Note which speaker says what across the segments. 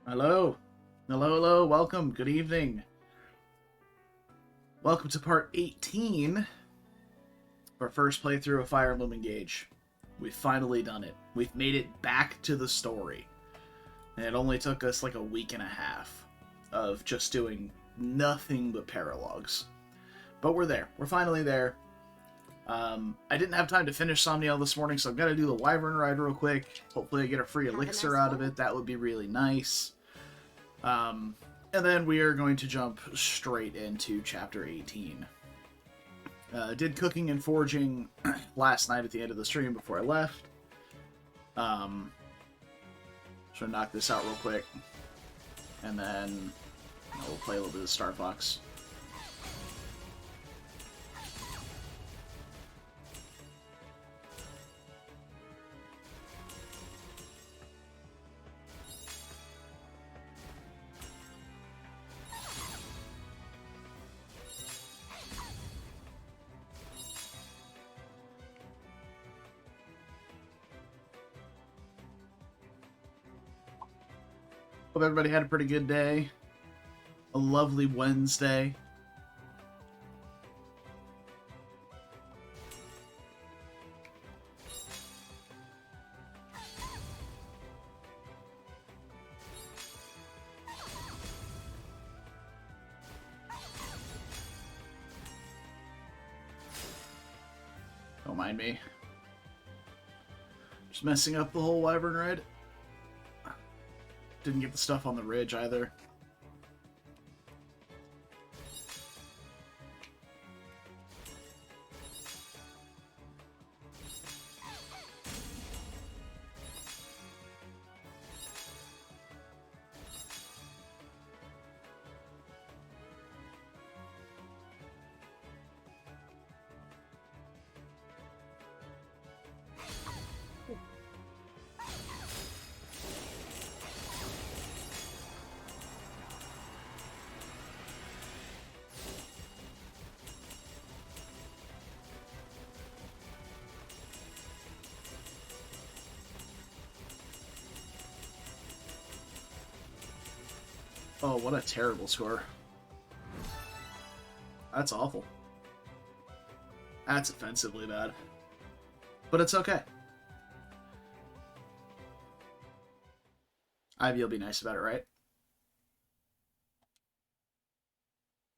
Speaker 1: Hello. Hello, hello. Welcome. Good evening. Welcome to part 18 of our first playthrough of Fire Emblem Engage. We've finally done it. We've made it back to the story. And it only took us like a week and a half of just doing nothing but paralogs. But we're there. We're finally there. I didn't have time to finish Somniel this morning, so I'm going to do the Wyvern Ride real quick. Hopefully I get a free elixir out of it. That would be really nice. And then we are going to jump straight into Chapter 18. Did cooking and foraging last night at the end of the stream before I left. So knock this out real quick. And then we'll play a little bit of Star Fox. Hope everybody had a pretty good day. A lovely Wednesday. Don't mind me. Just messing up the whole Wyvern Ride. Didn't get the stuff on the ridge either. Oh, what a terrible score. That's awful. That's offensively bad. But it's okay. Ivy will be nice about it, right?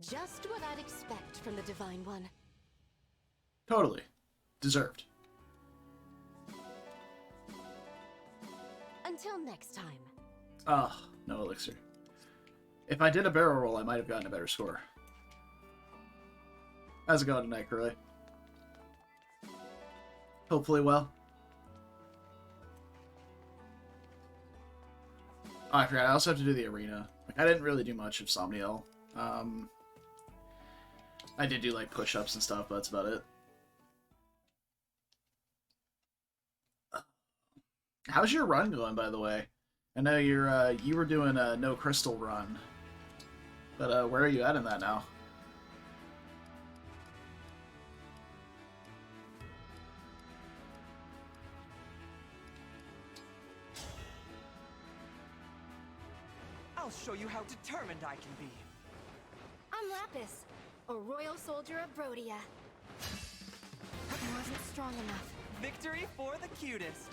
Speaker 2: Just what I'd expect from the Divine One.
Speaker 1: Totally. Deserved.
Speaker 2: Until next time.
Speaker 1: Ugh, no elixir. If I did a barrel roll, I might have gotten a better score. How's it going tonight, Curly? Hopefully well. Oh, I forgot. I also have to do the arena. Like, I didn't really do much of Somniel. I did do, like, push-ups and stuff, but that's about it. How's your run going, by the way? I know you were doing a no crystal run. But where are you at in that now?
Speaker 3: I'll show you how determined I can be.
Speaker 2: I'm Lapis, a royal soldier of Brodia. I wasn't strong enough.
Speaker 3: Victory for the cutest.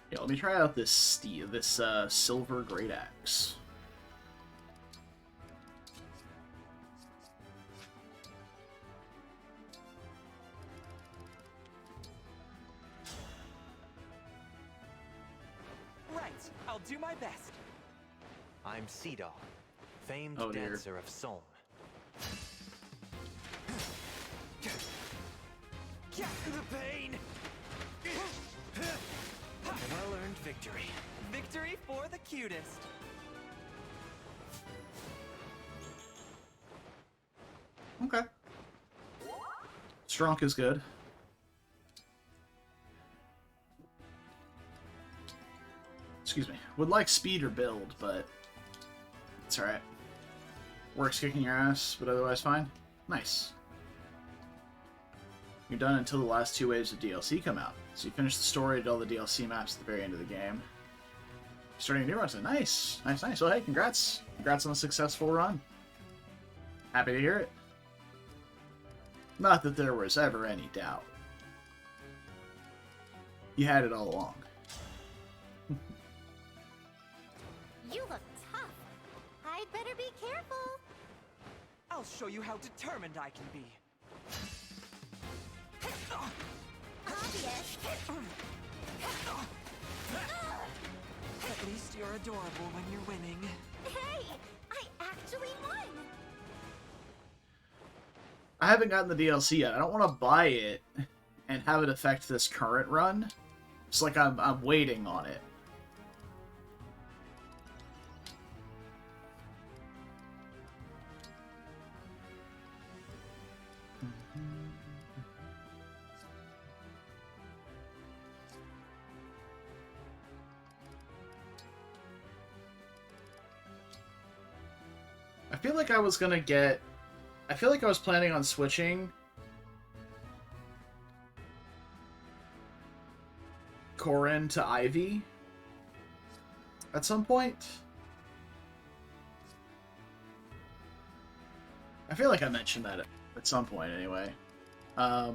Speaker 1: Yeah, let me try out this silver great axe.
Speaker 3: Right, I'll do my best.
Speaker 4: I'm Cedar, famed
Speaker 1: Oh, dear.
Speaker 4: dancer of Solm.
Speaker 3: Get the pain.
Speaker 4: A well-earned victory.
Speaker 3: Victory for the cutest.
Speaker 1: Okay. Strong is good. Excuse me. Would like speed or build, but it's alright. Works kicking your ass, but otherwise fine. Nice. You're done until the last 2 waves of DLC come out. So you finish the story, did all the DLC maps at the very end of the game. Starting a new run. So nice. Nice, nice. Well, hey, congrats. Congrats on a successful run. Happy to hear it. Not that there was ever any doubt. You had it all along.
Speaker 2: You look tough. I'd better be careful.
Speaker 3: I'll show you how determined I can be.
Speaker 2: Obvious.
Speaker 3: At least you're adorable when you're winning.
Speaker 2: Hey, I actually won.
Speaker 1: I haven't gotten the DLC yet. I don't want to buy it and have it affect this current run. It's like I'm waiting on it. I feel like I was gonna get... I feel like I was planning on switching Corrin to Ivy at some point. I feel like I mentioned that at some point anyway. I'll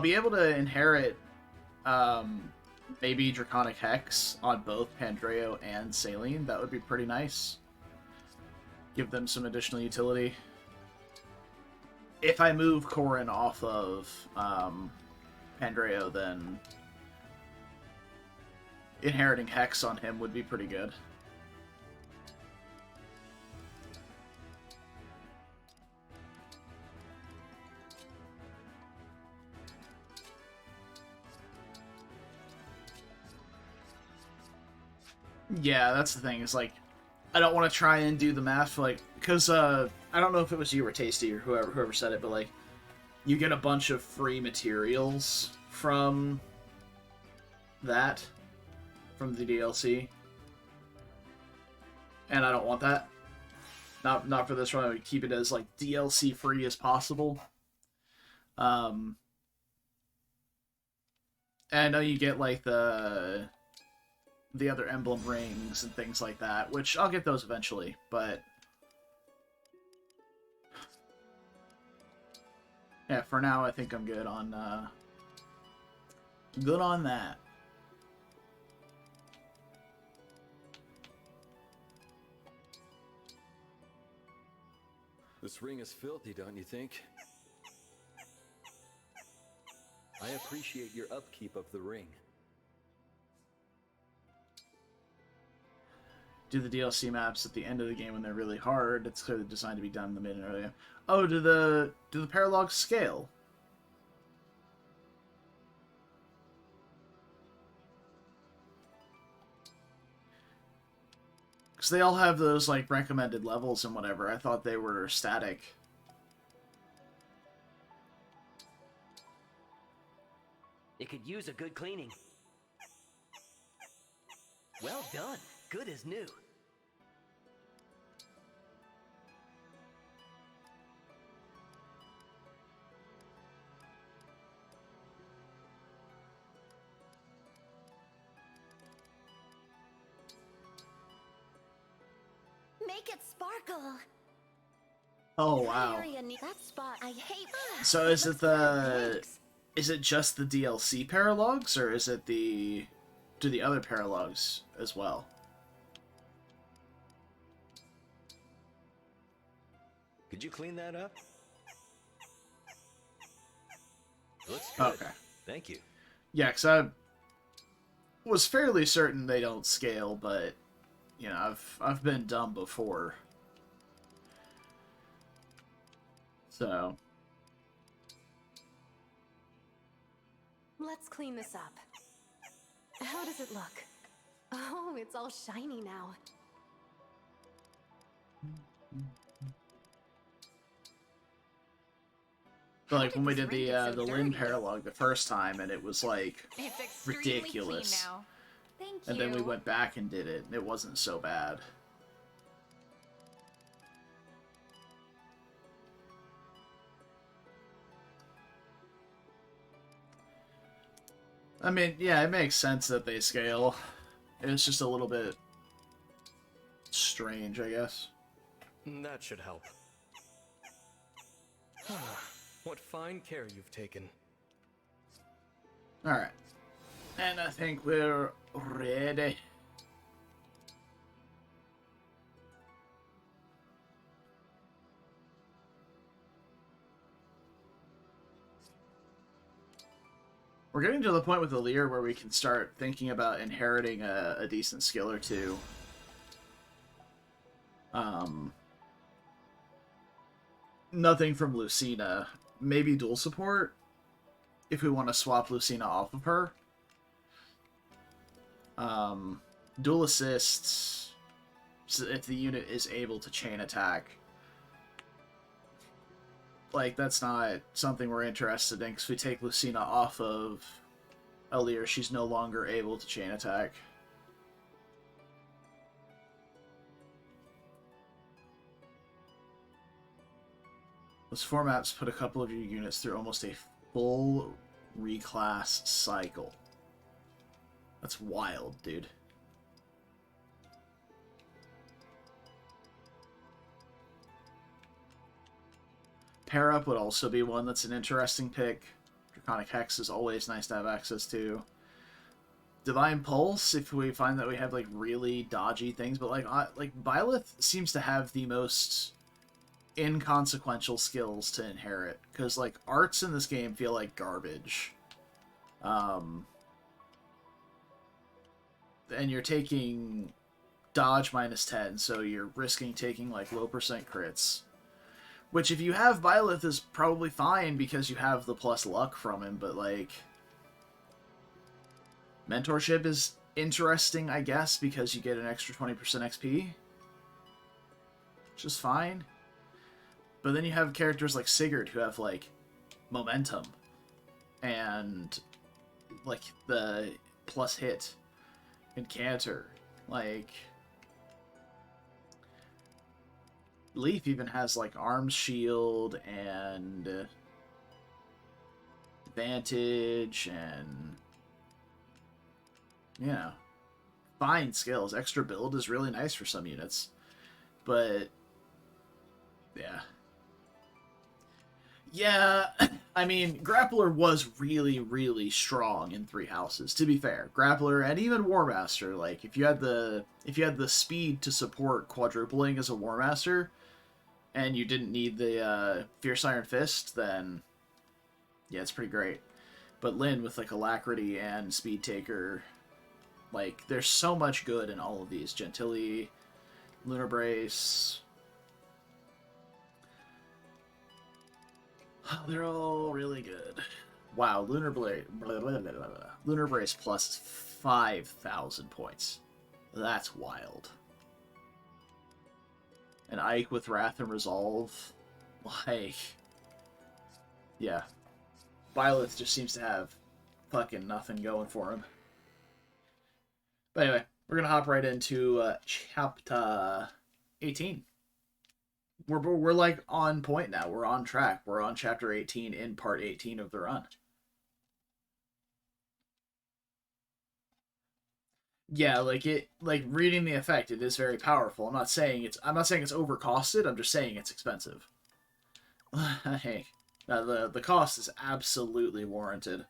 Speaker 1: be able to inherit maybe Draconic Hex on both Pandreo and Saline. That would be pretty nice. Give them some additional utility. If I move Corrin off of Pandreo, then inheriting Hex on him would be pretty good. Yeah, that's the thing. Is like, I don't want to try and do the math, like, because I don't know if it was you or Tasty or whoever said it, but like, you get a bunch of free materials from that, from the DLC, and I don't want that. Not for this run. I would keep it as like DLC free as possible. And I know you get like the other emblem rings and things like that, which I'll get those eventually, but yeah, for now I think I'm good on that.
Speaker 5: This ring is filthy, don't you think? I appreciate your upkeep of the ring.
Speaker 1: Do the DLC maps at the end of the game when they're really hard. It's clearly designed to be done in the mid and earlier. Oh, do the paralogs scale? Because they all have those like recommended levels and whatever. I thought they were static.
Speaker 6: It could use a good cleaning. Well done. Good as new.
Speaker 2: Make it sparkle.
Speaker 1: Oh wow.
Speaker 2: That spot I hate.
Speaker 1: So is it the
Speaker 2: Thanks.
Speaker 1: is it just the DLC paralogs, or is it do the other paralogs as well?
Speaker 5: Could you clean that up? Looks good.
Speaker 1: Okay.
Speaker 5: Thank you.
Speaker 1: Yeah, because I was fairly certain they don't scale, but you know, I've been dumb before. So
Speaker 2: Let's clean this up. How does it look? Oh, it's all shiny now.
Speaker 1: but like when we did
Speaker 2: this
Speaker 1: the
Speaker 2: ring get so
Speaker 1: Lynn
Speaker 2: dirty?
Speaker 1: paralog the first time, and it was like
Speaker 7: It's extremely
Speaker 1: ridiculous.
Speaker 7: clean now.
Speaker 2: Thank you.
Speaker 1: And then we went back and did it, and it wasn't so bad. I mean, yeah, it makes sense that they scale. It's just a little bit strange, I guess.
Speaker 7: That should help. What fine care you've taken.
Speaker 1: Alright. And I think we're ready. We're getting to the point with Alear where we can start thinking about inheriting a decent skill or two. Nothing from Lucina. Maybe dual support, if we want to swap Lucina off of her. Dual assists, so if the unit is able to chain attack. Like, that's not something we're interested in, because we take Lucina off of Alear, she's no longer able to chain attack. Those four maps put a couple of your units through almost a full reclass cycle. That's wild, dude. Pair Up would also be one that's an interesting pick. Draconic Hex is always nice to have access to. Divine Pulse, if we find that we have like really dodgy things, but like Byleth seems to have the most inconsequential skills to inherit, because like arts in this game feel like garbage. And you're taking dodge -10, so you're risking taking like low percent crits. Which, if you have Byleth, is probably fine because you have the plus luck from him, but, like, mentorship is interesting, I guess, because you get an extra 20% XP. Which is fine. But then you have characters like Sigurd who have, like, momentum. And, like, the plus hit. And Cantor. Like... Leaf even has, like, Arms Shield and Vantage and, you know, fine skills. Extra build is really nice for some units. But, yeah. Yeah, I mean, Grappler was really, really strong in Three Houses, to be fair. Grappler and even War Master, like, if you had the speed to support quadrupling as a War Master, and you didn't need the Fierce Iron Fist, then yeah, it's pretty great. But Lyn with like Alacrity and Speed Taker, like there's so much good in all of these. Gentilly, Lunar Brace, they're all really good. Wow, Lunar Brace plus 5,000 points. That's wild. And Ike with Wrath and Resolve. Like, yeah. Byleth just seems to have fucking nothing going for him. But anyway, we're going to hop right into chapter 18. We're like on point now. We're on track. We're on chapter 18 in part 18 of the run. Yeah, like reading the effect, it is very powerful. I'm not saying it's overcosted. I'm just saying it's expensive. Hey, the cost is absolutely warranted.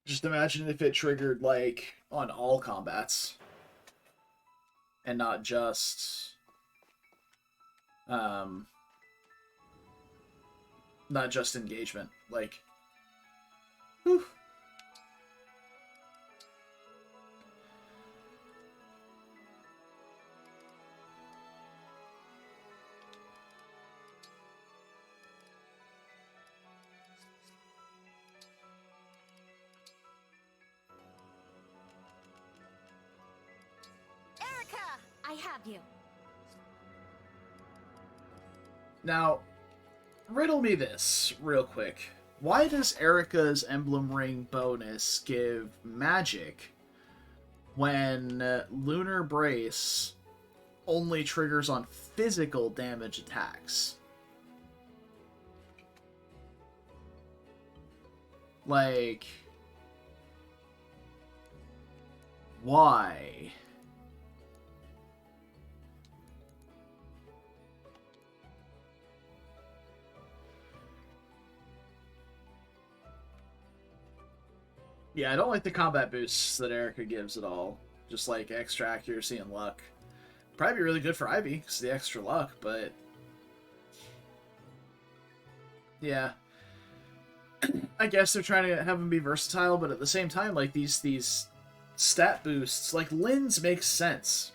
Speaker 1: Just imagine if it triggered like on all combats, and not just engagement. Like, whew.
Speaker 2: Erica, I have you.
Speaker 1: Now, riddle me this real quick. Why does Erica's Emblem Ring bonus give magic when Lunar Brace only triggers on physical damage attacks. Like, why? Yeah, I don't like the combat boosts that Erica gives at all. Just like extra accuracy and luck. Probably be really good for Ivy, because the extra luck, but... yeah. I guess they're trying to have him be versatile, but at the same time, like, these stat boosts, like, Lynn's makes sense.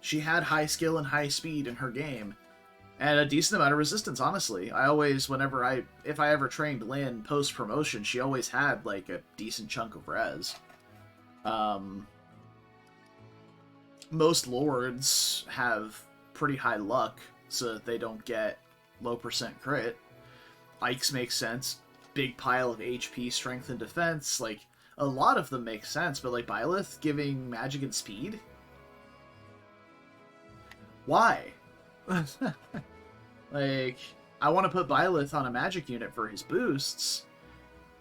Speaker 1: She had high skill and high speed in her game, and a decent amount of resistance, honestly. I always, if I ever trained Lynn post-promotion, she always had, like, a decent chunk of res. Most lords have pretty high luck, so that they don't get low percent crit. Ike's makes sense. Big pile of HP, strength, and defense. Like, a lot of them make sense, but, like, Byleth giving magic and speed? Why? Like, I want to put Byleth on a magic unit for his boosts,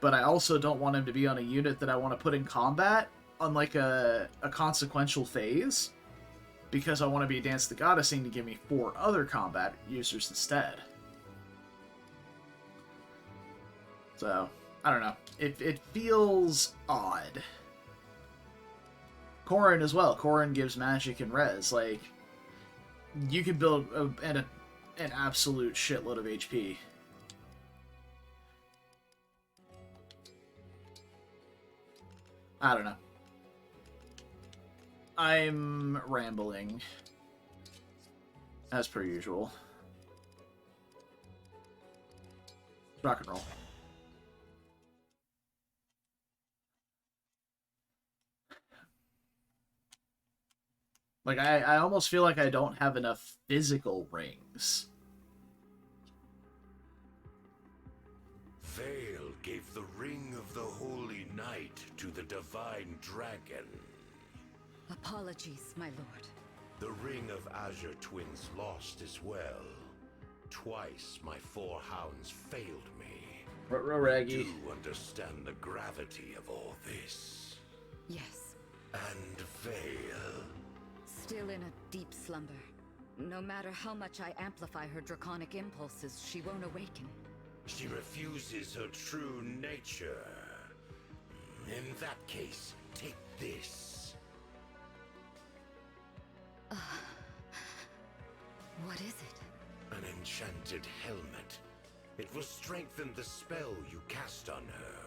Speaker 1: but I also don't want him to be on a unit that I want to put in combat on, like, a consequential phase, because I want to be Dance the Goddessing to give me 4 other combat users instead. So, I don't know. It feels odd. Corrin as well. Corrin gives magic and res. Like, you could build an absolute shitload of HP. I don't know. I'm rambling. As per usual. Rock and roll. Like, I almost feel like I don't have enough physical rings.
Speaker 8: Vale gave the ring of the Holy Knight to the Divine Dragon.
Speaker 9: Apologies, my lord.
Speaker 8: The ring of Azure Twins lost as well. Twice my 4 hounds failed me.
Speaker 1: Raggy.
Speaker 8: Do understand the gravity of all this.
Speaker 9: Yes.
Speaker 8: And Vale.
Speaker 9: Still in a deep slumber. No matter how much I amplify her draconic impulses, she won't awaken.
Speaker 8: She refuses her true nature. In that case, take this.
Speaker 9: What is it?
Speaker 8: An enchanted helmet. It will strengthen the spell you cast on her.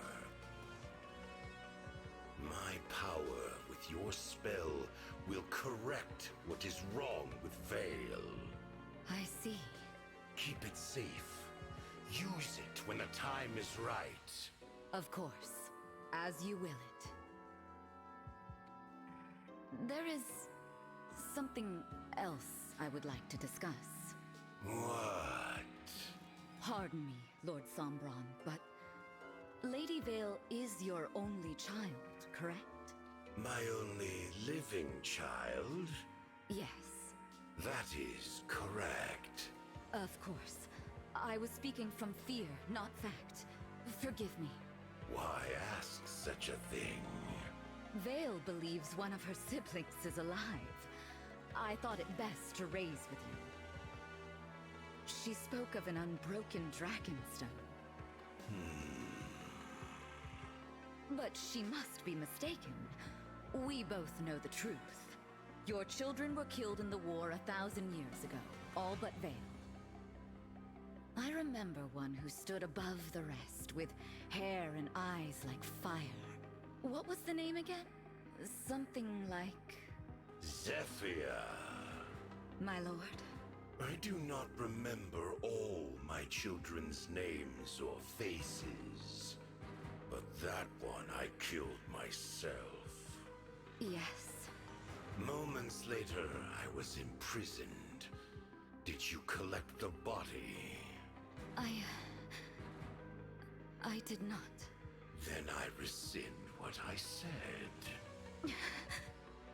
Speaker 8: My power with your spell will correct what is wrong with Vale.
Speaker 9: I see.
Speaker 8: Keep it safe. Use it when the time is right.
Speaker 9: Of course. As you will it. There is something else I would like to discuss.
Speaker 8: What?
Speaker 9: Pardon me, Lord Sombron, but Lady Vale is your only child, correct?
Speaker 8: My only living child?
Speaker 9: Yes.
Speaker 8: That is correct.
Speaker 9: Of course. I was speaking from fear, not fact. Forgive me.
Speaker 8: Why ask such a thing?
Speaker 9: Vale believes one of her siblings is alive. I thought it best to raise with you. She spoke of an unbroken Dragonstone. But she must be mistaken. We both know the truth. Your children were killed in the war 1,000 years ago, all but Vale. I remember one who stood above the rest, with hair and eyes like fire. What was the name again? Something like...
Speaker 8: Zephyr.
Speaker 9: My lord?
Speaker 8: I do not remember all my children's names or faces. But that one I killed myself.
Speaker 9: Yes.
Speaker 8: Moments later, I was imprisoned. Did you collect the body?
Speaker 9: I did not.
Speaker 8: Then I rescind what I said.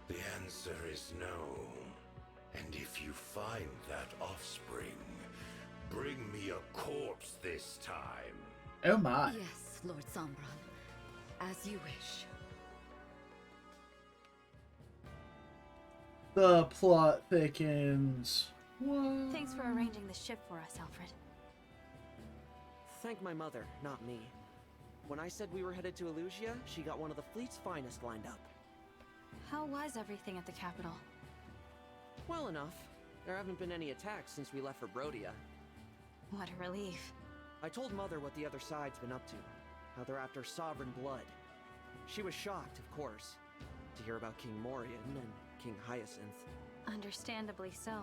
Speaker 8: The answer is no. And if you find that offspring, bring me a corpse this time.
Speaker 1: Oh my.
Speaker 9: Yes, Lord Sombron. As you wish.
Speaker 1: The plot thickens. What?
Speaker 2: Thanks for arranging the ship for us, Alfred.
Speaker 10: Thank my mother, not me. When I said we were headed to Elusia, she got one of the fleet's finest lined up.
Speaker 2: How was everything at the capital?
Speaker 10: Well enough. There haven't been any attacks since we left for Brodia.
Speaker 2: What a relief.
Speaker 10: I told Mother what the other side's been up to. How they're after sovereign blood. She was shocked, of course, to hear about King Morian and King Hyacinth.
Speaker 2: Understandably so.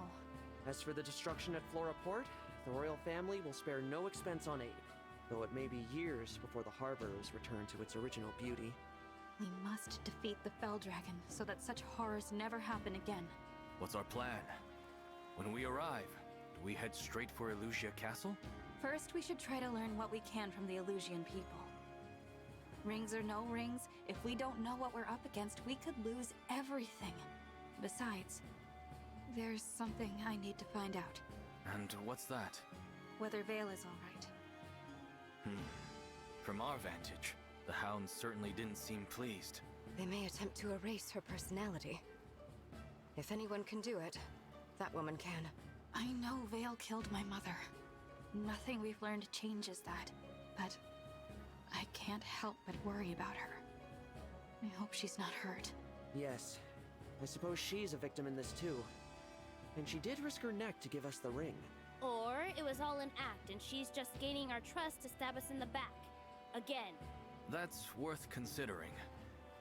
Speaker 10: As for the destruction at Flora Port, the royal family will spare no expense on aid, though it may be years before the harbor is returned to its original beauty.
Speaker 2: We must defeat the Fell Dragon so that such horrors never happen again.
Speaker 11: What's our plan? When we arrive, do we head straight for Elusia Castle?
Speaker 2: First, we should try to learn what we can from the Elusian people. Rings or no rings, if we don't know what we're up against, we could lose everything. Besides, there's something I need to find out.
Speaker 11: And what's that?
Speaker 2: Whether Vale is all right.
Speaker 11: From our vantage, the Hounds certainly didn't seem pleased.
Speaker 12: They may attempt to erase her personality. If anyone can do it, that woman can.
Speaker 2: I know Vale killed my mother. Nothing we've learned changes that, but I can't help but worry about her. I hope she's not hurt.
Speaker 10: Yes, I suppose she's a victim in this too. And she did risk her neck to give us the ring.
Speaker 13: Or it was all an act and she's just gaining our trust to stab us in the back. Again.
Speaker 11: That's worth considering.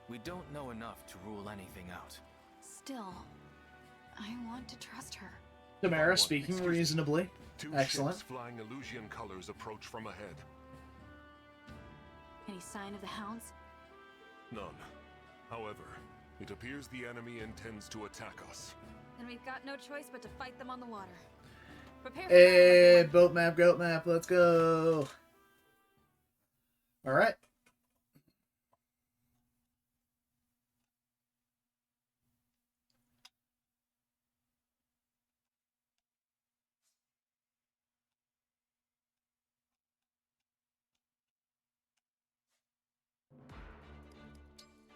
Speaker 11: We don't know enough to rule anything out.
Speaker 2: Still, I want to trust her.
Speaker 1: Tamara speaking reasonably.
Speaker 14: Two
Speaker 1: Excellent.
Speaker 14: ships flying Elusian colors approach from ahead.
Speaker 2: Any sign of the Hounds?
Speaker 14: None. However, it appears the enemy intends to attack us.
Speaker 2: Then we've got no choice but to fight them on the water. Prepare for
Speaker 1: Hey, boat map, goat map, let's go. All right.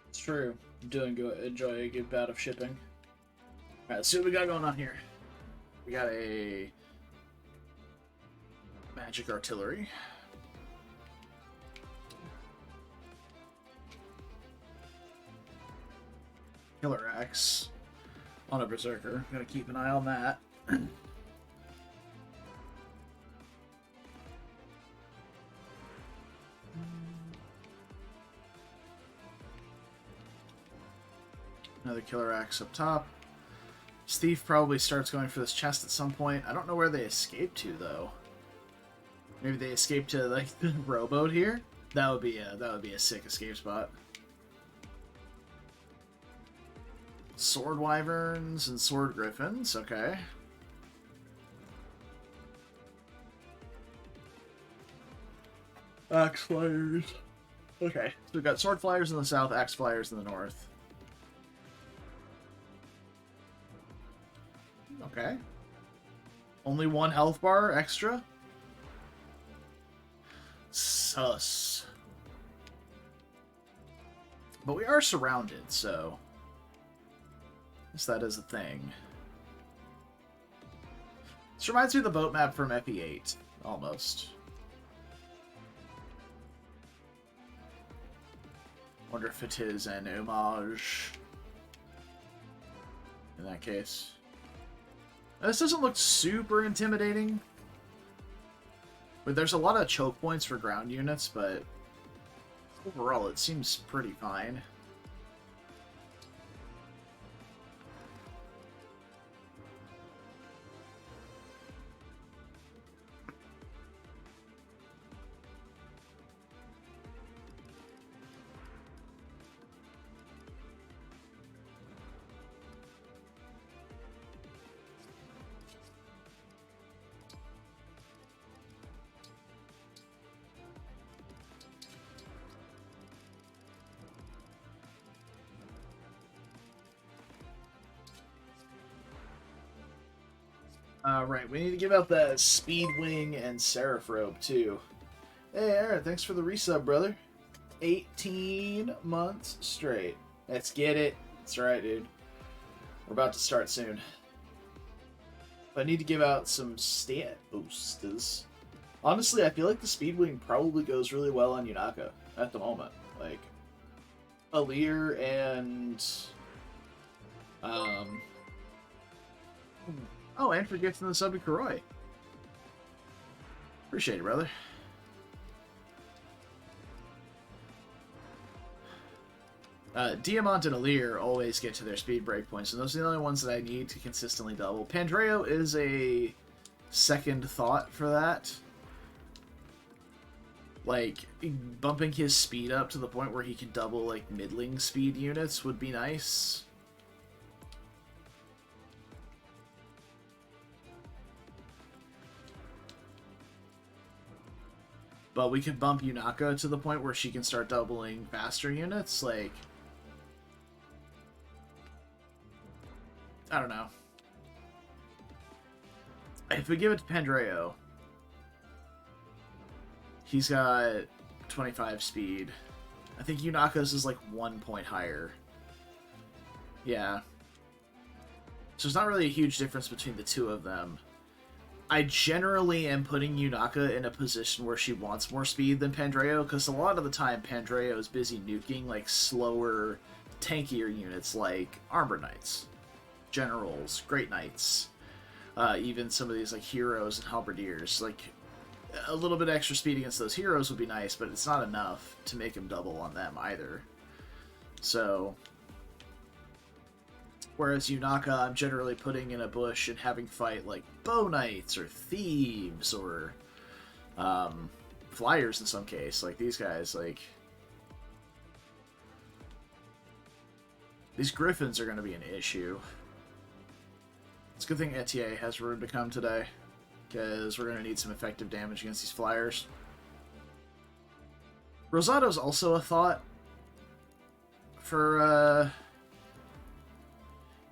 Speaker 1: It's true. I'm doing good. Enjoy a good bout of shipping. Alright, let's see what we got going on here. We got a magic artillery. Killer axe on a berserker. Gotta keep an eye on that. Another killer axe up top. Steve probably starts going for this chest at some point. I don't know where they escaped to though. Maybe they escaped to like the rowboat here. That would be a sick escape spot. Sword wyverns and sword griffins. Okay. Axe flyers. Okay, so we've got sword flyers in the south, axe flyers in the north. Okay. Only one health bar extra? Sus. But we are surrounded, so... I guess that is a thing. This reminds me of the boat map from FE8, almost. Wonder if it is an homage in that case. This doesn't look super intimidating. But there's a lot of choke points for ground units, but overall it seems pretty fine. Right, we need to give out the Speedwing and Seraph Robe, too. Hey, Aaron, thanks for the resub, brother. 18 months straight. Let's get it. That's right, dude. We're about to start soon. But I need to give out some stat boosters. Honestly, I feel like the Speedwing probably goes really well on Yunaka at the moment. Like, Alir and... Oh, and for gifting the sub to Karoi. Appreciate it, brother. Diamant and Alir always get to their speed breakpoints, and those are the only ones that I need to consistently double. Pandreo is a second thought for that. Like, bumping his speed up to the point where he can double, like, middling speed units would be nice. But we could bump Yunaka to the point where she can start doubling faster units, like... I don't know. If we give it to Pandreo, he's got 25 speed. I think Yunaka's is like 1 point higher. Yeah. So there's not really a huge difference between the two of them. I generally am putting Yunaka in a position where she wants more speed than Pandreo, because a lot of the time Pandreo is busy nuking like slower, tankier units like Armor Knights, Generals, Great Knights, even some of these like Heroes and Halberdiers. Like, a little bit extra speed against those heroes would be nice, but it's not enough to make him double on them either. So... Whereas Yunaka, I'm generally putting in a bush and having fight like Bow Knights or Thieves or Flyers in some case. Like these guys, like... These Griffins are going to be an issue. It's a good thing Etier has room to come today, because we're going to need some effective damage against these Flyers. Rosado's also a thought for...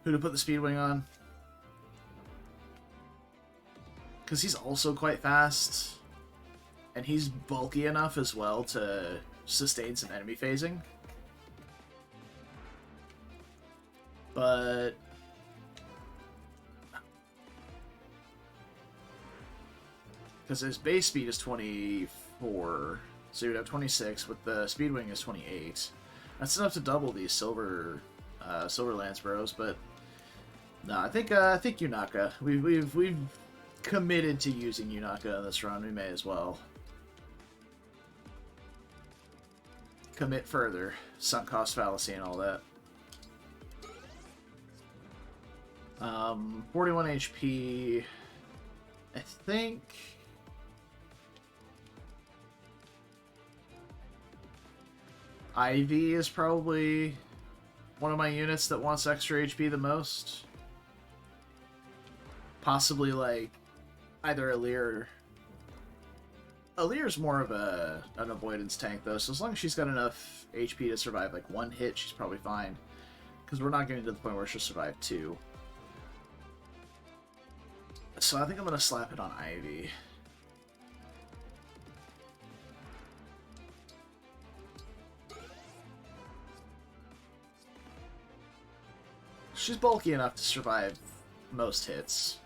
Speaker 1: who to put the Speedwing on. Because he's also quite fast. And he's bulky enough as well to sustain some enemy phasing. But... because his base speed is 24, so you'd have 26, but the Speedwing is 28. That's enough to double these Silver Lance Bros, but... No, I think Yunaka. We've committed to using Yunaka in this run. We may as well commit further. Sunk cost fallacy and all that. 41 HP. I think. Ivy is probably one of my units that wants extra HP the most. Possibly, like, either Alir... Alir's more of an avoidance tank, though, so as long as she's got enough HP to survive, like, one hit, she's probably fine. Because we're not getting to the point where she'll survive two. So I think I'm going to slap it on Ivy. She's bulky enough to survive most hits.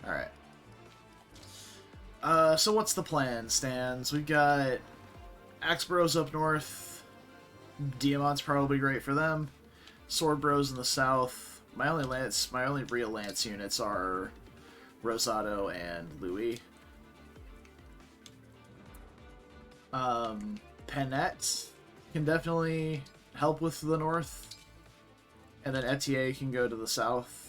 Speaker 1: Alright. So what's the plan, Stans? We've got Axe Bros up north. Diamant's probably great for them. Sword Bros in the south. My only real Lance units are Rosado and Louis. Penette can definitely help with the north. And then Etier can go to the south.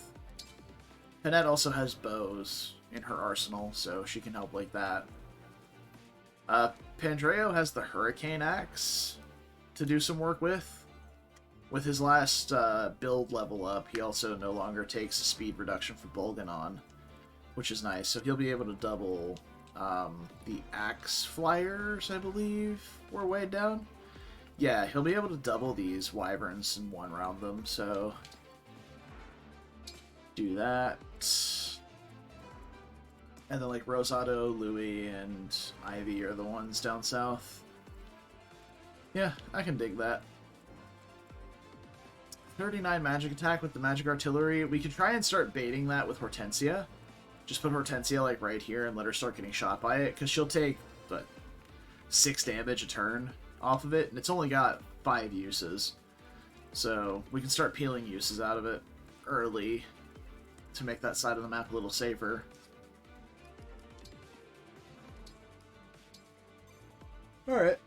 Speaker 1: Penette also has bows in her arsenal, so she can help like that. Pandreo has the Hurricane Axe to do some work with. With his last build level up, he also no longer takes a speed reduction for Bolganon, which is nice. So he'll be able to double the Axe Flyers, I believe, were weighed down. Yeah, he'll be able to double these Wyverns and one-round them, so... Do that. And then like Rosado, Louis, and Ivy are the ones down south. Yeah, I can dig that. 39 magic attack with the magic artillery. We could try and start baiting that with Hortensia. Just put Hortensia like right here and let her start getting shot by it, because she'll take, what, 6 damage a turn off of it, and it's only got 5 uses. So we can start peeling uses out of it early to make that side of the map a little safer. Alright.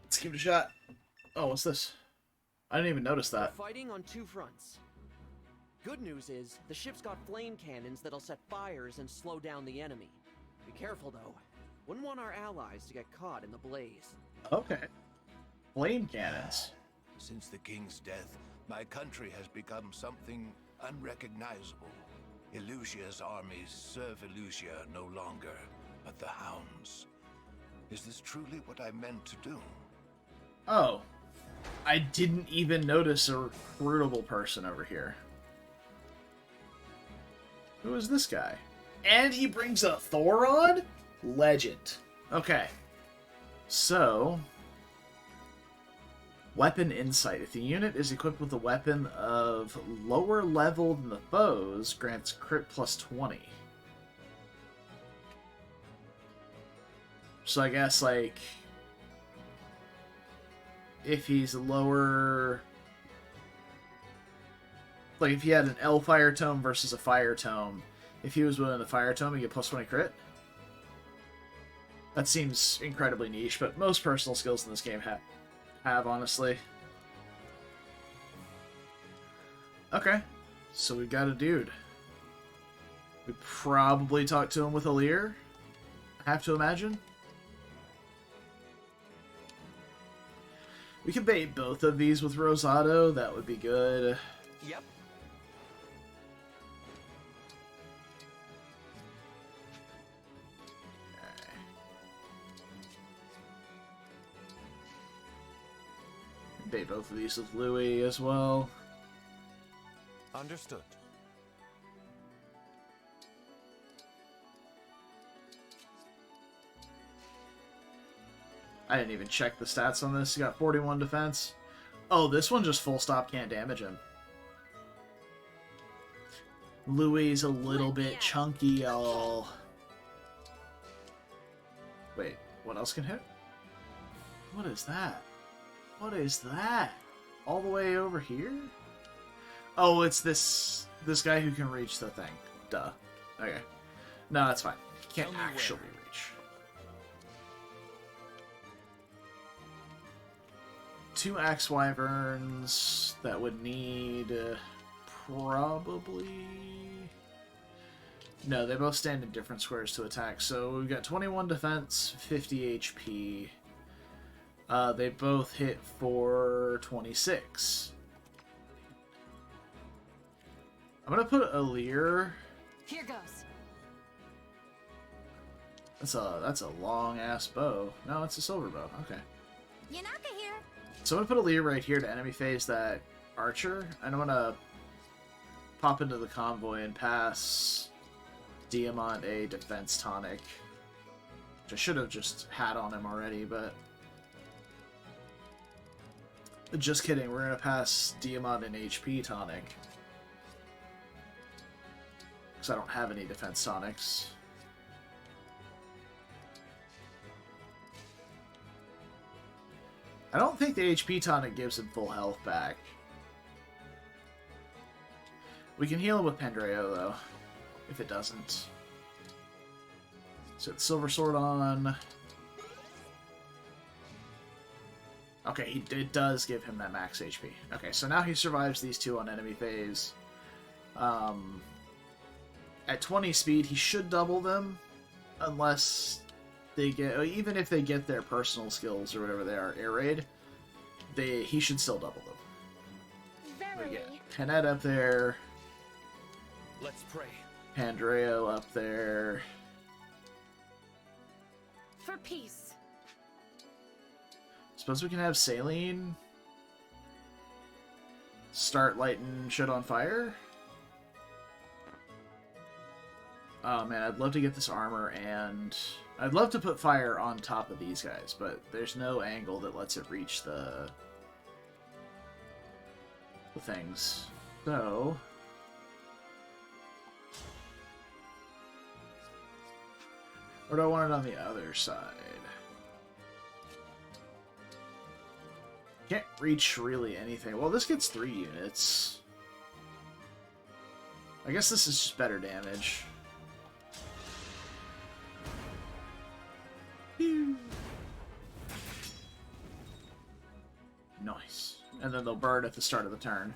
Speaker 1: Let's give it a shot. Oh, what's this? I didn't even notice that.
Speaker 10: We're fighting on 2 fronts. Good news is, the ship's got flame cannons that'll set fires and slow down the enemy. Be careful though. Wouldn't want our allies to get caught in the blaze.
Speaker 1: Okay. Flame cannons.
Speaker 8: Since the king's death, my country has become something unrecognizable. Elusia's armies serve Elusia no longer, but the hounds. Is this truly what I meant to do?
Speaker 1: Oh. I didn't even notice a recruitable person over here. Who is this guy? And he brings a Thoron? Legend. Okay. So... Weapon Insight. If the unit is equipped with a weapon of lower level than the foes, grants crit plus 20. So I guess, like... if he's lower... like, if he had an L Fire Tome versus a Fire Tome, if he was within the Fire Tome, he get plus 20 crit? That seems incredibly niche, but most personal skills in this game have, honestly. Okay, so we've got a dude. We probably talked to him with Alir, I have to imagine. We could bait both of these with Rosado, that would be good.
Speaker 3: Yep.
Speaker 1: Bait both of these with Louis as well.
Speaker 4: Understood.
Speaker 1: I didn't even check the stats on this. He got 41 defense. Oh, this one just full stop can't damage him. Louis is a little bit chunky, y'all. Wait, what else can hit? What is that? What is that? All the way over here? Oh, it's this guy who can reach the thing. Duh. Okay. No, that's fine. He can't actually reach. 2 Axe Wyverns that would need probably... No, they both stand in different squares to attack. So we've got 21 defense, 50 HP. They both hit for 26. I'm gonna put Alir.
Speaker 12: Here goes.
Speaker 1: That's a long ass bow. No, it's a silver bow. Okay.
Speaker 12: Yanaka here.
Speaker 1: So I'm gonna put Alir right here to enemy phase that archer, and I'm gonna pop into the convoy and pass Diamond a defense tonic, which I should have just had on him already, but just kidding. We're gonna pass Diamond an HP tonic because I don't have any defense tonics. I don't think the HP tonic gives him full health back. We can heal him with Pandreo, though, if it doesn't. So the Silver Sword on. Okay, it does give him that max HP. Okay, so now he survives these 2 on enemy phase. At 20 speed, he should double them, unless they get, even if they get their personal skills or whatever they are, air raid, he should still double them.
Speaker 13: Verily.
Speaker 1: We get Panette up there.
Speaker 4: Let's pray.
Speaker 1: Pandreo up there.
Speaker 12: For peace.
Speaker 1: Suppose we can have Saline. start lighting shit on fire. Oh man, I'd love to get this armor, and I'd love to put fire on top of these guys, but there's no angle that lets it reach the things. So or do I want it on the other side? Can't reach really anything. Well, this gets 3 units. I guess this is just better damage. Nice. And then they'll burn at the start of the turn.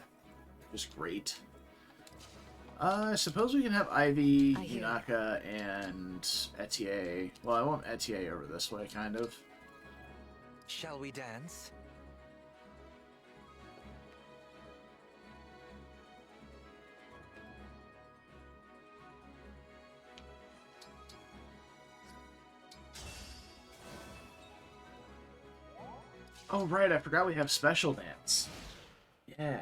Speaker 1: Just great. I suppose we can have Ivy, Yunaka, and Etier. Well, I want Etier over this way, kind of.
Speaker 3: Shall we dance?
Speaker 1: Oh, right, I forgot we have special dance. Yeah.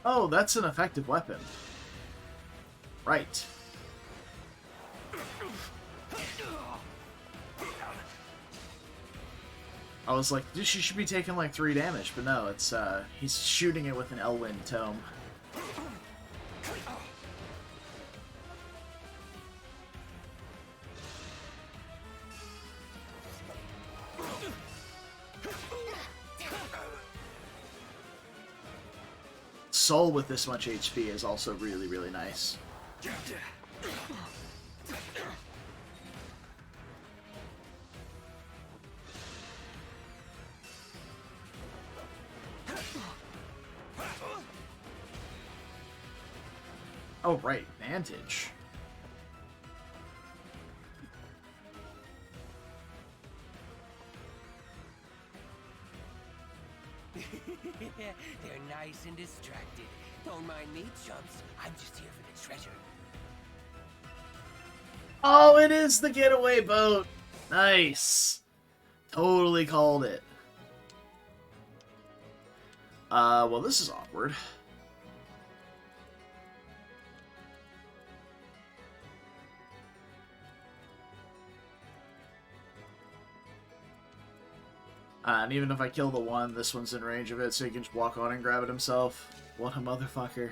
Speaker 1: Oh, that's an effective weapon. Right. I was like, she should be taking like 3 damage, but no, it's he's shooting it with an Elwind tome. Soul with this much HP is also really, really nice. Oh, right. Vantage.
Speaker 3: They're nice and distracted. Don't mind me, chumps. I'm just here for the treasure.
Speaker 1: Oh, it is the getaway boat. Nice. Totally called it. Well, this is awkward. And even if I kill the one, this one's in range of it, so he can just walk on and grab it himself. What a motherfucker.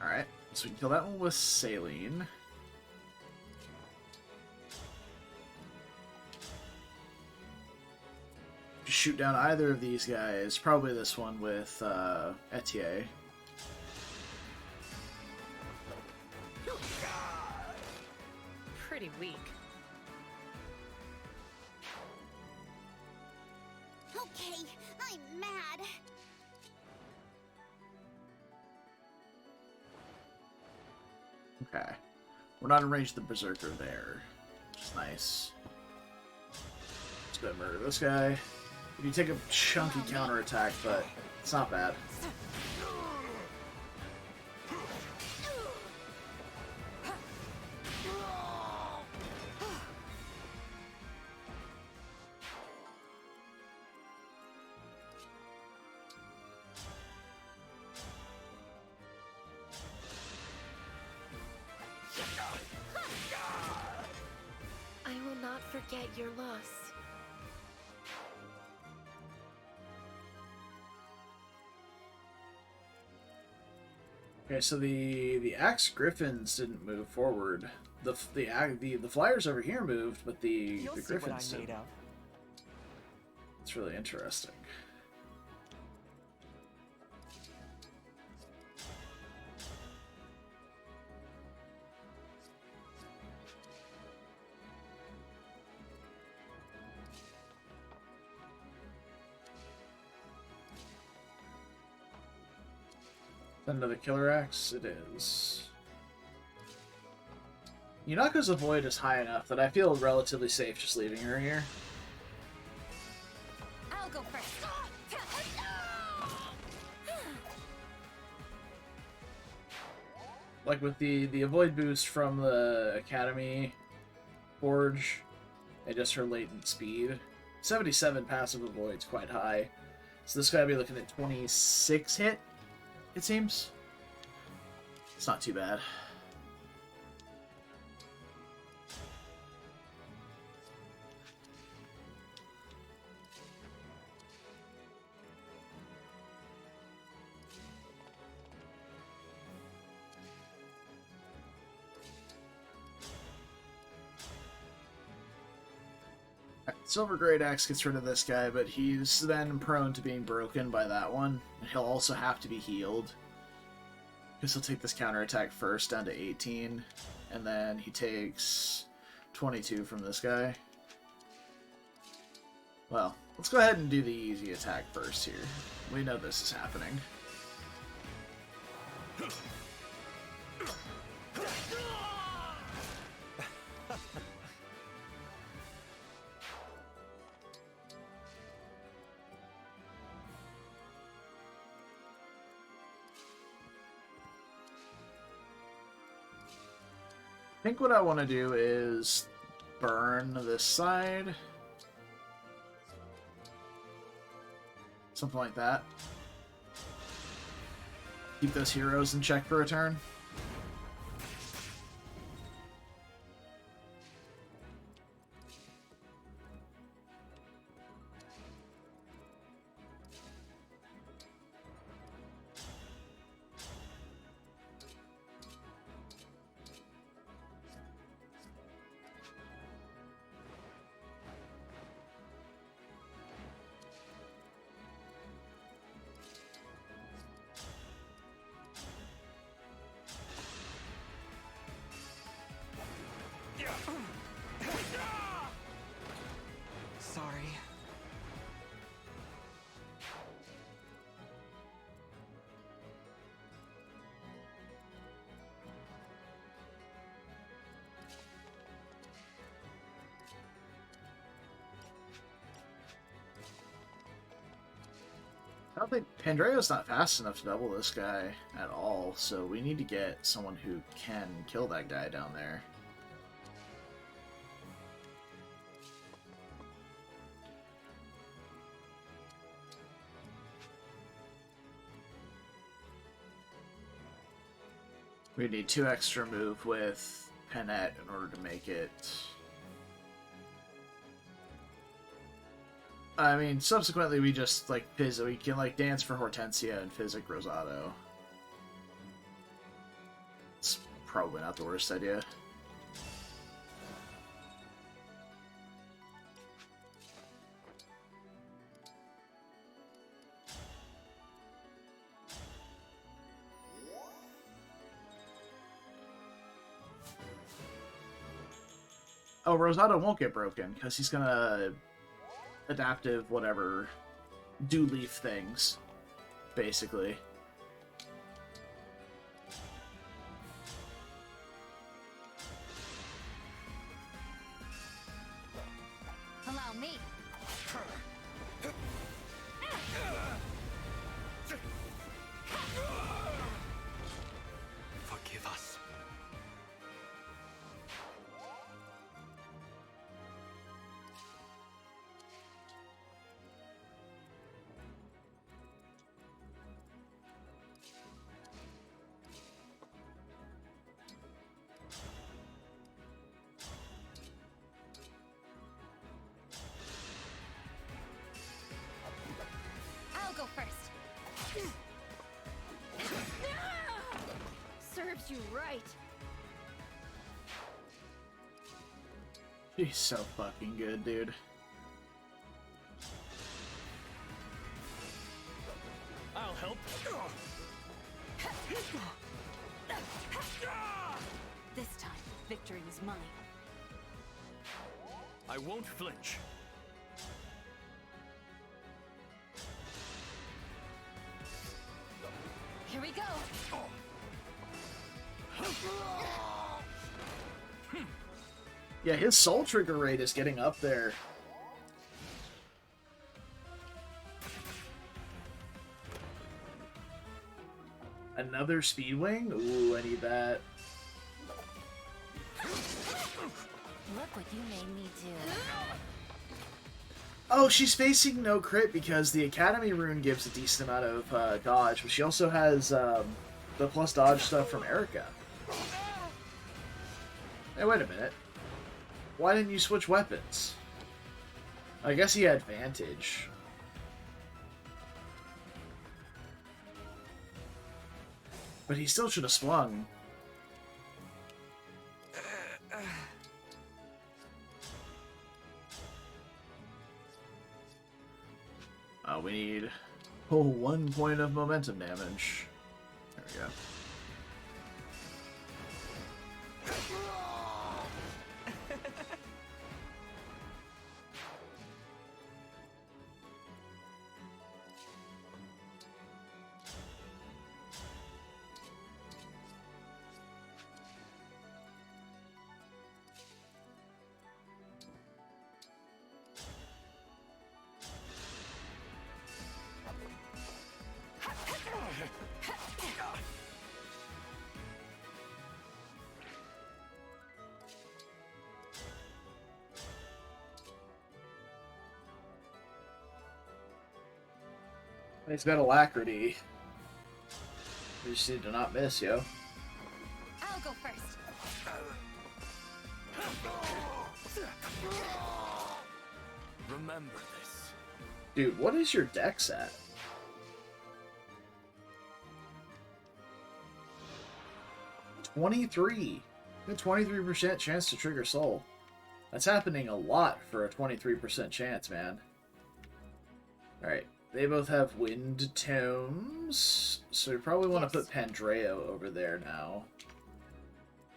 Speaker 1: Alright, so we can kill that one with Saline. Shoot down either of these guys. Probably this one with Etier.
Speaker 12: Pretty weak.
Speaker 13: Okay, I'm mad.
Speaker 1: Okay. We're not in range of the Berserker there. Which is nice. Let's go murder this guy. You take a chunky counterattack, but it's not bad.
Speaker 12: I will not forget your loss.
Speaker 1: Okay, so the Axe Griffins didn't move forward. The Flyers over here moved, but the Griffins didn't. It's really interesting. Another killer axe? It is. Yunako's avoid is high enough that I feel relatively safe just leaving her here.
Speaker 9: I'll go first.
Speaker 1: Like with the avoid boost from the Academy Forge and just her latent speed. 77 passive avoid's quite high. So this guy will be looking at 26 hit, it seems. It's not too bad. Silver Great Axe gets rid of this guy, but he's then prone to being broken by that one. And he'll also have to be healed. Because he'll take this counterattack first down to 18. And then he takes 22 from this guy. Well, let's go ahead and do the easy attack first here. We know this is happening. I think what I want to do is burn this side. Something like that. Keep those heroes in check for a turn.
Speaker 10: Sorry.
Speaker 1: I don't think Pandreo's not fast enough to double this guy at all, so we need to get someone who can kill that guy down there. We need 2 extra move with Penette in order to make it. I mean, subsequently we just like we can like dance for Hortensia and Physic Rosado. It's probably not the worst idea. Oh, Rosado won't get broken because he's gonna adaptive whatever do leaf things, basically.
Speaker 9: Allow me.
Speaker 11: Forgive us.
Speaker 9: I'll go first. Serves you right.
Speaker 1: He's so fucking good, dude.
Speaker 7: I'll help.
Speaker 2: This time, victory is mine.
Speaker 7: I won't flinch.
Speaker 9: Here we go. go.
Speaker 1: Yeah, his soul trigger rate is getting up there. Another speed wing? Ooh, I need that.
Speaker 13: Look what you made me do.
Speaker 1: Oh, she's facing no crit because the Academy rune gives a decent amount of dodge, but she also has the plus dodge stuff from Erica. Hey, wait a minute. Why didn't you switch weapons? I guess he had advantage. But he still should have swung. We need 1 point of momentum damage. There we go. He's got alacrity. We just need to not miss, yo.
Speaker 9: I'll go first.
Speaker 11: Remember this.
Speaker 1: Dude, what is your dex at? 23. A 23% chance to trigger soul. That's happening a lot for a 23% chance, man. Alright. They both have wind tomes, so we probably want to put Pandreo over there now.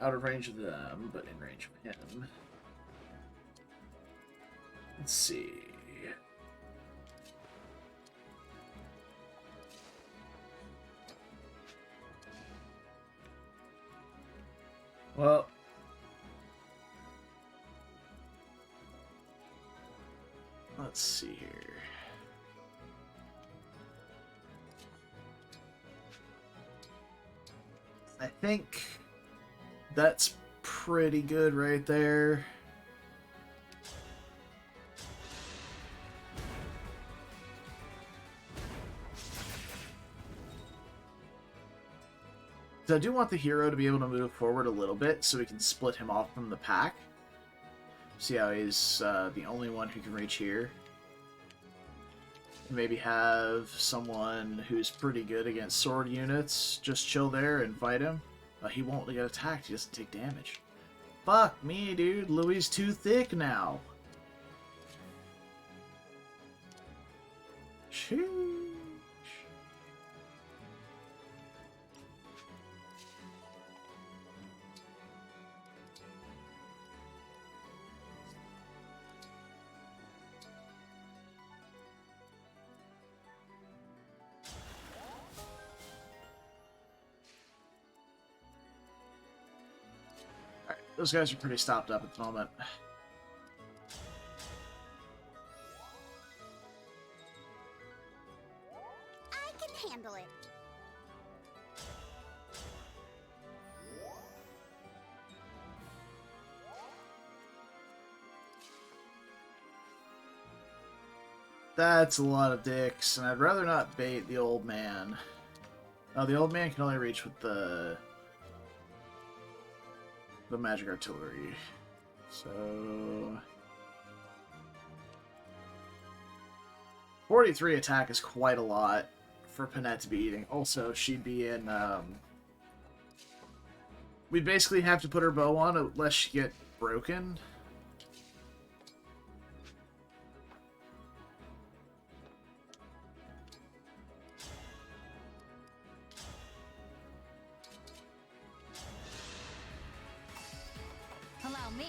Speaker 1: Out of range of them, but in range of him. Let's see. Well, let's see here. I think that's pretty good right there. So I do want the hero to be able to move forward a little bit so we can split him off from the pack. See how he's the only one who can reach here. Maybe have someone who's pretty good against sword units just chill there and fight him. He won't get attacked, he doesn't take damage. Fuck me, dude. Louis too thick now. Sheesh. Those guys are pretty stopped up at the moment.
Speaker 13: I can handle it.
Speaker 1: That's a lot of dicks, and I'd rather not bait the old man. Oh, the old man can only reach with the magic artillery. So 43 attack is quite a lot for Panette to be eating. Also, she'd be in we'd basically have to put her bow on unless she get broken.
Speaker 9: Allow me.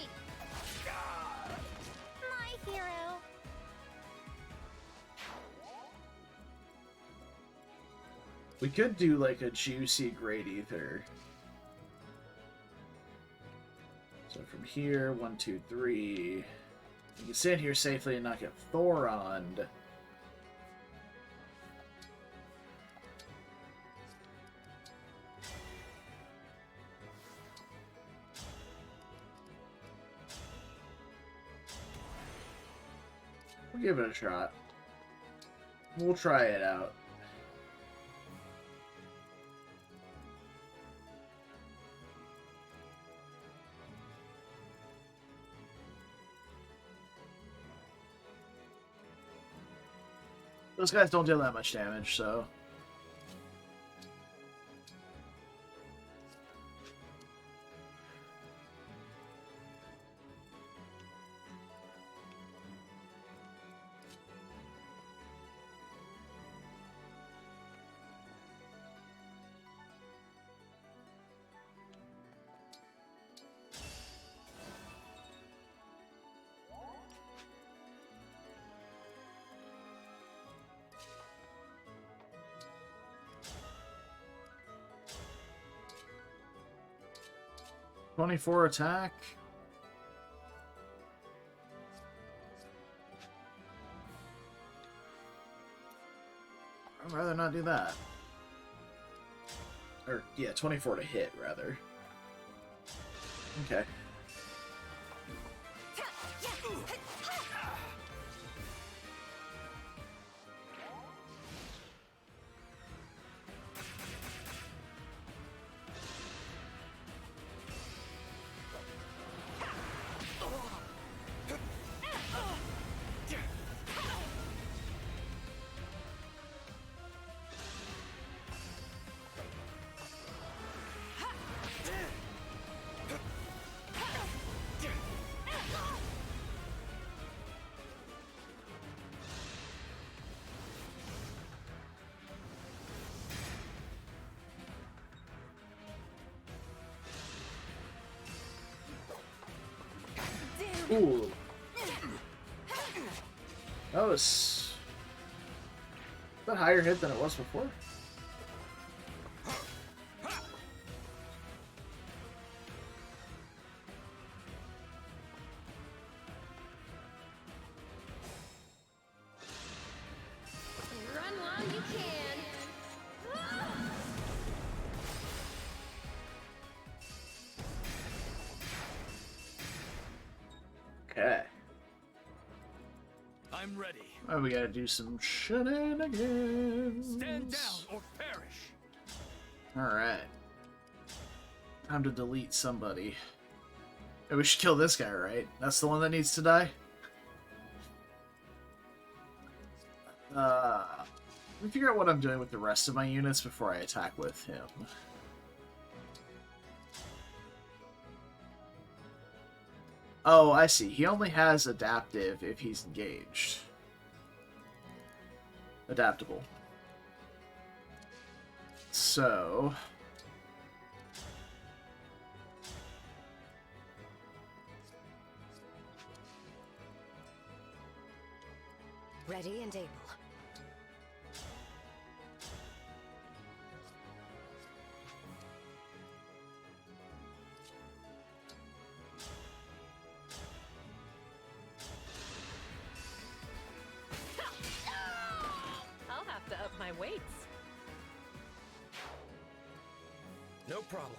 Speaker 13: My hero.
Speaker 1: We could do like a juicy great ether. So from here, 1, 2, 3. You can sit here safely and not get Thoroned. We'll give it a shot. We'll try it out. Those guys don't deal that much damage, so... .24 attack. I'd rather not do that. Or, yeah, 24 to hit, rather. Okay. Ooh. That was... a higher hit than it was before?
Speaker 13: Run while you can.
Speaker 1: Okay.
Speaker 7: I'm ready.
Speaker 1: Oh, we gotta do some shenanigans.
Speaker 7: Stand down or perish.
Speaker 1: Alright. Time to delete somebody. Hey, we should kill this guy, right? That's the one that needs to die? Let me figure out what I'm doing with the rest of my units before I attack with him. Oh, I see. He only has adaptive if he's engaged. Adaptable. So...
Speaker 12: Ready and able.
Speaker 15: I'll have to up my weights.
Speaker 4: No problem.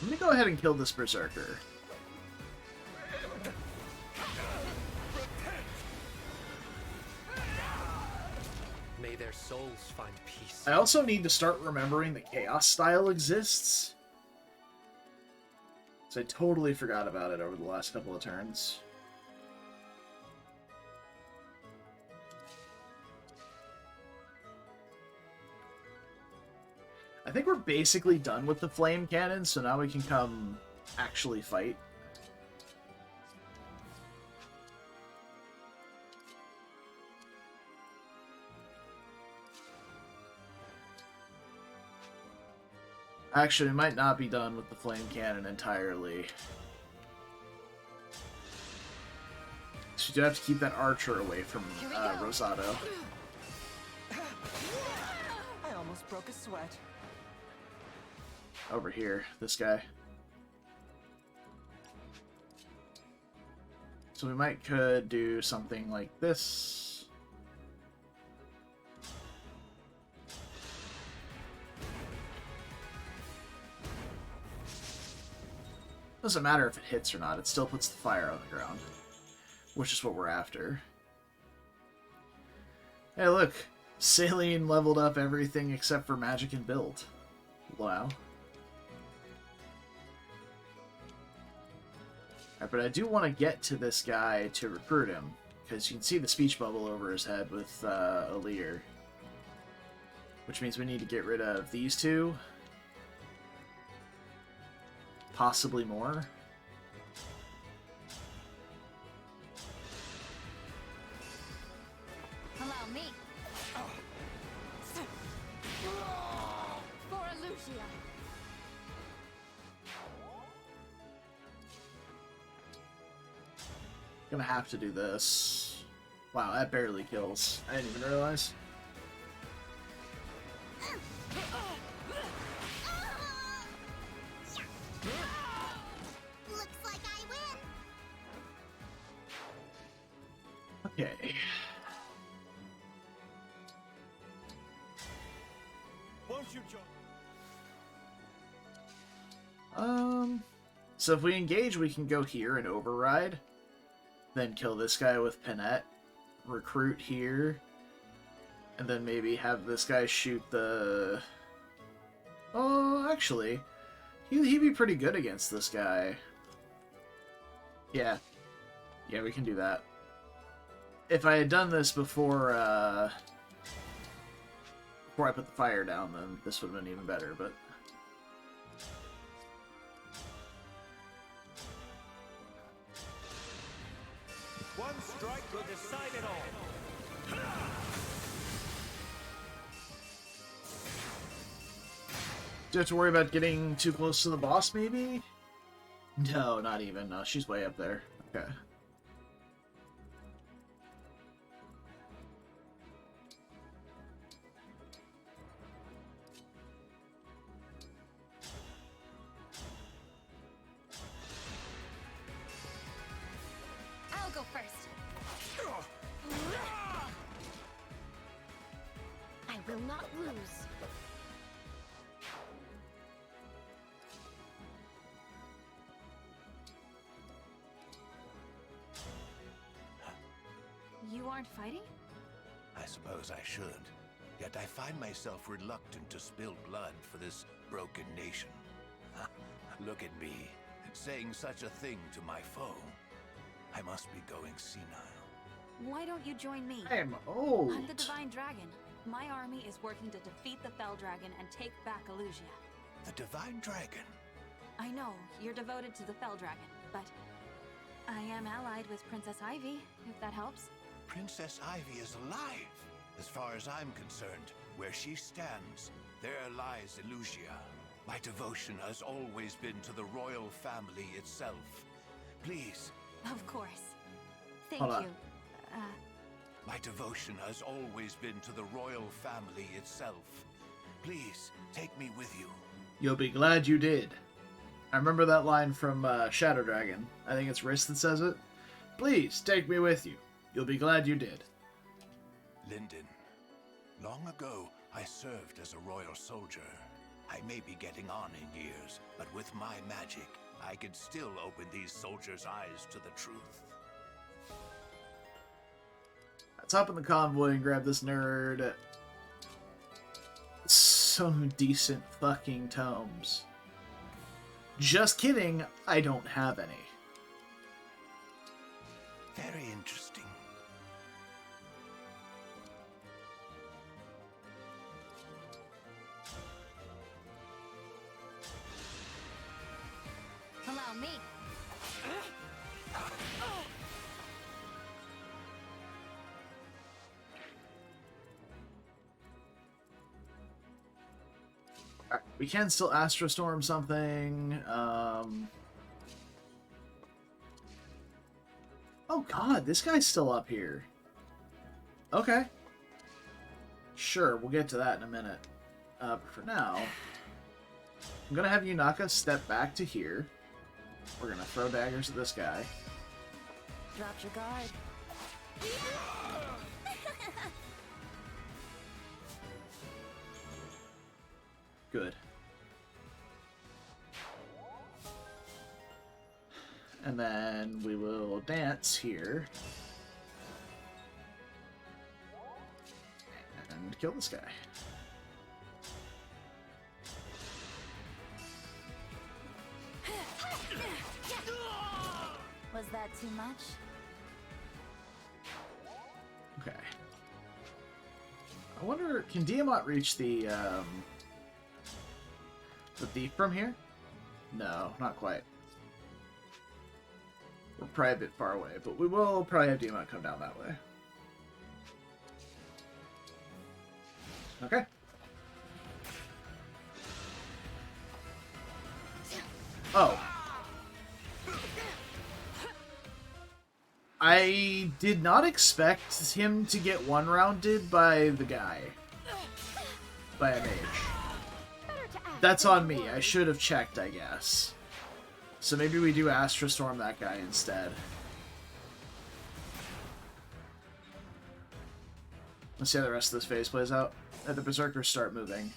Speaker 1: Let me go ahead and kill this berserker.
Speaker 4: May their souls find peace.
Speaker 1: I also need to start remembering that Chaos Style exists. So I totally forgot about it over the last couple of turns. I think we're basically done with the flame cannon, so now we can come actually fight. Actually, we might not be done with the flame cannon entirely. we do have to keep that archer away from Rosado.
Speaker 10: I almost broke a sweat.
Speaker 1: Over here, this guy. So we could do something like this. Doesn't matter if it hits or not, it still puts the fire on the ground. Which is what we're after. Hey look! Saline leveled up everything except for magic and build. Wow. Right, but I do want to get to this guy to recruit him, because you can see the speech bubble over his head with Aleer. Which means we need to get rid of these two. Possibly more.
Speaker 9: Allow me. For Elusia.
Speaker 1: Gonna have to do this. Wow, that barely kills. I didn't even realize.
Speaker 13: Looks like I win.
Speaker 1: Okay.
Speaker 7: Won't you join?
Speaker 1: So if we engage, we can go here and override. Then kill this guy with Pinette. Recruit here. And then maybe have this guy shoot the... Oh, actually, he'd be pretty good against this guy. Yeah. Yeah, we can do that. If I had done this before I put the fire down, then this would have been even better, but...
Speaker 7: One strike will decide it all.
Speaker 1: Do you have to worry about getting too close to the boss, maybe? No, not even. No, she's way up there. Okay.
Speaker 9: I'll go first.
Speaker 13: I will not lose.
Speaker 2: You aren't fighting?
Speaker 8: I suppose I should. Yet I find myself reluctant to spill blood for this broken nation. Look at me, saying such a thing to my foe. I must be going senile.
Speaker 2: Why don't you join me?
Speaker 1: I'm old.
Speaker 2: I'm the Divine Dragon. My army is working to defeat the Fell Dragon and take back Elusia.
Speaker 8: The Divine Dragon?
Speaker 2: I know, you're devoted to the Fell Dragon, but I am allied with Princess Ivy, if that helps.
Speaker 8: Princess Ivy is alive. As far as I'm concerned, where she stands, there lies Elusia. My devotion has always been to the royal family itself. Please.
Speaker 2: Of course. Thank
Speaker 1: Hold on.
Speaker 2: you.
Speaker 8: My devotion has always been to the royal family itself. Please, take me with you.
Speaker 1: You'll be glad you did. I remember that line from Shadow Dragon. I think it's Riss that says it. Please, take me with you. You'll be glad you did.
Speaker 8: Lyndon, long ago I served as a royal soldier. I may be getting on in years, but with my magic, I can still open these soldiers' eyes to the truth.
Speaker 1: Let's hop in the convoy and grab this nerd. Some decent fucking tomes. Just kidding, I don't have any.
Speaker 8: Very interesting.
Speaker 9: Allow me.
Speaker 1: We can still Astrostorm something. Oh god, this guy's still up here. Okay. Sure, we'll get to that in a minute. But for now, I'm gonna have Yunaka step back to here. We're gonna throw daggers at this guy.
Speaker 2: Drop your guard.
Speaker 1: Good. And then we will dance here. And kill this guy.
Speaker 2: Was that too much?
Speaker 1: Okay. I wonder, can Diamant reach the thief from here? No, not quite. We're probably a bit far away, but we will probably have Diamant come down that way. Okay. Oh. I did not expect him to get one-rounded by the guy. By a mage. That's on me. I should have checked, I guess. So maybe we do Astra Storm that guy instead. Let's see how the rest of this phase plays out. Let the Berserkers start moving.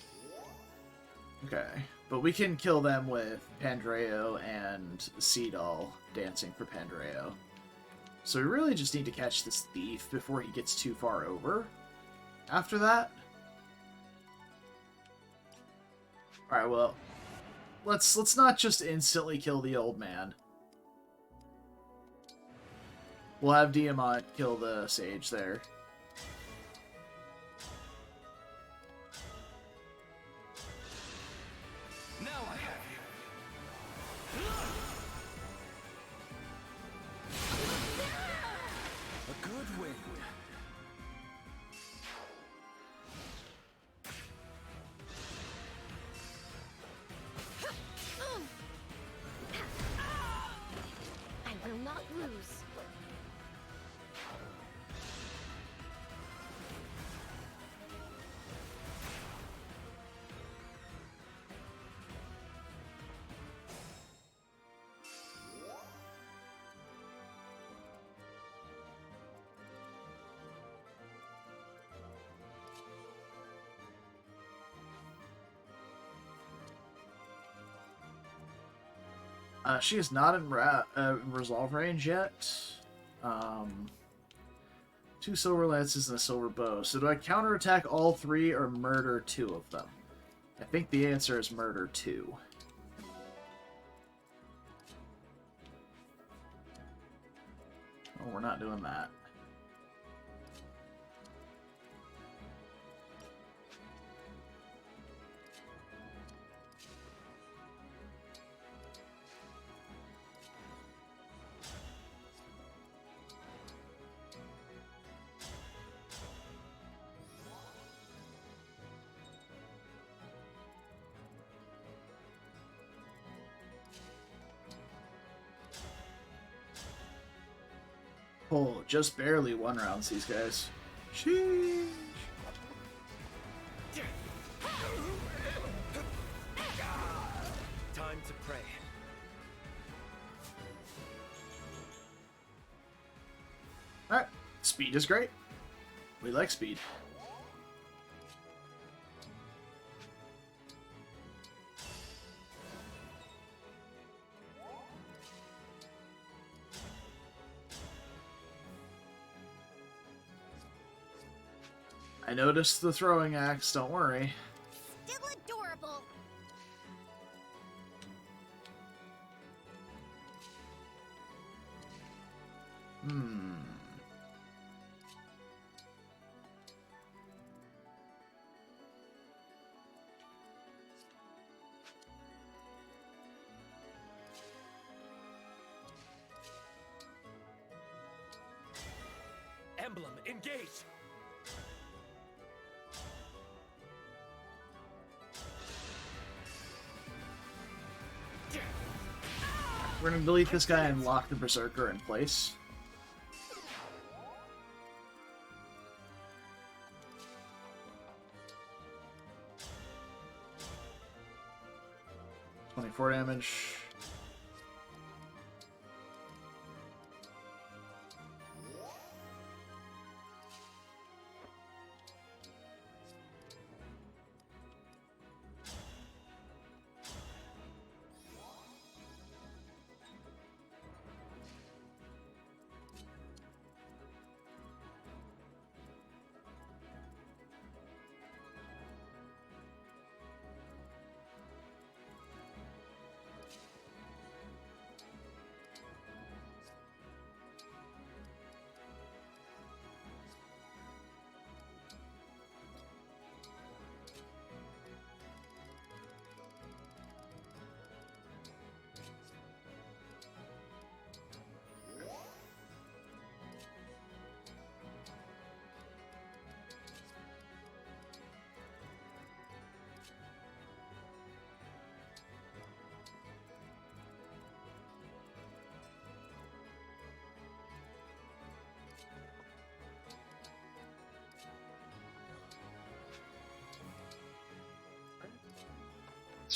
Speaker 1: Okay. But we can kill them with Pandreo and Seedall dancing for Pandreo. So we really just need to catch this thief before he gets too far over. After that... Alright, well... Let's not just instantly kill the old man. We'll have Diamant kill the sage there.
Speaker 11: Now I have you. A good win.
Speaker 13: I will not lose.
Speaker 1: She is not in resolve range yet. 2 silver lances and a silver bow. So do I counterattack all 3 or murder 2 of them? I think the answer is murder 2. Oh, we're not doing that. Oh, just barely one rounds these guys. Sheesh.
Speaker 4: Time to pray.
Speaker 1: Alright, speed is great. We like speed. I noticed the throwing axe, don't worry.
Speaker 13: Still adorable.
Speaker 4: Emblem, engage!
Speaker 1: We're gonna delete this guy and lock the Berserker in place. 4 damage.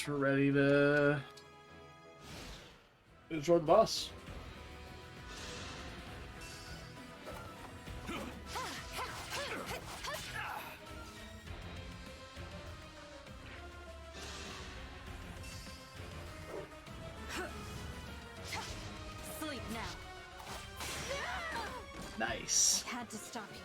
Speaker 1: We're ready to destroy the boss.
Speaker 2: Sleep now.
Speaker 1: Nice.
Speaker 2: I had to stop you.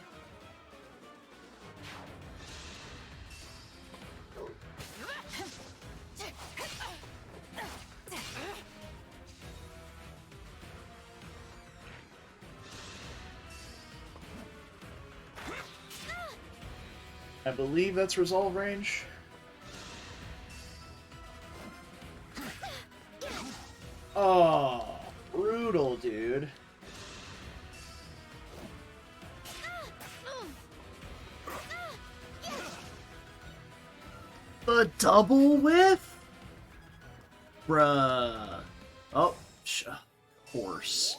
Speaker 1: I believe that's resolve range. Oh, brutal, dude. The double whiff? Bruh. Oh, horse.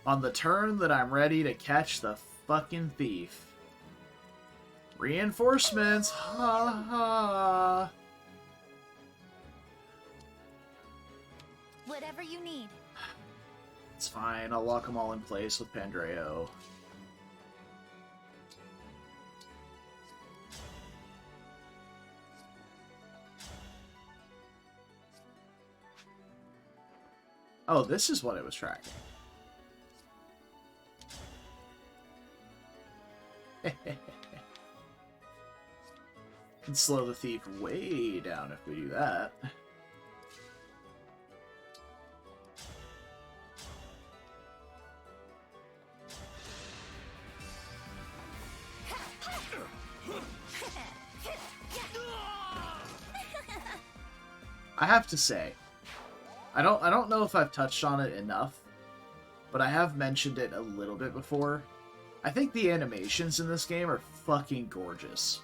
Speaker 1: On the turn that I'm ready to catch the fucking thief. Reinforcements, ha ha.
Speaker 2: Whatever you need.
Speaker 1: It's fine, I'll lock them all in place with Pandreo. Oh, this is what it was tracking. Can slow the thief way down if we do that. I have to say, I don't know if I've touched on it enough, but I have mentioned it a little bit before. I think the animations in this game are fucking gorgeous.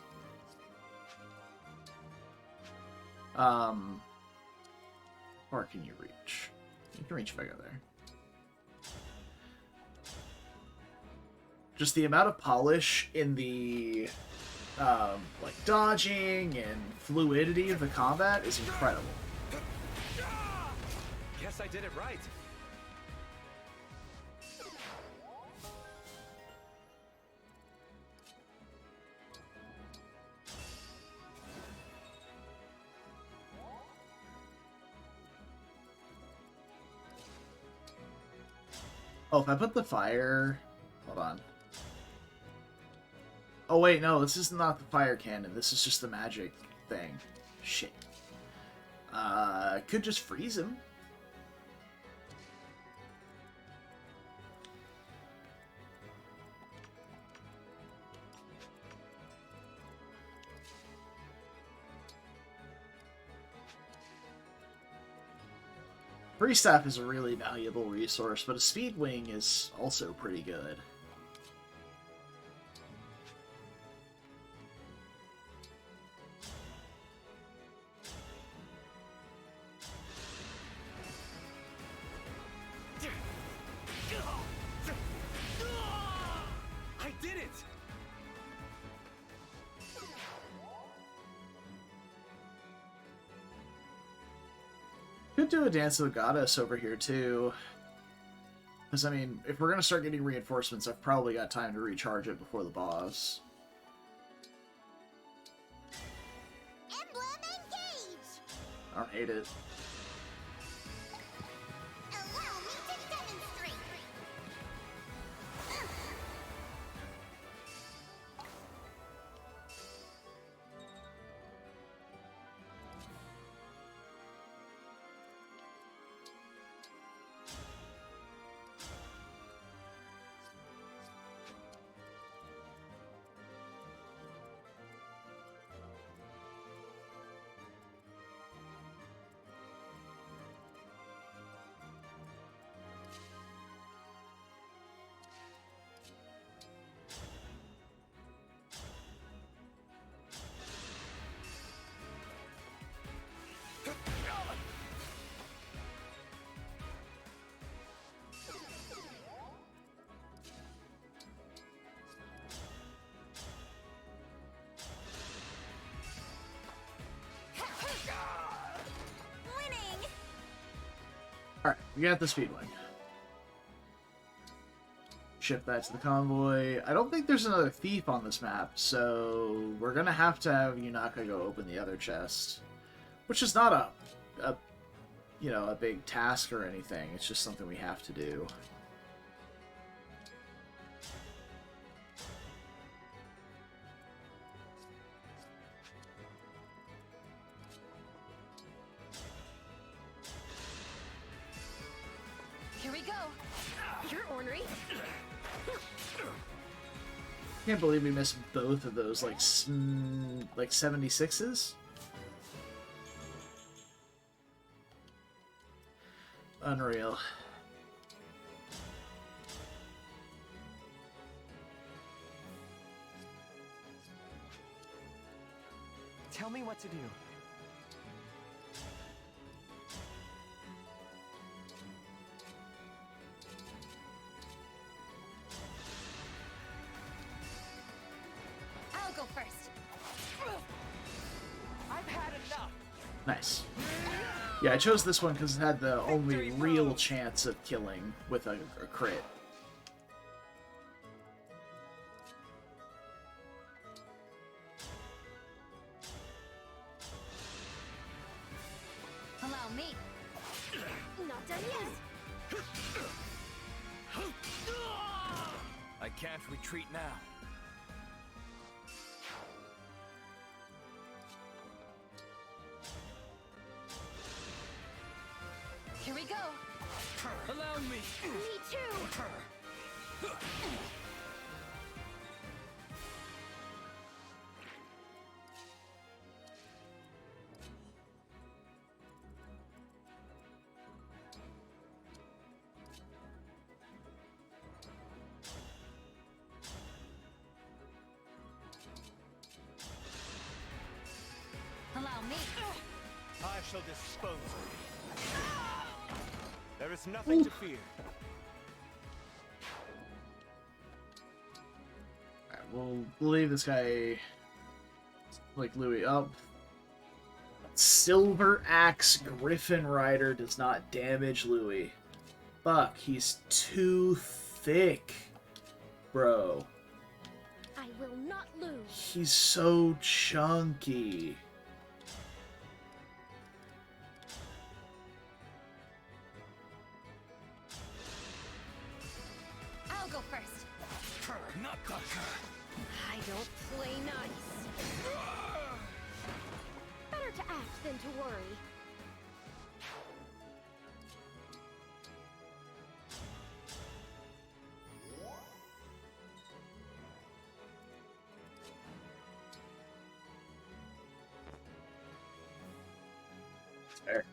Speaker 1: Or can you reach? You can reach if I go there. Just the amount of polish in the like dodging and fluidity of the combat is incredible.
Speaker 4: Guess I did it right.
Speaker 1: Oh, if I put the fire... Hold on. Oh, wait, no, this is not the fire cannon. This is just the magic thing. Shit. Could just freeze him. Free Staff is a really valuable resource, but a Speed Wing is also pretty good.
Speaker 4: I did it!
Speaker 1: Could do a Dance of the Goddess over here, too. Because, I mean, if we're going to start getting reinforcements, I've probably got time to recharge it before the boss.
Speaker 13: Emblem engage!
Speaker 1: I don't hate it.
Speaker 13: Allow me to demonstrate! Winning!
Speaker 1: Alright, we got the Speedwing. Ship that to the convoy. I don't think there's another thief on this map, so we're gonna have Yunaka go open the other chest. Which is not a you know, a big task or anything. It's just something we have to do.
Speaker 12: Here we go. You're ornery.
Speaker 1: Can't believe we missed both of those, like 76s? Unreal.
Speaker 10: Tell me what to do.
Speaker 12: I'll go first.
Speaker 10: I've had enough.
Speaker 1: Nice. Yeah, I chose this one because it had the only real chance of killing with a crit.
Speaker 12: Allow me.
Speaker 13: Not done yet!
Speaker 11: I can't retreat now.
Speaker 12: Here we go.
Speaker 11: Allow me.
Speaker 13: Me too!
Speaker 12: Allow me.
Speaker 7: I shall dispose of you. There is nothing to fear.
Speaker 1: Alright, we'll leave this guy like Louis up. Silver Axe Griffin Rider does not damage Louis. Fuck, he's too thick, bro.
Speaker 13: I will not lose.
Speaker 1: He's so chunky.
Speaker 12: I'll go first.
Speaker 13: I don't play nice. Better to act than to worry.
Speaker 1: Fair.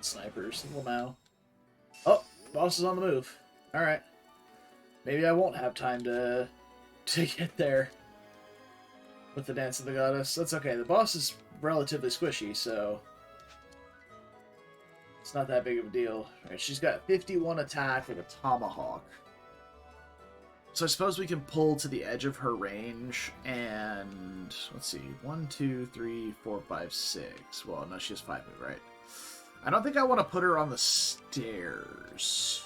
Speaker 1: Snipers, Lamau. Oh, Boss is on the move. Alright. Maybe I won't have time to get there with the Dance of the Goddess. That's okay. The boss is relatively squishy, so it's not that big of a deal. Alright, she's got 51 attack with a tomahawk. So I suppose we can pull to the edge of her range and... Let's see. 1, 2, 3, 4, 5, 6. Well, no, she has 5 move, right? I don't think I want to put her on the stairs.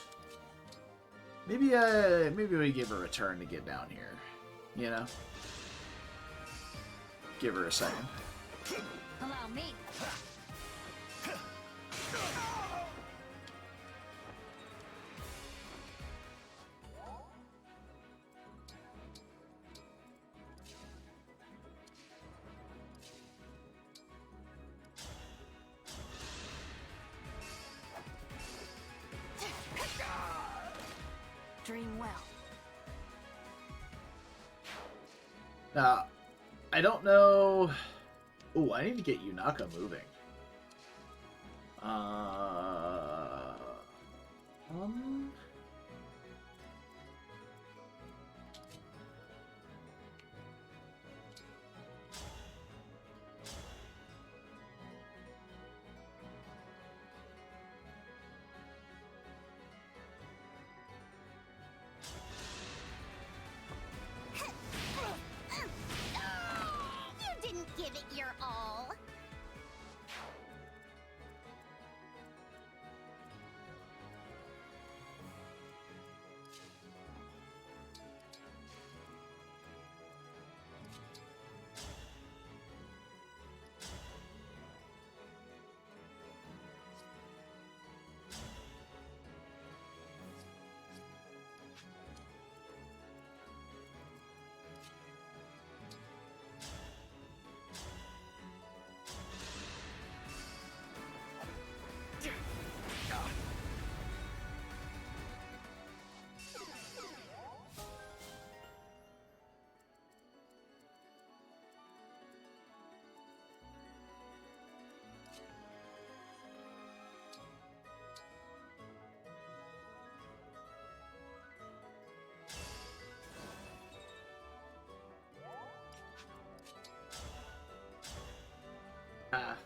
Speaker 1: Maybe we give her a turn to get down here. You know? Give her a second.
Speaker 9: Allow me.
Speaker 2: Dream well.
Speaker 1: Now, I don't know... Ooh, I need to get Yunaka moving.
Speaker 13: You didn't give it your all.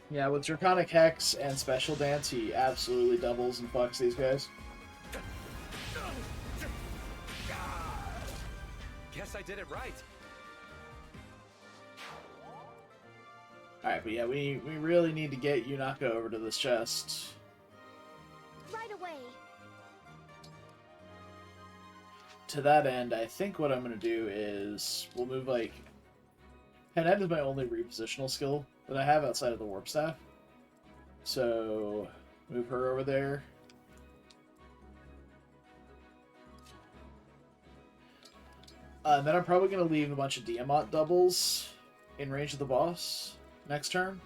Speaker 1: Yeah, with Draconic Hex and Special Dance, he absolutely doubles and fucks these guys.
Speaker 4: Guess I did it right.
Speaker 1: Alright, but yeah, we really need to get Yunaka over to this chest.
Speaker 13: Right away.
Speaker 1: To that end, I think what I'm going to do is we'll move, like... Pinhead is my only repositional skill that I have outside of the Warp Staff. So, move her over there. And then I'm probably going to leave a bunch of Diamant doubles in range of the boss next turn.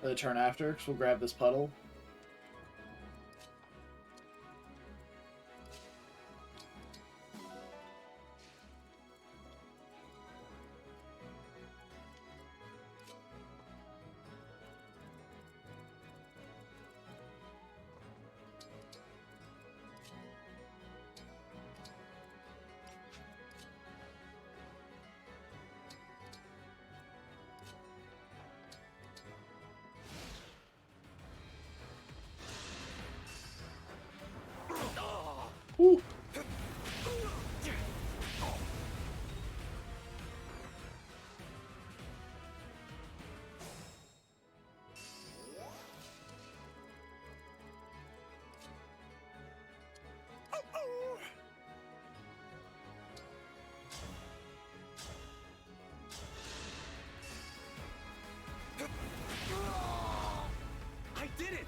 Speaker 1: Or the turn after, because we'll grab this puddle. Woo.
Speaker 4: I did it!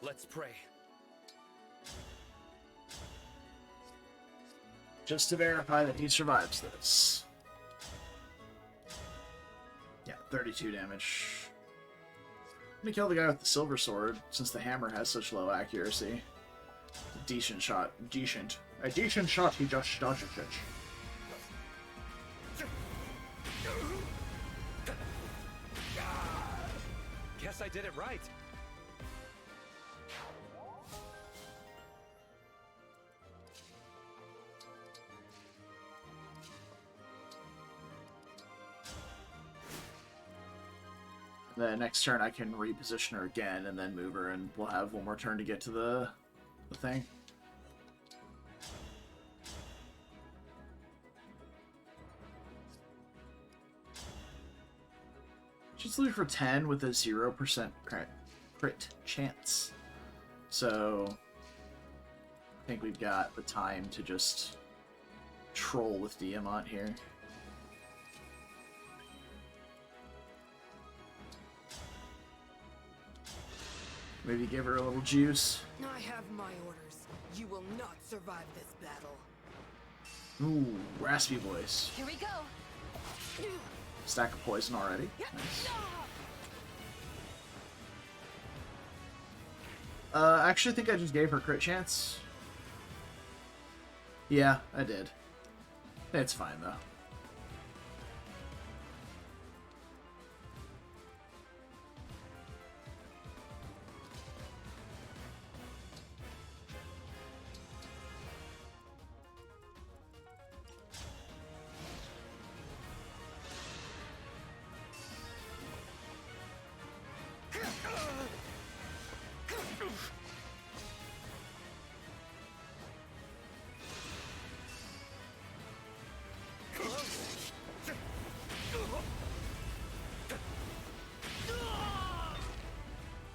Speaker 4: Let's pray.
Speaker 1: Just to verify that he survives this. Yeah, 32 damage. I'm gonna kill the guy with the silver sword, since the hammer has such low accuracy. A decent shot. Decent. A decent shot, he just dodges it.
Speaker 4: Guess I did it right.
Speaker 1: The next turn I can reposition her again and then move her, and we'll have one more turn to get to the thing. She's looting for 10 with a 0% crit chance. So I think we've got the time to just troll with Diamant here. Maybe give her a little juice.
Speaker 12: I have my orders. You will not survive this battle.
Speaker 1: Ooh, raspy voice.
Speaker 12: Here we go.
Speaker 1: Stack of poison already. Nice. I actually think I just gave her crit chance. Yeah, I did. It's fine though.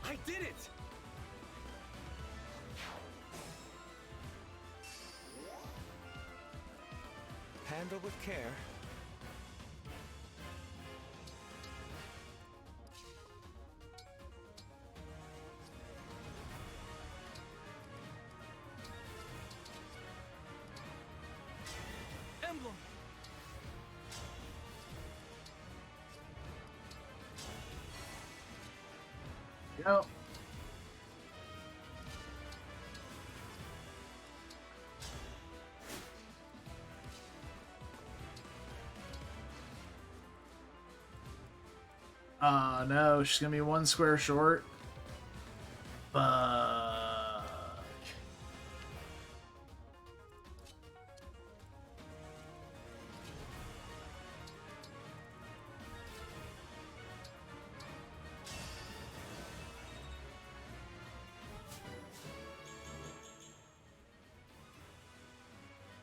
Speaker 4: I did it!
Speaker 7: Handle with care.
Speaker 4: Emblem!
Speaker 1: Go. No, she's gonna be one square short. Fuck.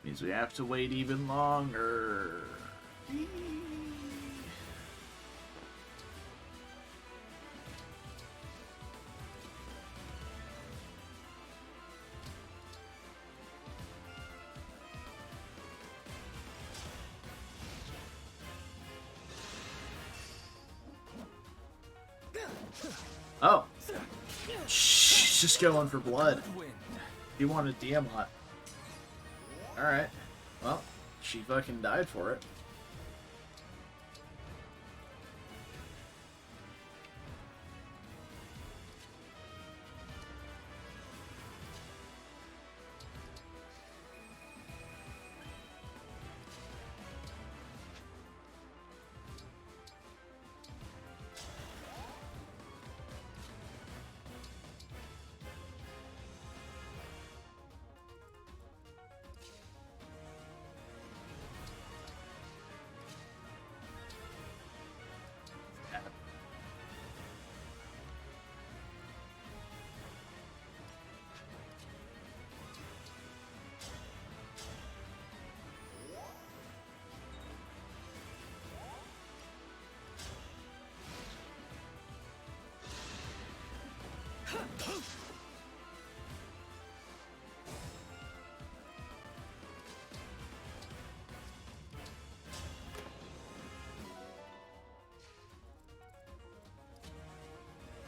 Speaker 1: Means we have to wait even longer. Oh. She's just going for blood. You wanted Diamant. Alright. Well, she fucking died for it.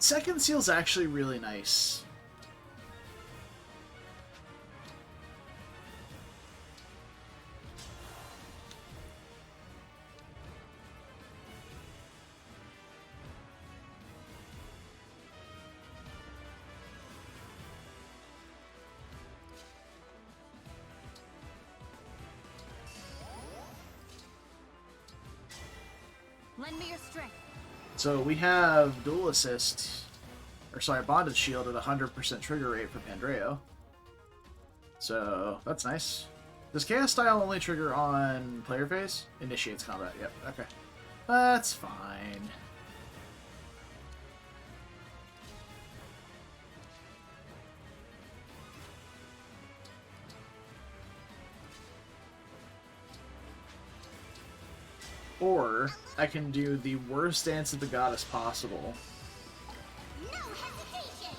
Speaker 1: Second seal's actually really nice.
Speaker 2: Lend me your strength.
Speaker 1: So we have dual assist, or sorry, bonded shield at 100% trigger rate for Pandreo. So that's nice. Does Chaos Style only trigger on player phase? Initiates combat, yep, okay. That's fine. Or I can do the worst dance of the goddess possible.
Speaker 13: No hesitation.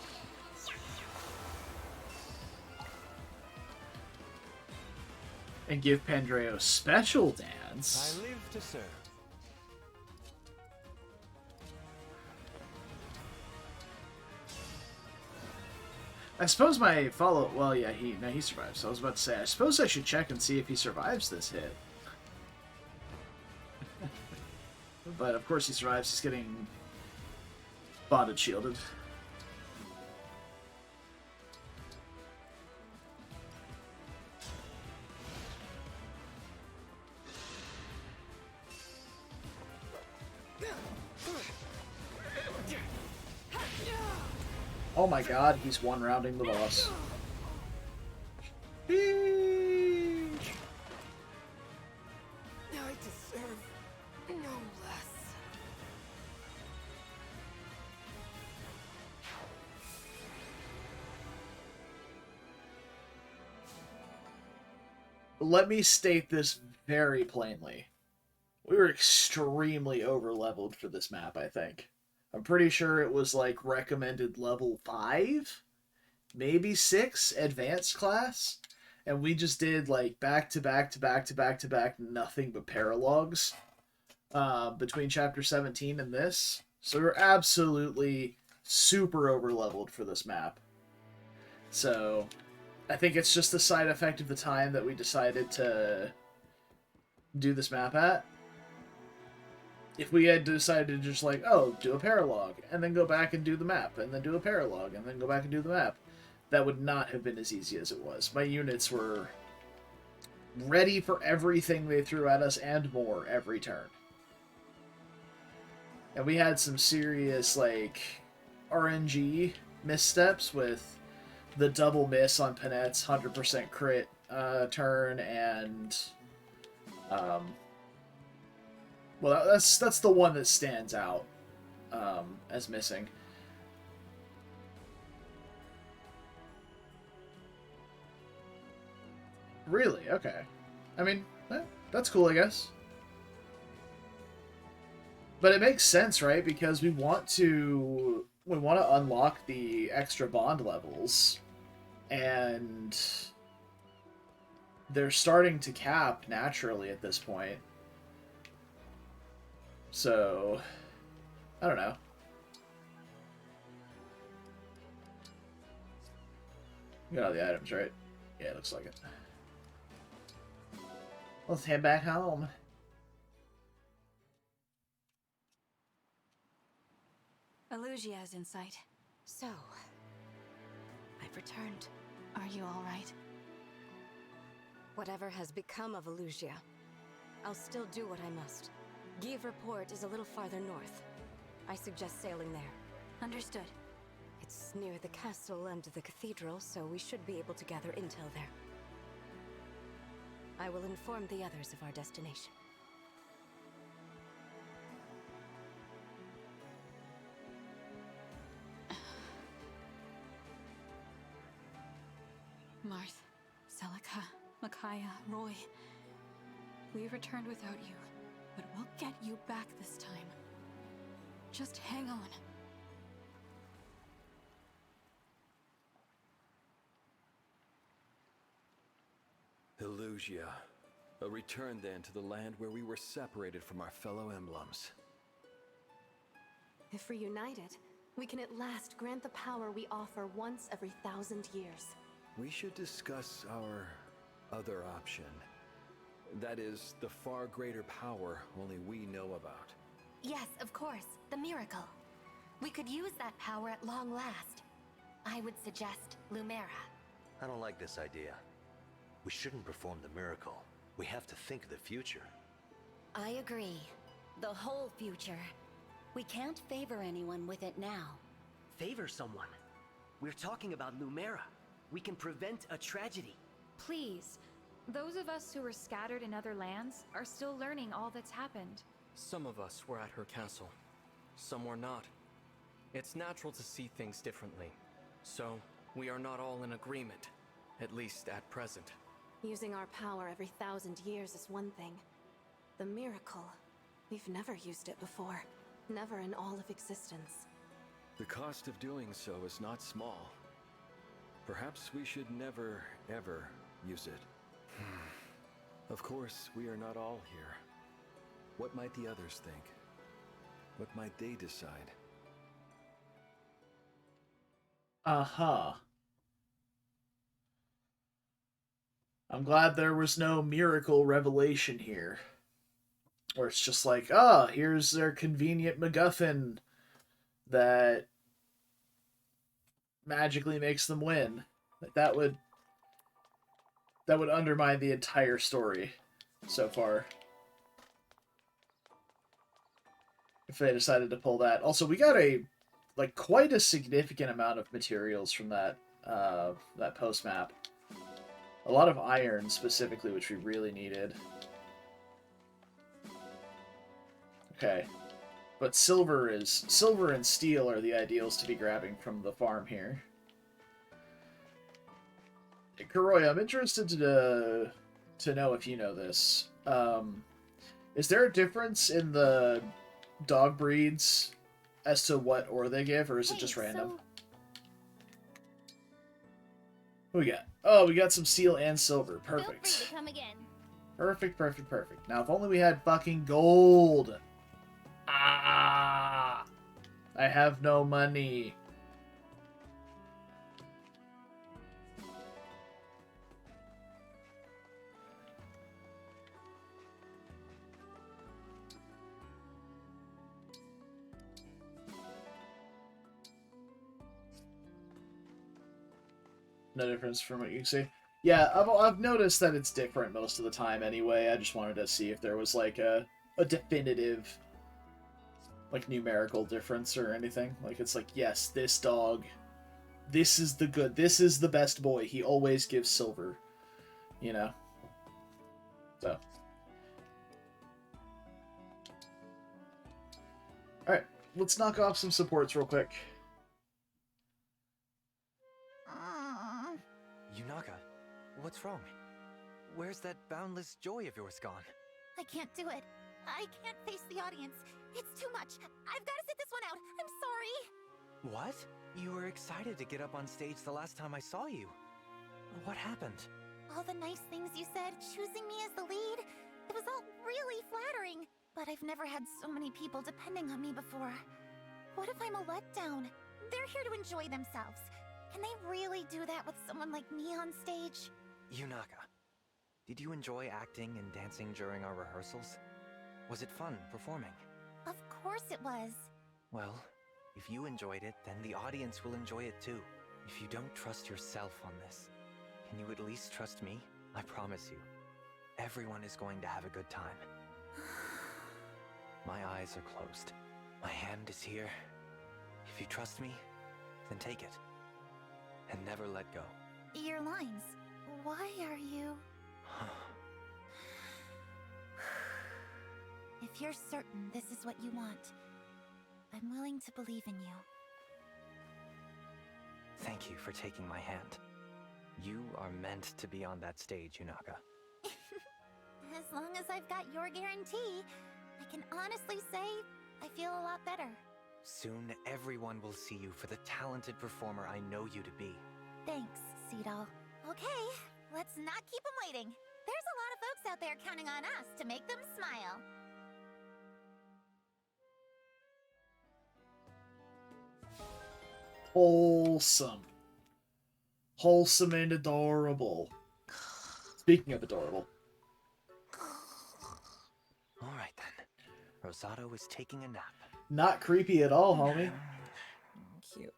Speaker 1: And give Pandreo special dance.
Speaker 7: I live to serve.
Speaker 1: I suppose my follow... Well, yeah, he survives. So I was about to say, I suppose I should check and see if he survives this hit. But of course he survives. He's getting bonded shielded. Oh my god, he's one-rounding the boss.
Speaker 10: I deserve no less.
Speaker 1: Let me state this very plainly. We were extremely over-leveled for this map, I think. I'm pretty sure it was like recommended level 5, maybe 6 advanced class, and we just did like back-to-back nothing but paralogs between chapter 17 and this. So we're absolutely super over-leveled for this map. So I think it's just the side effect of the time that we decided to do this map at. If we had decided to just like, oh, do a paralog, and then go back and do the map, and then do a paralog, and then go back and do the map, that would not have been as easy as it was. My units were ready for everything they threw at us and more every turn. And we had some serious, like, RNG missteps with the double miss on Panette's 100% crit turn, and well, that's the one that stands out as missing. Really? Okay. I mean, that's cool, I guess. But it makes sense, right? Because we want to unlock the extra bond levels, and they're starting to cap naturally at this point. So, I don't know. You got all the items, right? Yeah, it looks like it. Let's head back home.
Speaker 2: Elusia is in sight.
Speaker 12: So, I've returned.
Speaker 2: Are you all right?
Speaker 12: Whatever has become of Elusia, I'll still do what I must. Givre Port is a little farther north. I suggest sailing there.
Speaker 2: Understood.
Speaker 12: It's near the castle and the cathedral, so we should be able to gather intel there. I will inform the others of our destination.
Speaker 2: Marth, Celica, Micaiah, Roy. We returned without you, but we'll get you back this time. Just hang on.
Speaker 5: Elusia. A return then to the land where we were separated from our fellow emblems.
Speaker 15: If reunited, we can at last grant the power we offer once every 1,000 years.
Speaker 5: We should discuss our other option. That is, the far greater power only we know about.
Speaker 15: Yes, of course. The miracle. We could use that power at long last. I would suggest Lumera.
Speaker 16: I don't like this idea. We shouldn't perform the miracle. We have to think of the future.
Speaker 15: I agree.
Speaker 17: The whole future. We can't favor anyone with it now.
Speaker 6: Favor someone? We're talking about Lumera. We can prevent a tragedy.
Speaker 18: Please. Those of us who were scattered in other lands are still learning all that's happened.
Speaker 4: Some of us were at her castle. Some were not. It's natural to see things differently. So, we are not all in agreement. At least at present.
Speaker 12: Using our power every 1,000 years is one thing. The miracle. We've never used it before. Never in all of existence.
Speaker 5: The cost of doing so is not small. Perhaps we should never, ever use it. Of course, we are not all here. What might the others think? What might they decide?
Speaker 1: Uh-huh. I'm glad there was no miracle revelation here. Or it's just like, here's their convenient MacGuffin that magically makes them win. Like that would undermine the entire story so far. If they decided to pull that. Also, we got quite a significant amount of materials from that post map. A lot of iron specifically, which we really needed. Okay. But silver and steel are the ideals to be grabbing from the farm here. Kuroi, I'm interested to know if you know this. Is there a difference in the dog breeds as to what ore they give, or is it just random? What we got? Oh, we got some steel and silver. Perfect.
Speaker 13: Feel free to come again.
Speaker 1: Perfect, perfect, perfect. Now, if only we had fucking gold. Ah! I have no money. No difference from what you see. Yeah, I've noticed that it's different most of the time anyway. I just wanted to see if there was like a definitive numerical difference or anything. Like it's like, yes, this dog, this is the best boy. He always gives silver. You know? So. Alright, let's knock off some supports real quick.
Speaker 19: Yunaka, what's wrong? Where's that boundless joy of yours gone?
Speaker 15: I can't do it. I can't face the audience. It's too much. I've got to sit this one out. I'm sorry.
Speaker 19: What? You were excited to get up on stage the last time I saw you. What happened?
Speaker 15: All the nice things you said, choosing me as the lead, it was all really flattering. But I've never had so many people depending on me before. What if I'm a letdown? They're here to enjoy themselves. Can they really do that with someone like me on stage?
Speaker 19: Yunaka, did you enjoy acting and dancing during our rehearsals? Was it fun performing?
Speaker 15: Of course it was.
Speaker 19: Well, if you enjoyed it, then the audience will enjoy it too. If you don't trust yourself on this, can you at least trust me? I promise you, everyone is going to have a good time. My eyes are closed. My hand is here. If you trust me, then take it. And never let go.
Speaker 15: Your lines. Why are you... If you're certain this is what you want, I'm willing to believe in you.
Speaker 19: Thank you for taking my hand. You are meant to be on that stage, Yunaka.
Speaker 15: As long as I've got your guarantee, I can honestly say I feel a lot better.
Speaker 19: Soon, everyone will see you for the talented performer I know you to be.
Speaker 15: Thanks, Seedal. Okay, let's not keep them waiting. There's a lot of folks out there counting on us to make them smile.
Speaker 1: Wholesome. Wholesome and adorable. Speaking of adorable.
Speaker 19: Alright then. Rosado is taking a nap.
Speaker 1: Not creepy at all, homie.
Speaker 18: Cute.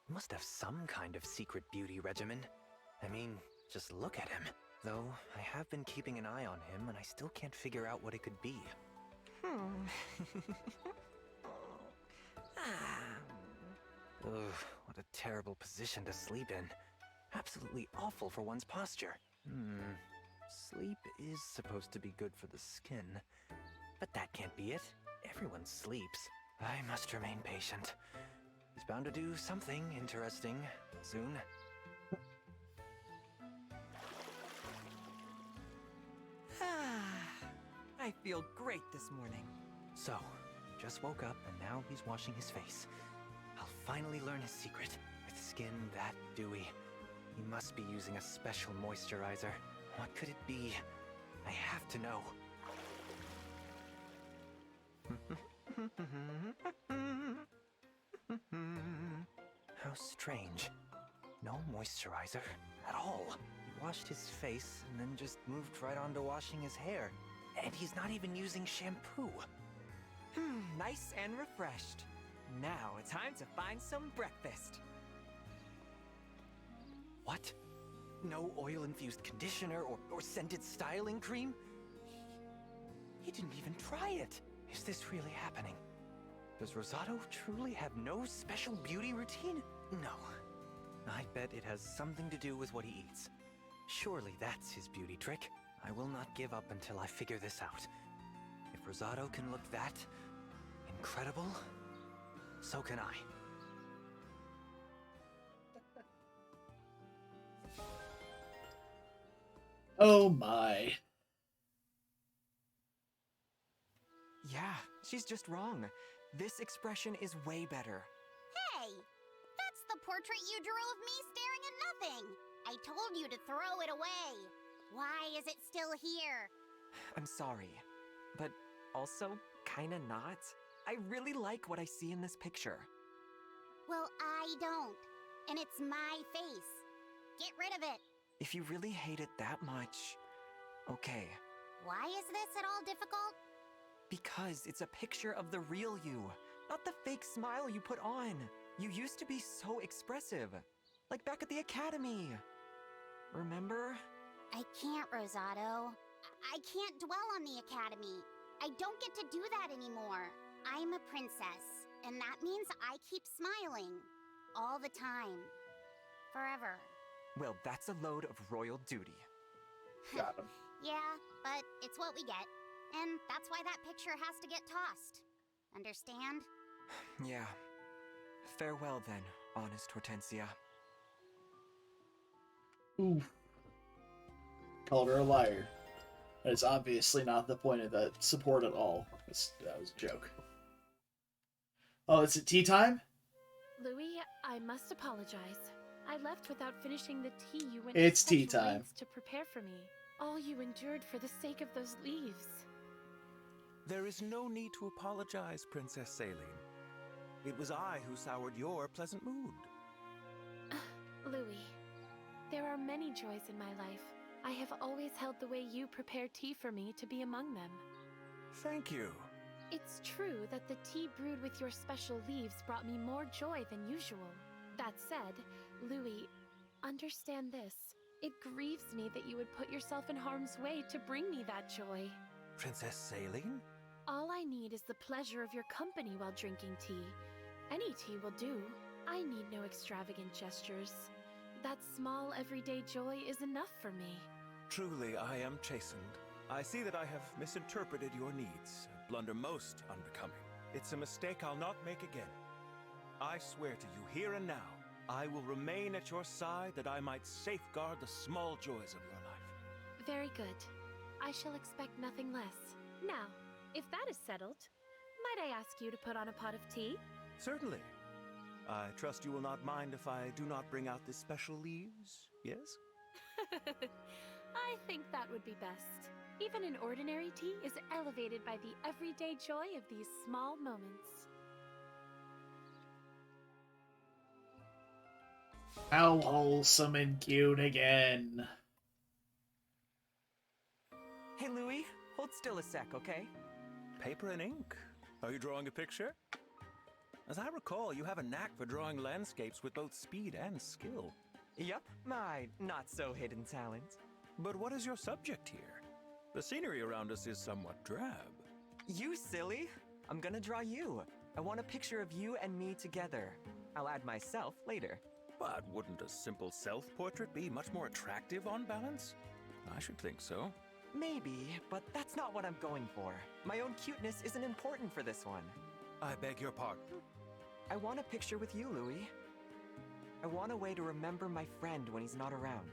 Speaker 19: Must have some kind of secret beauty regimen. I mean, just look at him. Though, I have been keeping an eye on him, and I still can't figure out what it could be. Ugh, what a terrible position to sleep in. Absolutely awful for one's posture. Sleep is supposed to be good for the skin, but that can't be it. Everyone sleeps. I must remain patient. He's bound to do something interesting soon.
Speaker 20: I feel great this morning.
Speaker 19: So, just woke up and now he's washing his face. I'll finally learn his secret. With skin that dewy, he must be using a special moisturizer. What could it be? I have to know. How strange. No moisturizer at all. He washed his face and then just moved right on to washing his hair. And he's not even using shampoo.
Speaker 20: Nice and refreshed. Now it's time to find some breakfast.
Speaker 19: What? No oil-infused conditioner or scented styling cream? He didn't even try it. Is this really happening? Does Rosado truly have no special beauty routine? No. I bet it has something to do with what he eats. Surely that's his beauty trick. I will not give up until I figure this out. If Rosado can look that incredible, so can I.
Speaker 1: Oh my.
Speaker 20: Yeah, she's just wrong. This expression is way better.
Speaker 15: Hey! That's the portrait you drew of me staring at nothing! I told you to throw it away! Why is it still here?
Speaker 20: I'm sorry, but also kinda not. I really like what I see in this picture.
Speaker 15: Well, I don't. And it's my face. Get rid of it.
Speaker 20: If you really hate it that much, okay.
Speaker 15: Why is this at all difficult?
Speaker 20: Because it's a picture of the real you, not the fake smile you put on. You used to be so expressive, like back at the academy. Remember?
Speaker 15: I can't, Rosado. I can't dwell on the academy. I don't get to do that anymore. I'm a princess, and that means I keep smiling. All the time. Forever.
Speaker 20: Well, that's a load of royal duty.
Speaker 1: Got him.
Speaker 15: Yeah, but it's what we get. And that's why that picture has to get tossed. Understand?
Speaker 20: Yeah. Farewell then, honest Hortensia.
Speaker 1: Ooh. Called her a liar. That's obviously not the point of that support at all. That was a joke. Oh, it's tea time?
Speaker 21: Louis, I must apologize. I left without finishing the tea you went
Speaker 1: It's
Speaker 21: to
Speaker 1: tea
Speaker 21: such
Speaker 1: time.
Speaker 21: lengths to prepare for me. All you endured for the sake of those leaves.
Speaker 7: There is no need to apologize, Princess Saline. It was I who soured your pleasant mood.
Speaker 21: Louis, there are many joys in my life. I have always held the way you prepare tea for me to be among them.
Speaker 7: Thank you.
Speaker 21: It's true that the tea brewed with your special leaves brought me more joy than usual. That said, Louis, understand this. It grieves me that you would put yourself in harm's way to bring me that joy.
Speaker 7: Princess Saline?
Speaker 21: All I need is the pleasure of your company while drinking tea. Any tea will do. I need no extravagant gestures. That small, everyday joy is enough for me.
Speaker 7: Truly, I am chastened. I see that I have misinterpreted your needs, a blunder most unbecoming. It's a mistake I'll not make again. I swear to you here and now, I will remain at your side that I might safeguard the small joys of your life.
Speaker 21: Very good. I shall expect nothing less. Now, if that is settled, might I ask you to put on a pot of tea?
Speaker 7: Certainly. I trust you will not mind if I do not bring out the special leaves, yes?
Speaker 21: I think that would be best. Even an ordinary tea is elevated by the everyday joy of these small moments.
Speaker 1: How wholesome and cute again.
Speaker 20: Hey, Louis, hold still a sec, okay?
Speaker 7: Paper and ink. Are you drawing a picture? As I recall, you have a knack for drawing landscapes with both speed and skill.
Speaker 20: Yep, my not-so-hidden talent.
Speaker 7: But what is your subject here? The scenery around us is somewhat drab.
Speaker 20: You silly! I'm gonna draw you. I want a picture of you and me together. I'll add myself later.
Speaker 7: But wouldn't a simple self-portrait be much more attractive on balance? I should think so.
Speaker 20: Maybe, but that's not what I'm going for. My own cuteness isn't important for this one.
Speaker 7: I beg your pardon?
Speaker 20: I want a picture with you, Louis. I want a way to remember my friend when he's not around.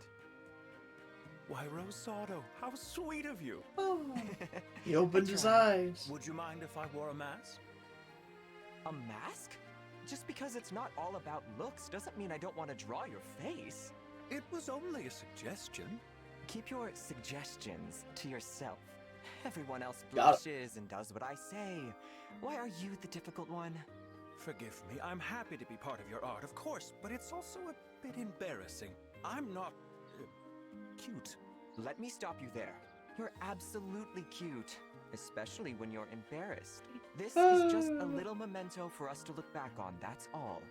Speaker 7: Why, Rosado, how sweet of you!
Speaker 1: Oh, he opened his eyes.
Speaker 7: Would you mind if I wore a mask?
Speaker 20: A mask? Just because it's not all about looks doesn't mean I don't want to draw your face.
Speaker 7: It was only a suggestion.
Speaker 20: Keep your suggestions to yourself. Everyone else
Speaker 1: Got it.
Speaker 20: blushes and does what I say. Why are you the difficult one?
Speaker 7: Forgive me, I'm happy to be part of your art, of course, but it's also a bit embarrassing. I'm not... cute.
Speaker 20: Let me stop you there. You're absolutely cute, especially when you're embarrassed. This is just a little memento for us to look back on, that's all.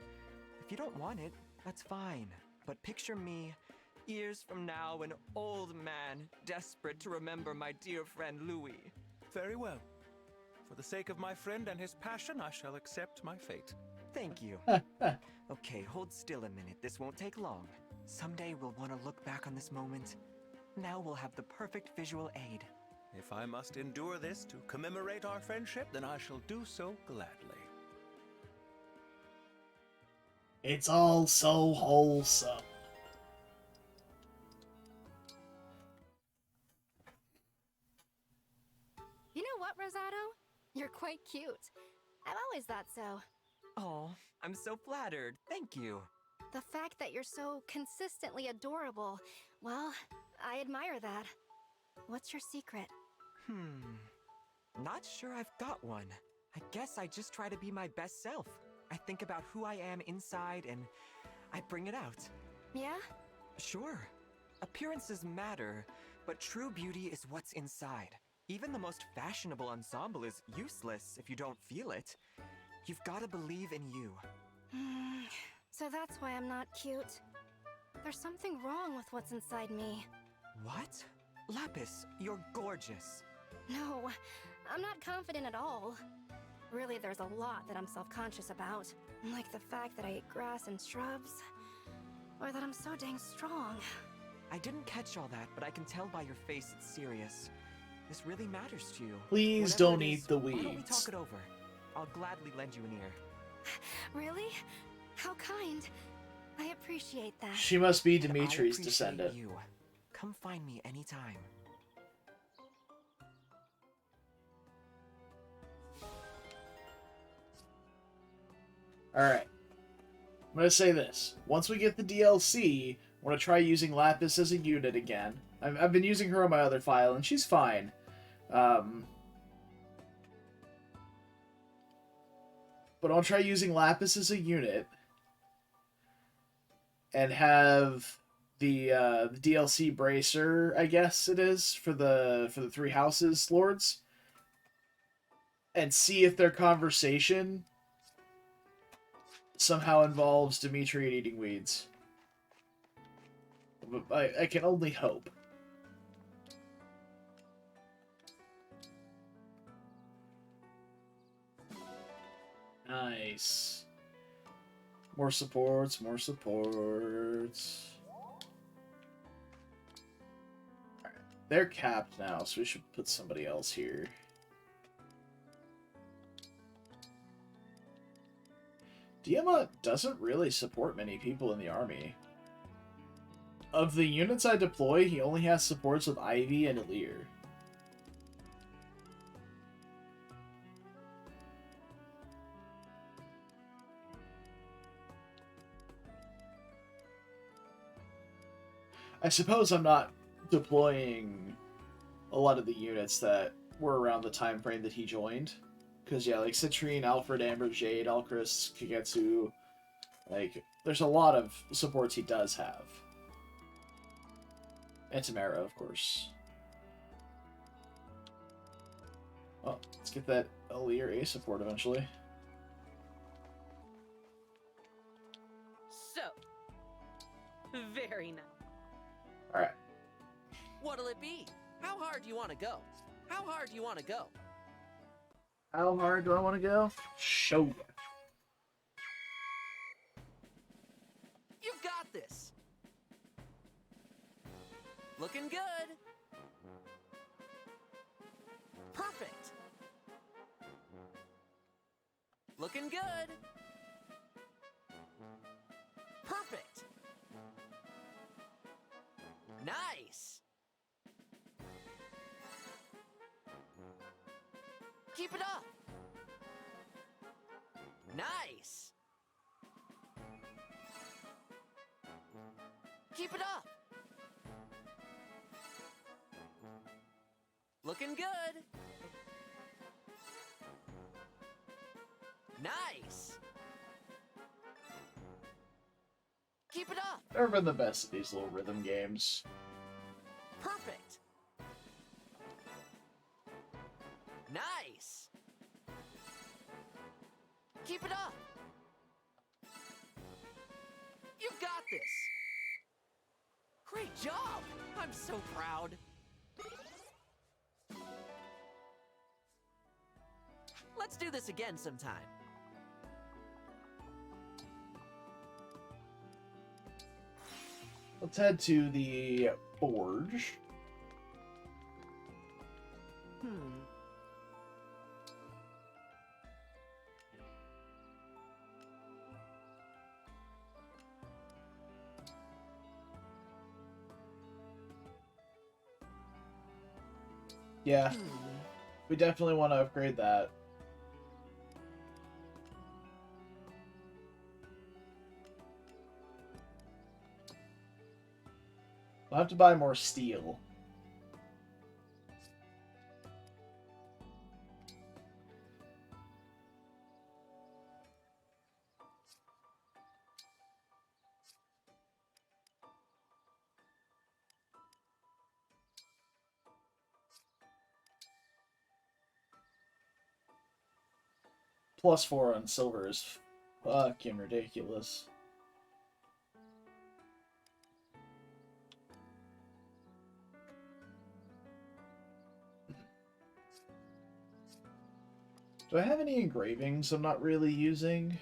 Speaker 20: If you don't want it, that's fine. But picture me, years from now, an old man, desperate to remember my dear friend Louis.
Speaker 7: Very well. For the sake of my friend and his passion, I shall accept my fate.
Speaker 20: Thank you. Okay, hold still a minute. This won't take long. Someday we'll want to look back on this moment. Now we'll have the perfect visual aid.
Speaker 7: If I must endure this to commemorate our friendship, then I shall do so gladly.
Speaker 1: It's all so wholesome.
Speaker 12: You know what, Rosado? You're quite cute. I've always thought so.
Speaker 20: Oh, I'm so flattered. Thank you.
Speaker 12: The fact that you're so consistently adorable, well, I admire that. What's your secret?
Speaker 20: Not sure I've got one. I guess I just try to be my best self. I think about who I am inside and I bring it out.
Speaker 12: Yeah?
Speaker 20: Sure. Appearances matter, but true beauty is what's inside. Even the most fashionable ensemble is useless if you don't feel it. You've got to believe in you.
Speaker 12: So that's why I'm not cute. There's something wrong with what's inside me.
Speaker 20: What? Lapis, you're gorgeous.
Speaker 12: No, I'm not confident at all. Really, there's a lot that I'm self-conscious about. Like the fact that I eat grass and shrubs. Or that I'm so dang strong.
Speaker 20: I didn't catch all that, but I can tell by your face it's serious. This really matters to you.
Speaker 1: Please
Speaker 20: Whatever
Speaker 1: don't
Speaker 20: it
Speaker 1: eat
Speaker 20: is,
Speaker 1: the
Speaker 20: why don't we
Speaker 1: weeds.
Speaker 20: talk it over? I'll gladly lend you an ear.
Speaker 12: Really? How kind. I appreciate that.
Speaker 1: She must be
Speaker 20: And I
Speaker 1: Dimitri's
Speaker 20: appreciate
Speaker 1: descendant.
Speaker 20: you. Come find me anytime.
Speaker 1: Alright. I'm gonna say this. Once we get the DLC, I want to try using Lapis as a unit again. I've been using her on my other file, and she's fine. But I'll try using Lapis as a unit. And have the DLC Bracer, I guess it is, for the Three Houses Lords. And see if their conversation somehow involves Dimitri eating weeds. I can only hope. Nice. More supports, more supports. Alright. They're capped now, so we should put somebody else here. Diamant doesn't really support many people in the army. Of the units I deploy, he only has supports with Ivy and Elir. I suppose I'm not deploying a lot of the units that were around the time frame that he joined. Because, yeah, like Citrine, Alfred, Amber, Jade, Alcris, Kagetsu, like, there's a lot of supports he does have. And Tamara, of course. Well, let's get that Elir A support eventually.
Speaker 10: So, very nice.
Speaker 1: Alright.
Speaker 10: want to go? How hard do you want to go?
Speaker 1: How hard do I want to go? Show ya.
Speaker 10: You got this! Looking good! Perfect! Looking good! Perfect! Nice! Keep it up! Nice! Keep it up! Looking good! Nice! Keep it up!
Speaker 1: Never been the best at these little rhythm games.
Speaker 10: Perfect! Nice! Keep it up! You got this! Great job! I'm so proud! Let's do this again sometime.
Speaker 1: Let's head to the forge. Yeah, we definitely want to upgrade that. We'll have to buy more steel. +4 on silver is fucking ridiculous. Do I have any engravings I'm not really using?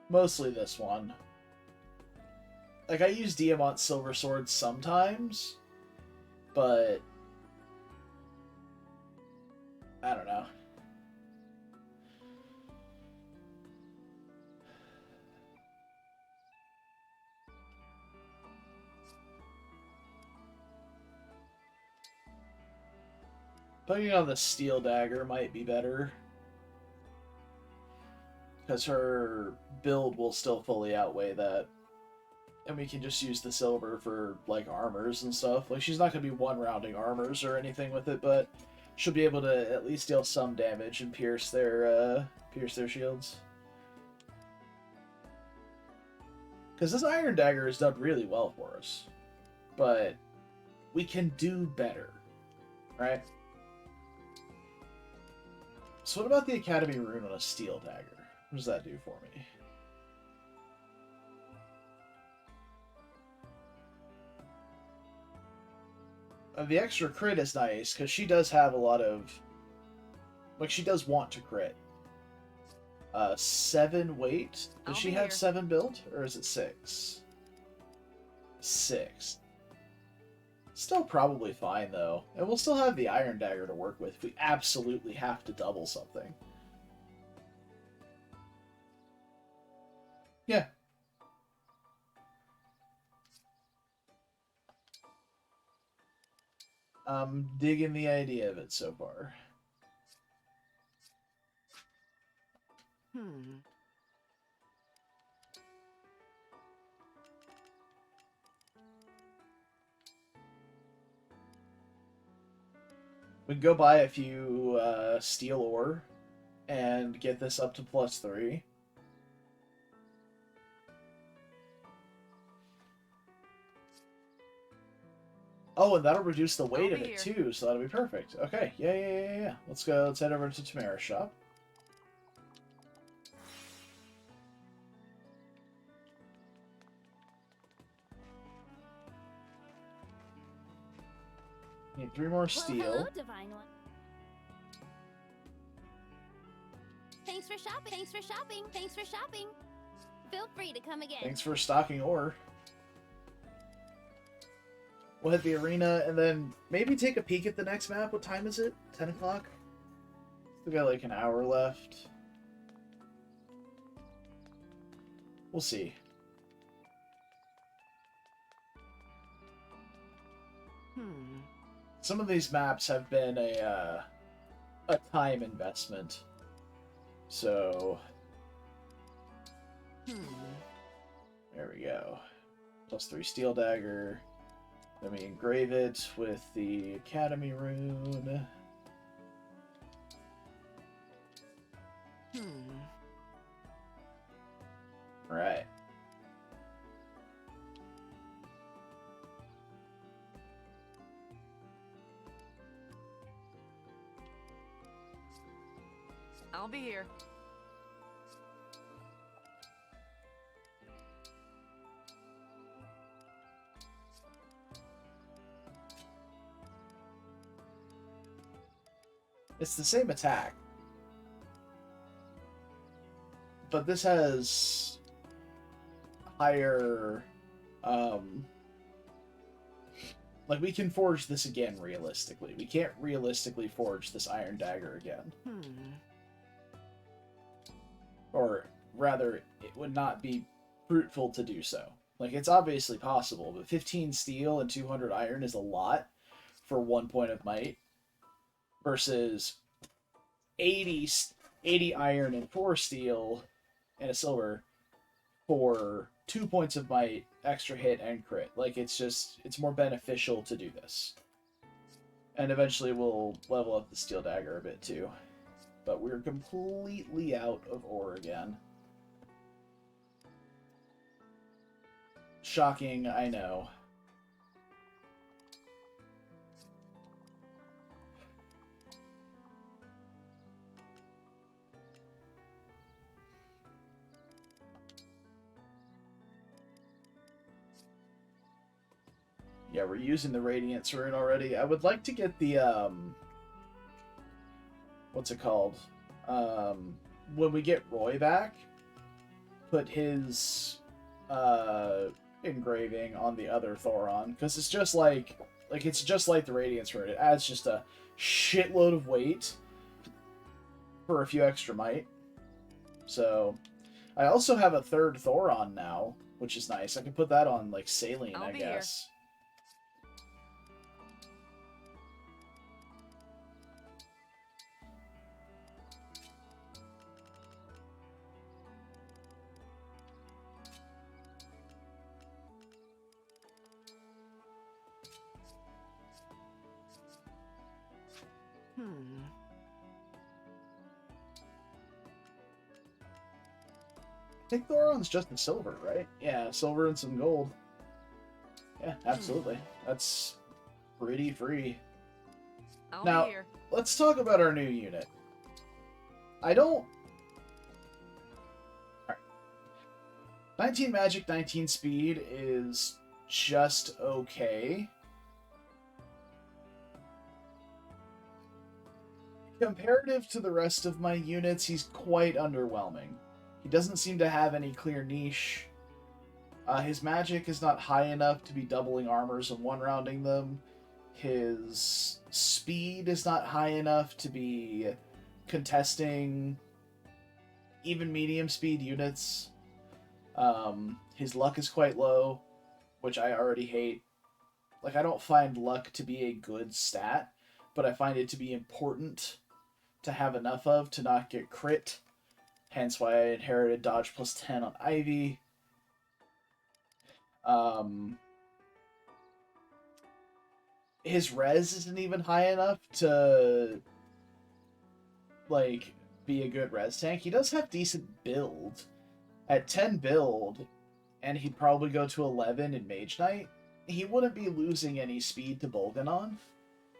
Speaker 1: Mostly this one. Like, I use Diamant Silver Swords sometimes, but I don't know. Putting on the steel dagger might be better, because her build will still fully outweigh that. And we can just use the silver for, like, armors and stuff. Like, she's not going to be one-rounding armors or anything with it, but she'll be able to at least deal some damage and pierce their shields. Because this iron dagger has done really well for us. But we can do better, right? So what about the Academy rune on a steel dagger? What does that do for me? The extra crit is nice, because she does have a lot of... Like, she does want to crit. 7 weight? Does she have 7 build? Or is it 6? 6. Still probably fine, though. And we'll still have the iron dagger to work with if we absolutely have to double something. Yeah. I'm digging the idea of it so far. We can go buy a few steel ore and get this up to +3. Oh, and that'll reduce the weight of it too, so that'll be perfect. Okay, yeah. Let's go. Let's head over to Tamara's shop. Need 3 more steel.
Speaker 13: Well, hello, Divine One. Thanks for shopping. Thanks for shopping. Thanks for shopping. Feel free to come again.
Speaker 1: Thanks for stocking ore. We'll hit the arena and then maybe take a peek at the next map. What time is it? 10 o'clock? Still got like an hour left. We'll see. Some of these maps have been a time investment. So there we go. +3 steel dagger. Then we engrave it with the Academy rune. Right.
Speaker 14: I'll be here.
Speaker 1: It's the same attack. But this has higher, like, we can forge this again realistically. We can't realistically forge this iron dagger again. Or rather, it would not be fruitful to do so. Like, it's obviously possible, but 15 steel and 200 iron is a lot for 1 point of might. Versus 80 iron and 4 steel and a silver for 2 points of might, extra hit, and crit. Like, it's more beneficial to do this. And eventually we'll level up the steel dagger a bit too. But we're completely out of ore again. Shocking, I know. Yeah, we're using the Radiance rune already. I would like to get the, what's it called? When we get Roy back, put his, engraving on the other Thoron. Because it's just like, it's just like the Radiance rune. It adds just a shitload of weight for a few extra might. So, I also have a third Thoron now, which is nice. I can put that on, like, Saline, I guess. Here. I think Thoron's just in silver, right? Yeah, silver and some gold. Yeah, absolutely. That's pretty free. Now, let's talk about our new unit. I don't... Alright. 19 magic, 19 speed is just okay. Comparative to the rest of my units, he's quite underwhelming. He doesn't seem to have any clear niche. His magic is not high enough to be doubling armors and one-rounding them. His speed is not high enough to be contesting even medium speed units. His luck is quite low, which I already hate. Like, I don't find luck to be a good stat, but I find it to be important to have enough of to not get crit. Hence why I inherited dodge +10 on Ivy. his res isn't even high enough to, like, be a good res tank. He does have decent build. At 10 build, and he'd probably go to 11 in Mage Knight, he wouldn't be losing any speed to Bolganon.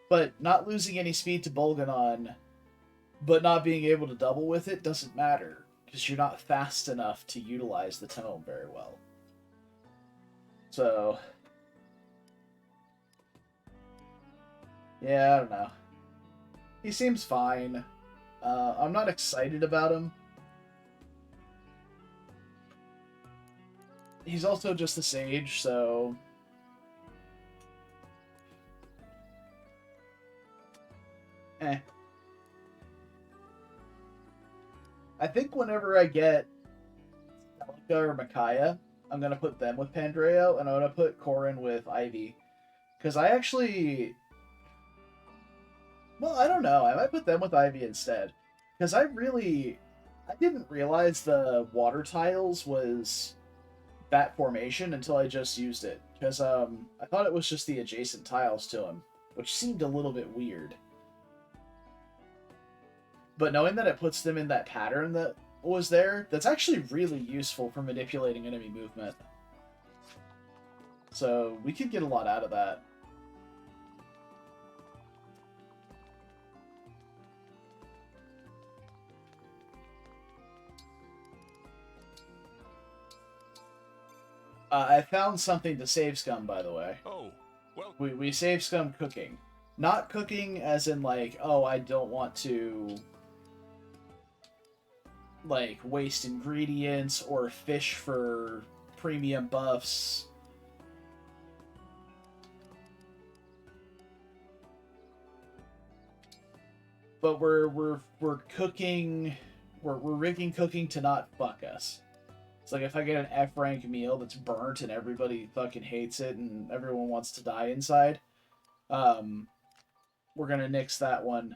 Speaker 1: But not losing any speed to Bolganon, but not being able to double with it doesn't matter, because you're not fast enough to utilize the tome very well. So, yeah, I don't know. He seems fine. I'm not excited about him. He's also just a sage, so... I think whenever I get Celica or Micaiah, I'm going to put them with Pandreo, and I'm going to put Corrin with Ivy. Because I actually... Well, I don't know. I might put them with Ivy instead. Because I didn't realize the water tiles was that formation until I just used it. Because I thought it was just the adjacent tiles to him, which seemed a little bit weird. But knowing that it puts them in that pattern that was there, that's actually really useful for manipulating enemy movement. So we could get a lot out of that. I found something to save scum, by the way.
Speaker 7: Oh, well...
Speaker 1: We save scum cooking. Not cooking as in, like, oh, I don't want to... like, waste ingredients or fish for premium buffs. But we're cooking, we're rigging cooking to not fuck us. It's like if I get an F rank meal that's burnt and everybody fucking hates it and everyone wants to die inside, we're gonna nix that one.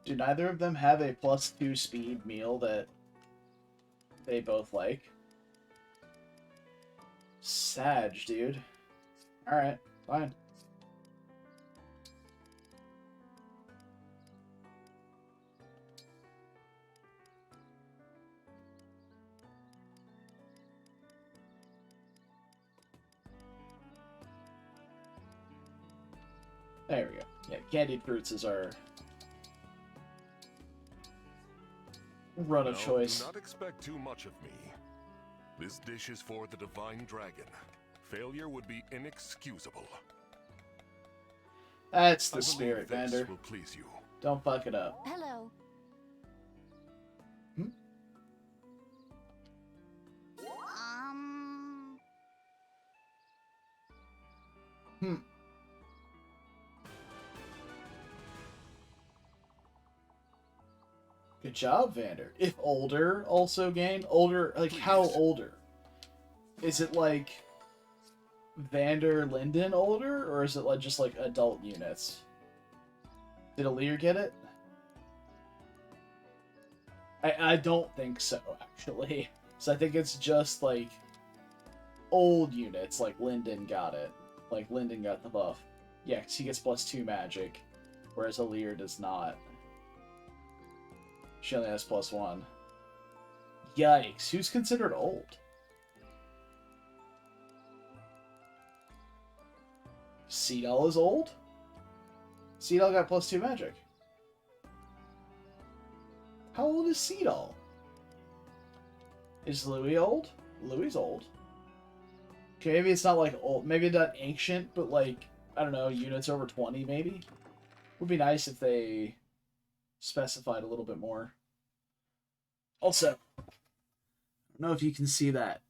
Speaker 1: Do neither of them have a +2 speed meal that they both like? Sag, dude. Alright, fine. There we go. Yeah, candied fruits is our run of choice.
Speaker 3: Do not expect too much of me. This dish is for the divine dragon. Failure would be inexcusable.
Speaker 1: That's the spirit,
Speaker 3: this
Speaker 1: Vander.
Speaker 3: will please you.
Speaker 1: Don't fuck it up.
Speaker 15: Hello.
Speaker 1: Good job, Vander. If older also gain? Older, like how older? Is it like Vander Linden older, or is it like just like adult units? Did Alir get it? I don't think so, actually. So I think it's just like old units, like Linden got it. Like Linden got the buff. Yeah, 'cause he gets +2 magic, whereas Alir does not. She only has +1. Yikes, who's considered old? Seadoll is old? Seadoll got +2 magic. How old is Seadoll? Is Louis old? Louis old. Okay, maybe it's not like old. Maybe it's not ancient, but like, I don't know, units over 20 maybe? Would be nice if they specified a little bit more. Also, I don't know if you can see that.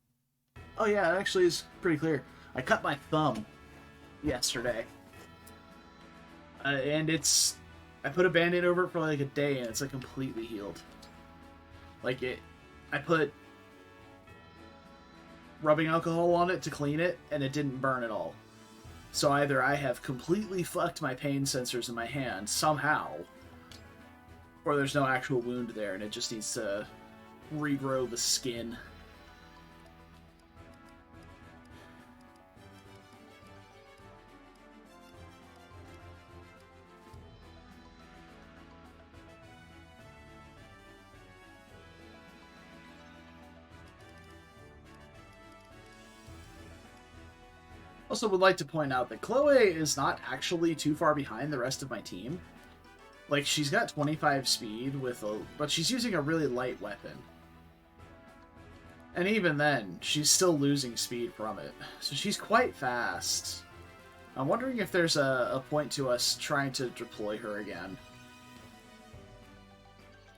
Speaker 1: Oh yeah, it actually is pretty clear. I cut my thumb yesterday. And I put a band-aid over it for like a day and it's like completely healed. Like I put rubbing alcohol on it to clean it, and it didn't burn at all. So either I have completely fucked my pain sensors in my hand somehow, or there's no actual wound there and it just needs to regrow the skin. Also would like to point out that Chloe is not actually too far behind the rest of my team. Like, she's got 25 speed but she's using a really light weapon. And even then, she's still losing speed from it. So she's quite fast. I'm wondering if there's a point to us trying to deploy her again.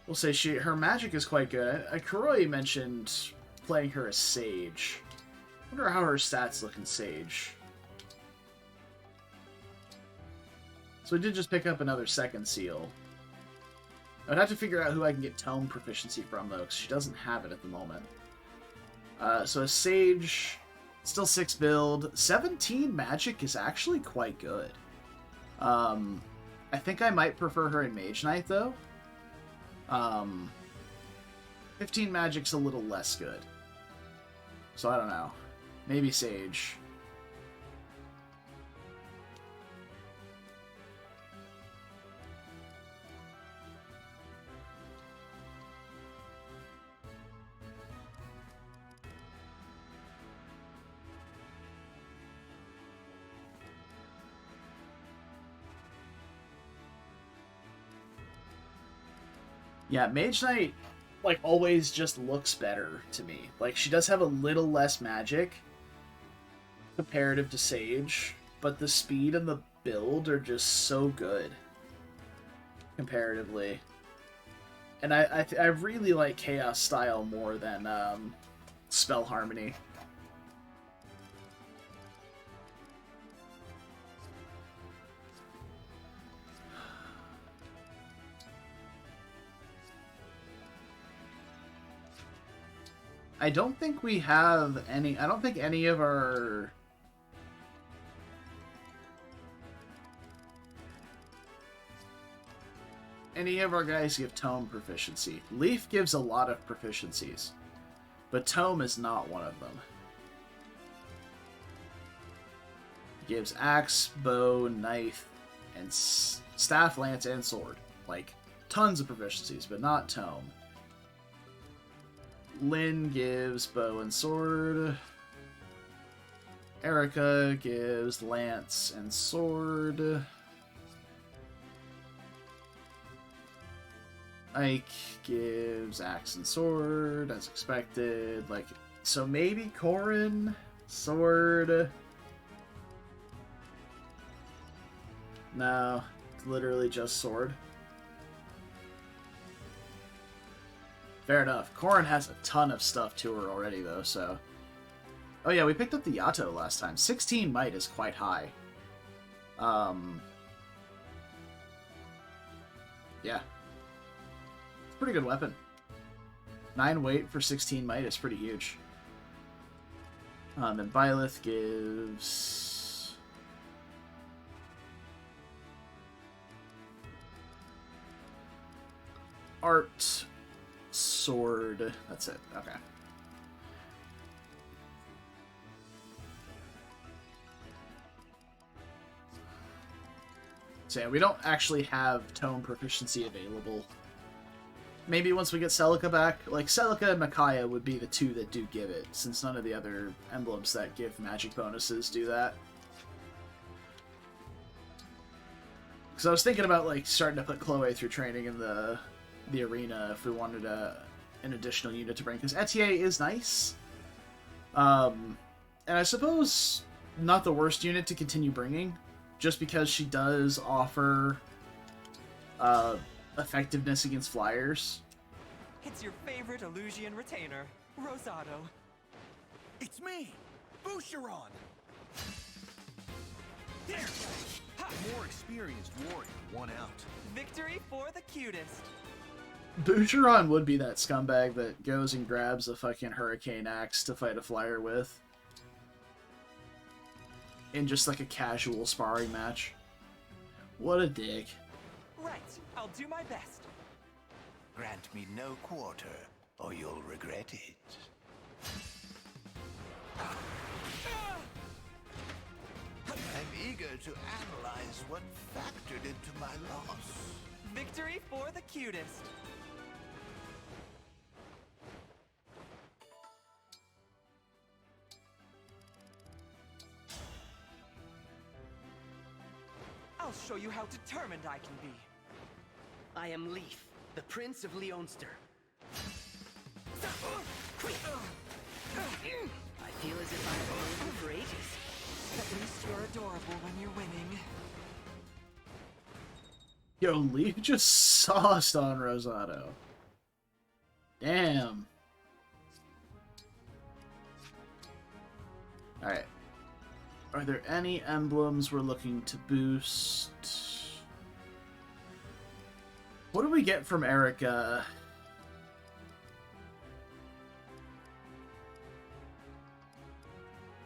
Speaker 1: We'll say her magic is quite good. Kuroi mentioned playing her as Sage. I wonder how her stats look in Sage. So we did just pick up another second seal. I'd have to figure out who I can get tome proficiency from, though, because she doesn't have it at the moment. So a Sage, still 6 build. 17 magic is actually quite good. I think I might prefer her in Mage Knight, though. 15 magic's a little less good. So I don't know. Maybe Sage. Yeah, Mage Knight, like, always just looks better to me. Like, she does have a little less magic comparative to Sage, but the speed and the build are just so good comparatively. And I really like Chaos style more than Spell Harmony. I don't think we have any... I don't think any of our... Any of our guys give Tome proficiency. Leaf gives a lot of proficiencies, but Tome is not one of them. Gives axe, bow, knife, and staff, lance, and sword. Like, tons of proficiencies, but not Tome. Lynn gives bow and sword. Erica gives lance and sword. Ike gives axe and sword, as expected. Like, so maybe Corin, sword. No, it's literally just sword. Fair enough. Corin has a ton of stuff to her already, though, so... Oh yeah, we picked up the Yato last time. 16 might is quite high. Yeah. Pretty good weapon. 9 weight for 16 might is pretty huge. Then Byleth gives... Art, sword, that's it, okay. So yeah, we don't actually have Tome proficiency available. Maybe once we get Celica back, like Celica and Micaiah would be the two that do give it, since none of the other emblems that give magic bonuses do that. Because I was thinking about like starting to put Chloe through training in the arena if we wanted an additional unit to bring, because Etier is nice. And I suppose not the worst unit to continue bringing, just because she does offer effectiveness against flyers.
Speaker 20: It's your favorite Illusian retainer, Rosado.
Speaker 7: It's me, Boucheron! There! Ha! More experienced warrior, one out.
Speaker 20: Victory for the cutest.
Speaker 1: Boucheron would be that scumbag that goes and grabs a fucking hurricane axe to fight a flyer with. In just like a casual sparring match. What a dick.
Speaker 20: Right, I'll do my best.
Speaker 8: Grant me no quarter, or you'll regret it. I'm eager to analyze what factored into my loss.
Speaker 20: Victory for the cutest. I'll show you how determined I can be.
Speaker 6: I am Leaf, the Prince of Leonster. I feel as if I'm old for ages.
Speaker 20: At least you're adorable when you're winning.
Speaker 1: Yo, Leaf just sauced on Rosado. Damn. Alright. Are there any emblems we're looking to boost? What do we get from Erica?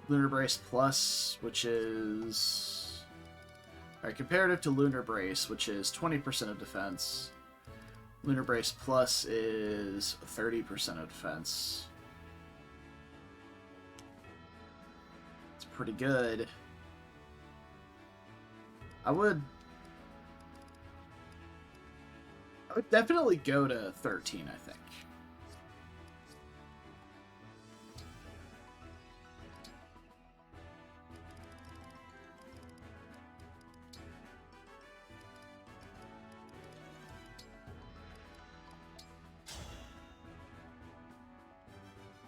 Speaker 1: Lunar Brace Plus, which is... Alright, comparative to Lunar Brace, which is 20% of defense. Lunar Brace Plus is 30% of defense. It's pretty good. I would definitely go to 13, I think.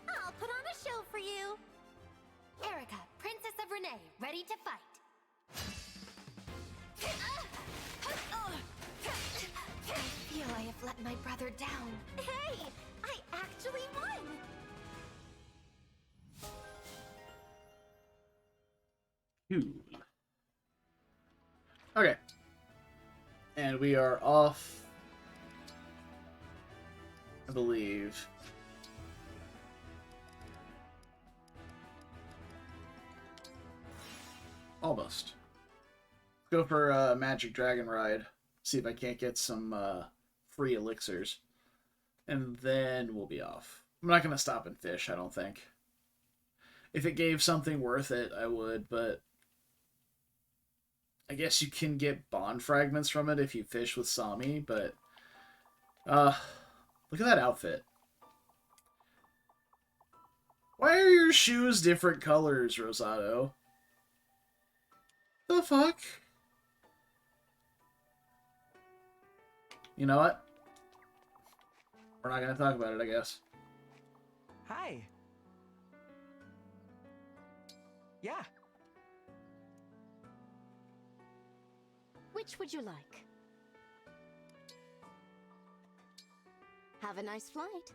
Speaker 15: I'll put on a show for you. Erica, Princess of Renee, ready to fight. I feel I have let my brother down. Hey, I actually won!
Speaker 1: Cool. Okay. And we are off, I believe. Almost. Let's go for a Magic Dragon ride. See if I can't get some free elixirs. And then we'll be off. I'm not going to stop and fish, I don't think. If it gave something worth it, I would, but I guess you can get bond fragments from it if you fish with Sami, but look at that outfit. Why are your shoes different colors, Rosado? The fuck? You know what? We're not gonna talk about it, I guess.
Speaker 20: Hi. Yeah.
Speaker 12: Which would you like? Have a nice flight.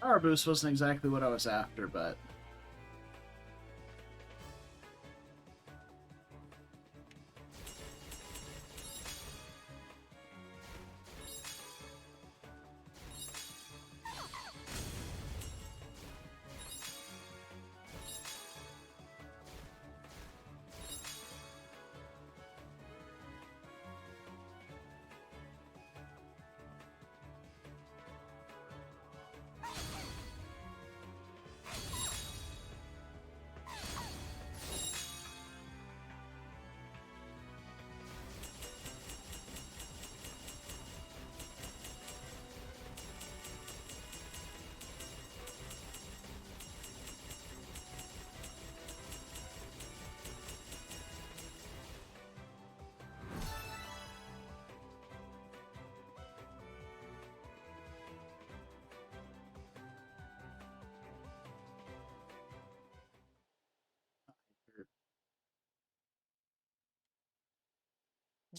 Speaker 1: Power boost wasn't exactly what I was after, but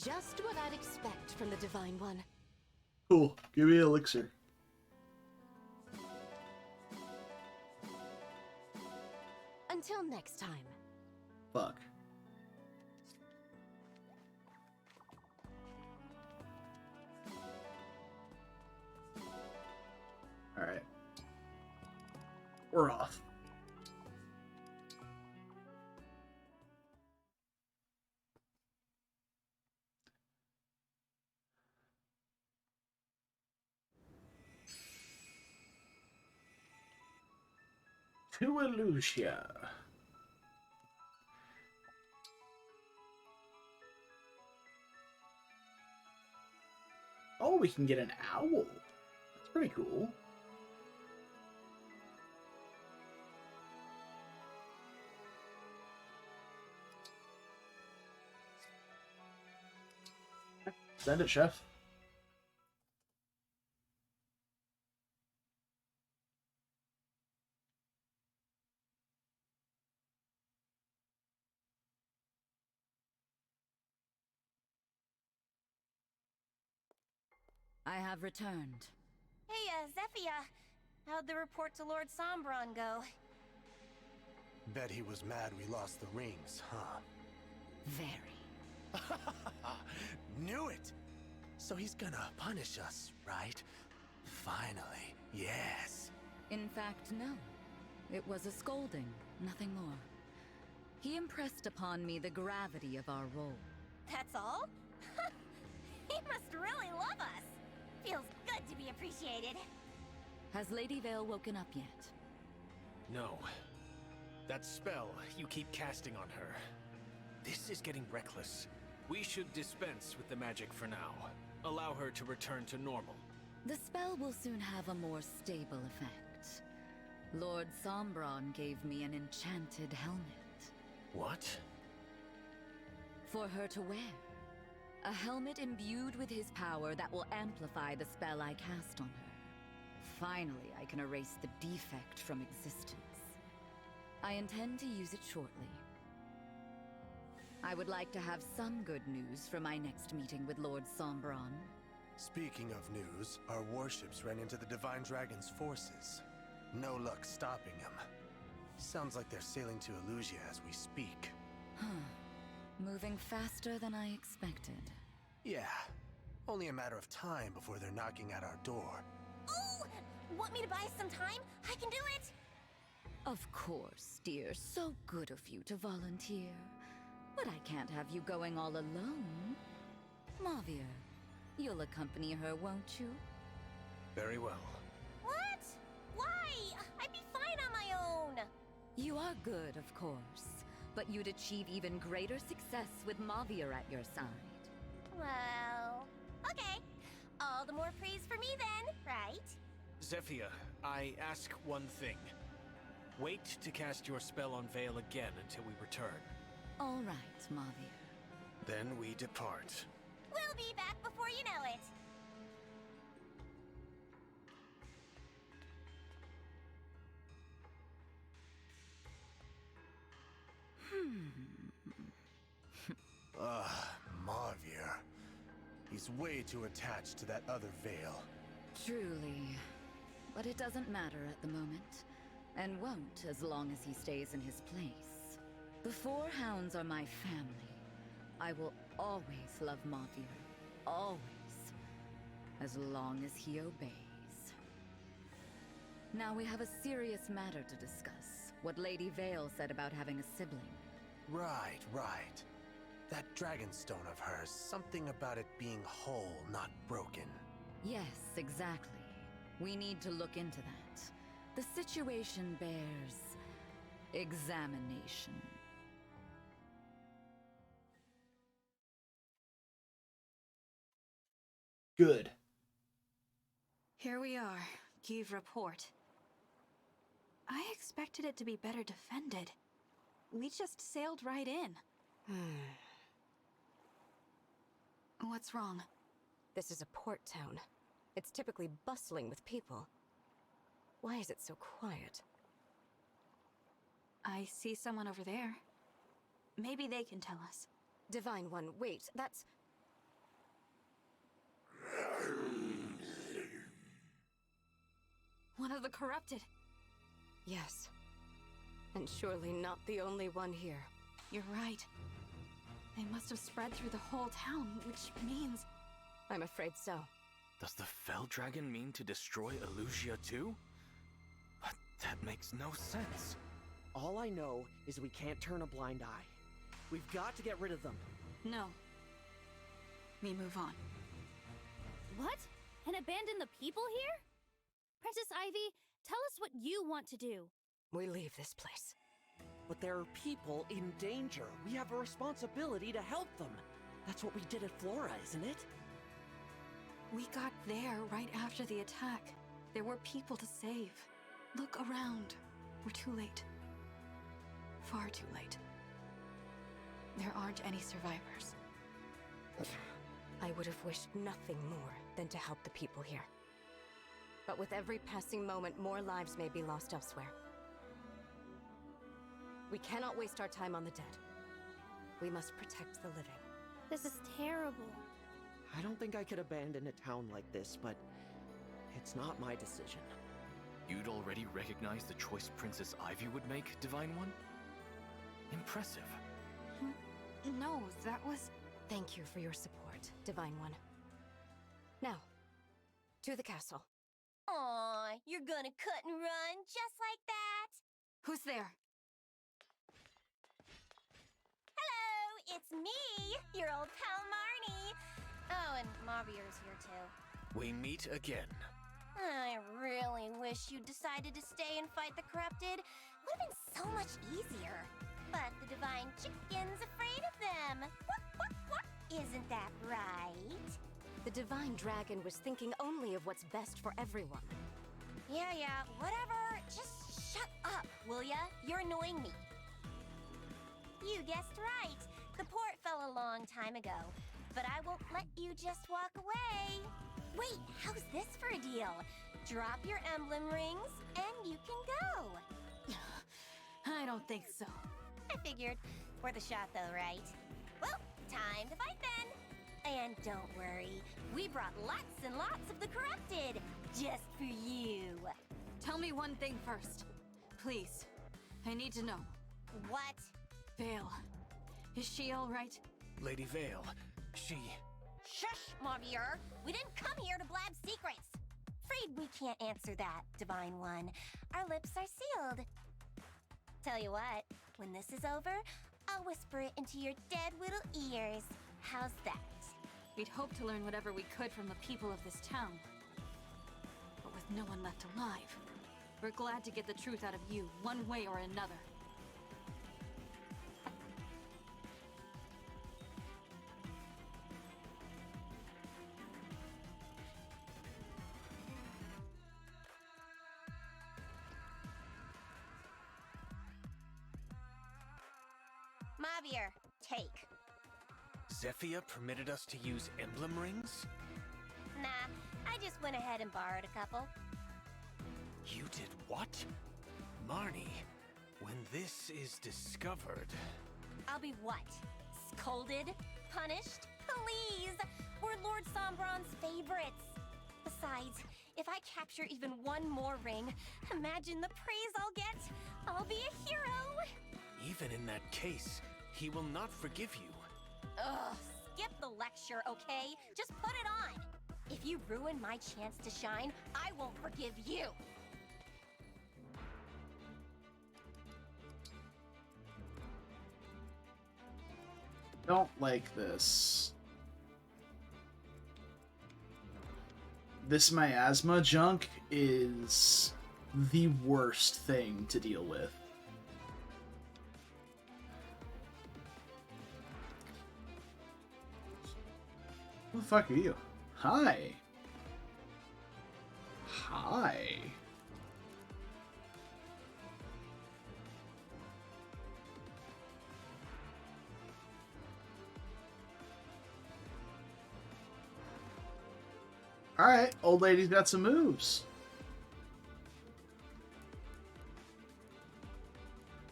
Speaker 12: Just what I'd expect from the Divine One.
Speaker 1: Cool. Give me an elixir.
Speaker 12: Until next time.
Speaker 1: Fuck. Alright. We're off. To Elusia. Oh, we can get an owl. That's pretty cool. Send it, chef.
Speaker 9: I have returned.
Speaker 11: Hey, Zephyr. How'd the report to Lord Sombron go?
Speaker 22: Bet he was mad we lost the rings, huh?
Speaker 9: Very.
Speaker 22: Knew it! So he's gonna punish us, right? Finally, yes.
Speaker 9: In fact, no. It was a scolding, nothing more. He impressed upon me the gravity of our role.
Speaker 11: That's all? He must really love us. Feels good to be appreciated.
Speaker 9: Has Lady Vale woken up yet?
Speaker 23: No. That spell you keep casting on her. This is getting reckless. We should dispense with the magic for now. Allow her to return to normal.
Speaker 9: The spell will soon have a more stable effect. Lord Sombron gave me an enchanted helmet.
Speaker 23: What?
Speaker 9: For her to wear. A helmet imbued with his power that will amplify the spell I cast on her. Finally, I can erase the defect from existence. I intend to use it shortly. I would like to have some good news for my next meeting with Lord Sombron.
Speaker 22: Speaking of news, our warships ran into the Divine Dragon's forces. No luck stopping them. Sounds like they're sailing to Elusia as we speak.
Speaker 9: Huh. Moving faster than I expected.
Speaker 22: Yeah. Only a matter of time before they're knocking at our door.
Speaker 11: Ooh! Want me to buy some time? I can do it!
Speaker 9: Of course, dear. So good of you to volunteer. But I can't have you going all alone. Mavir, you'll accompany her, won't you?
Speaker 23: Very well.
Speaker 11: What? Why? I'd be fine on my own.
Speaker 9: You are good, of course. But you'd achieve even greater success with Mavir at your side.
Speaker 11: Well, okay. All the more praise for me then, right?
Speaker 23: Zephyr, I ask one thing. Wait to cast your spell on Vale again until we return.
Speaker 9: All right, Mavir.
Speaker 23: Then we depart.
Speaker 11: We'll be back before you know it.
Speaker 22: Mavir. He's way too attached to that other Vale.
Speaker 9: Truly. But it doesn't matter at the moment. And won't as long as he stays in his place. The Four Hounds are my family. I will always love Mavir. Always. As long as he obeys. Now we have a serious matter to discuss. What Lady Vale said about having a sibling.
Speaker 22: Right. That dragonstone of hers, something about it being whole, not broken.
Speaker 9: Yes, exactly. We need to look into that. The situation bears examination.
Speaker 1: Good.
Speaker 2: Here we are. Give report. I expected it to be better defended. We just sailed right in. What's wrong?
Speaker 12: This is a port town. It's typically bustling with people. Why is it so quiet?
Speaker 2: I see someone over there. Maybe they can tell us.
Speaker 12: Divine One, wait, that's...
Speaker 2: One of the corrupted.
Speaker 12: Yes. And surely not the only one here.
Speaker 2: You're right. They must have spread through the whole town, which means...
Speaker 12: I'm afraid so.
Speaker 4: Does the Fell Dragon mean to destroy Elusia too? But that makes no sense.
Speaker 10: All I know is we can't turn a blind eye. We've got to get rid of them.
Speaker 2: No. We move on.
Speaker 13: What? And abandon the people here? Princess Ivy, tell us what you want to do.
Speaker 12: We leave this place.
Speaker 10: But there are people in danger. We have a responsibility to help them. That's what we did at Flora, isn't it?
Speaker 2: We got there right after the attack. There were people to save. Look around. We're too late. Far too late. There aren't any survivors.
Speaker 12: I would have wished nothing more than to help the people here. But with every passing moment, more lives may be lost elsewhere. We cannot waste our time on the dead. We must protect the living.
Speaker 13: This is terrible.
Speaker 10: I don't think I could abandon a town like this, but it's not my decision.
Speaker 4: You'd already recognize the choice Princess Ivy would make, Divine One? Impressive.
Speaker 2: No, that was...
Speaker 12: Thank you for your support, Divine One. Now, to the castle.
Speaker 11: Aw, you're gonna cut and run just like that?
Speaker 2: Who's there?
Speaker 11: Hello, it's me, your old pal Marnie. Oh, and Mavier's here too.
Speaker 4: We meet again.
Speaker 11: I really wish you decided to stay and fight the corrupted. Would have been so much easier. But the divine chicken's afraid of them. Isn't that right?
Speaker 12: The divine dragon was thinking only of what's best for everyone.
Speaker 11: Yeah, whatever. Just shut up, will ya? You're annoying me. You guessed right. The port fell a long time ago. But I won't let you just walk away. Wait, how's this for a deal? Drop your emblem rings, and you can go.
Speaker 2: I don't think so.
Speaker 11: I figured. Worth a shot, though, right? Well, time to fight then. And don't worry, we brought lots and lots of the corrupted, just for you.
Speaker 2: Tell me one thing first. Please. I need to know.
Speaker 11: What?
Speaker 2: Vale. Is she all right?
Speaker 4: Lady Vale, she...
Speaker 11: Shush, Mavier. We didn't come here to blab secrets. Afraid we can't answer that, Divine One. Our lips are sealed. Tell you what, when this is over, I'll whisper it into your dead little ears. How's that?
Speaker 2: We'd hoped to learn whatever we could from the people of this town. But with no one left alive, we're glad to get the truth out of you, one way or another.
Speaker 11: Mavier, take.
Speaker 4: Zephyr permitted us to use emblem rings?
Speaker 11: Nah, I just went ahead and borrowed a couple.
Speaker 4: You did what? Marnie, when this is discovered...
Speaker 11: I'll be what? Scolded? Punished? Please! We're Lord Sombron's favorites. Besides, if I capture even one more ring, imagine the praise I'll get. I'll be a hero!
Speaker 4: Even in that case, he will not forgive you.
Speaker 11: Ugh, skip the lecture, okay? Just put it on! If you ruin my chance to shine, I won't forgive you!
Speaker 1: Don't like this. This miasma junk is the worst thing to deal with. Who the fuck are you? Hi. Hi. Alright, old lady's got some moves.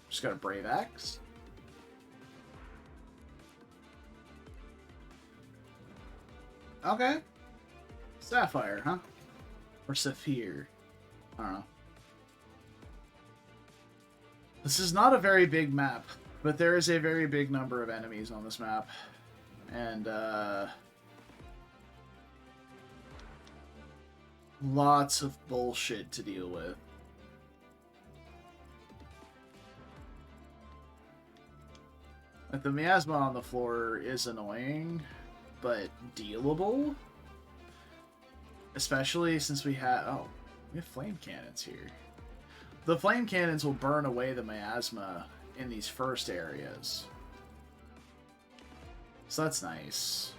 Speaker 1: Just got a Brave Axe. Okay. Sapphire, huh? Or Saphir. I don't know. This is not a very big map, but there is a very big number of enemies on this map. And, lots of bullshit to deal with. Like, the miasma on the floor is annoying, but dealable. Especially since we have... Oh, we have flame cannons here. The flame cannons will burn away the miasma in these first areas. So that's nice.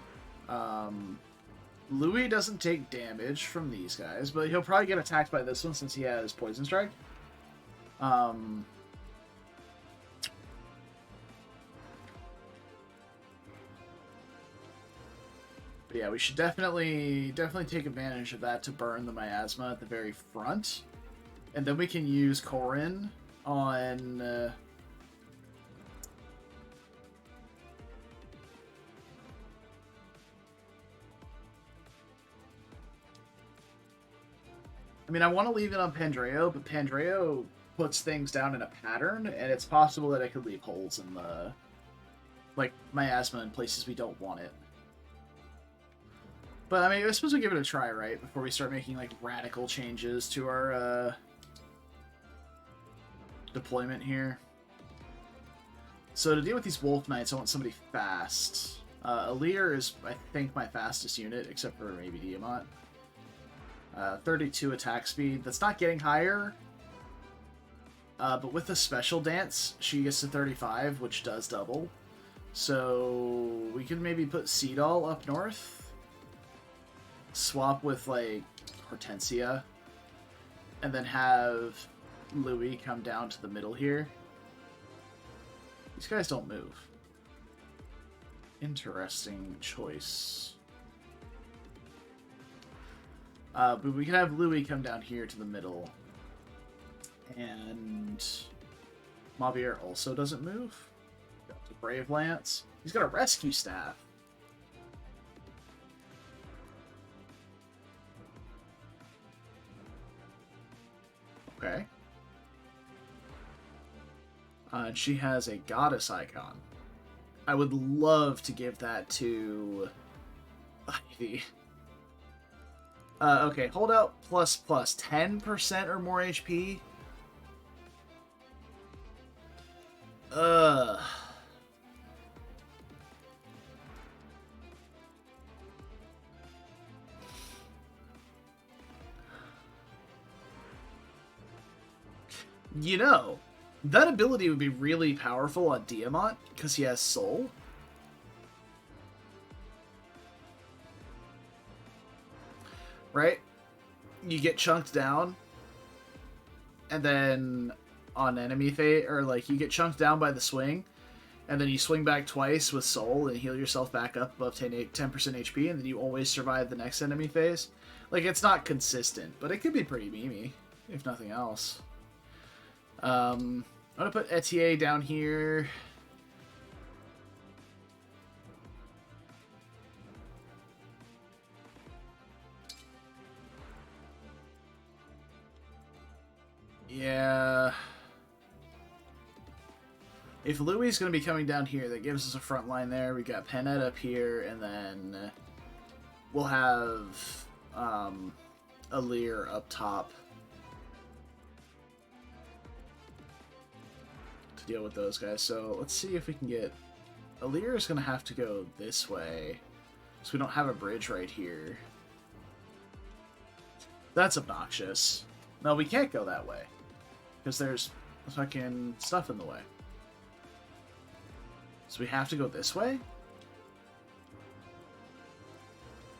Speaker 1: Louis doesn't take damage from these guys, but he'll probably get attacked by this one since he has Poison Strike. But yeah, we should definitely take advantage of that to burn the miasma at the very front. And then we can use Corin on... I mean, I want to leave it on Pandreo, but Pandreo puts things down in a pattern, and it's possible that I could leave holes in the... like, miasma in places we don't want it. But, I mean, I suppose we give it a try, right? Before we start making, like, radical changes to our, deployment here. So, to deal with these Wolf Knights, I want somebody fast. Alir is, I think, my fastest unit, except for maybe Diamant. 32 attack speed. That's not getting higher. But with the special dance, she gets to 35, which does double. So, we could maybe put Seedall up north. Swap with, like, Hortensia, and then have Louis come down to the middle here. These guys don't move. Interesting choice. But we can have Louis come down here to the middle. And Mavier also doesn't move. Got the Brave Lance. He's got a rescue staff. Okay. And she has a goddess icon. I would love to give that to Ivy. Okay, hold out plus 10% or more HP. You know, that ability would be really powerful on Diamant, because he has Soul. Right? You get chunked down, and then on enemy fate, or like, you get chunked down by the swing, and then you swing back twice with Soul and heal yourself back up above 10% HP, and then you always survive the next enemy phase. Like, it's not consistent, but it could be pretty memey, if nothing else. I'm gonna put Etier down here. Yeah. If Louis is going to be coming down here, that gives us a front line there. We got Panette up here, and then we'll have Alir up top to deal with those guys. So let's see if we can get... Alir is going to have to go this way, so we don't have a bridge right here. That's obnoxious. No, we can't go that way, because there's fucking stuff in the way. So we have to go this way?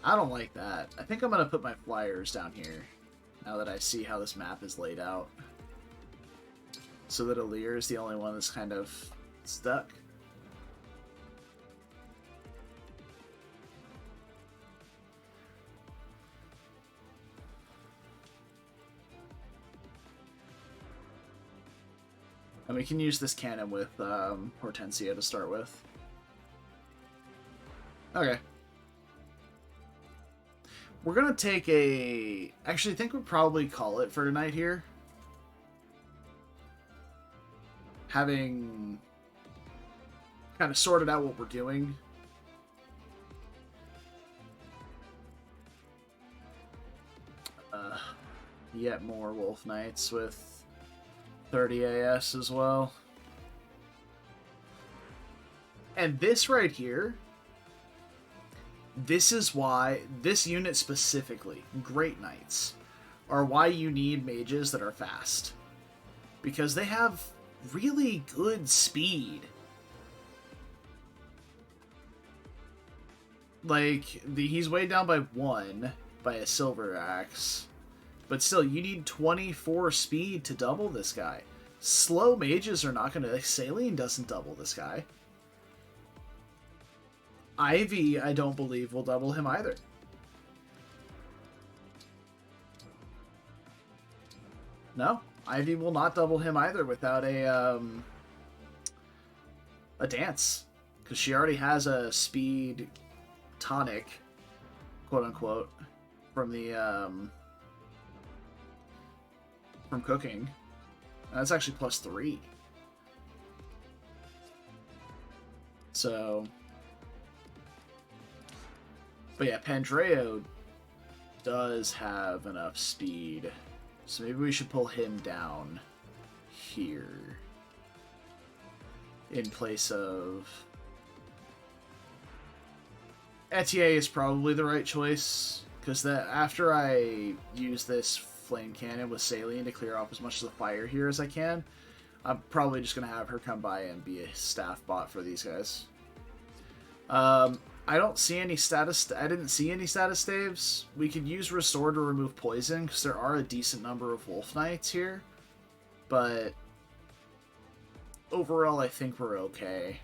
Speaker 1: I don't like that. I think I'm going to put my flyers down here, now that I see how this map is laid out. So that Alir is the only one that's kind of stuck. And we can use this cannon with Hortensia to start with. Okay. We're gonna take a... Actually, I think we'll probably call it for tonight here. Having kind of sorted out what we're doing. Yet more Wolf Knights with 30 AS as well. And this right here, this is why, this unit specifically, Great Knights, are why you need mages that are fast. Because they have really good speed. Like, he's weighed down by 1 by a silver axe. But still, you need 24 speed to double this guy. Slow mages are not going to... Like, Saline doesn't double this guy. Ivy, I don't believe, will double him either. No, Ivy will not double him either without a dance. Because she already has a speed tonic, quote-unquote, from the... from cooking. That's actually +3. So... But yeah, Pandreo does have enough speed. So maybe we should pull him down here. In place of... Etier is probably the right choice. Because after I use this flame cannon with Saline to clear off as much of the fire here as I can, I'm probably just going to have her come by and be a staff bot for these guys. I don't see any status... I didn't see any status staves. We could use Restore to remove poison, because there are a decent number of Wolf Knights here. But... overall, I think we're okay.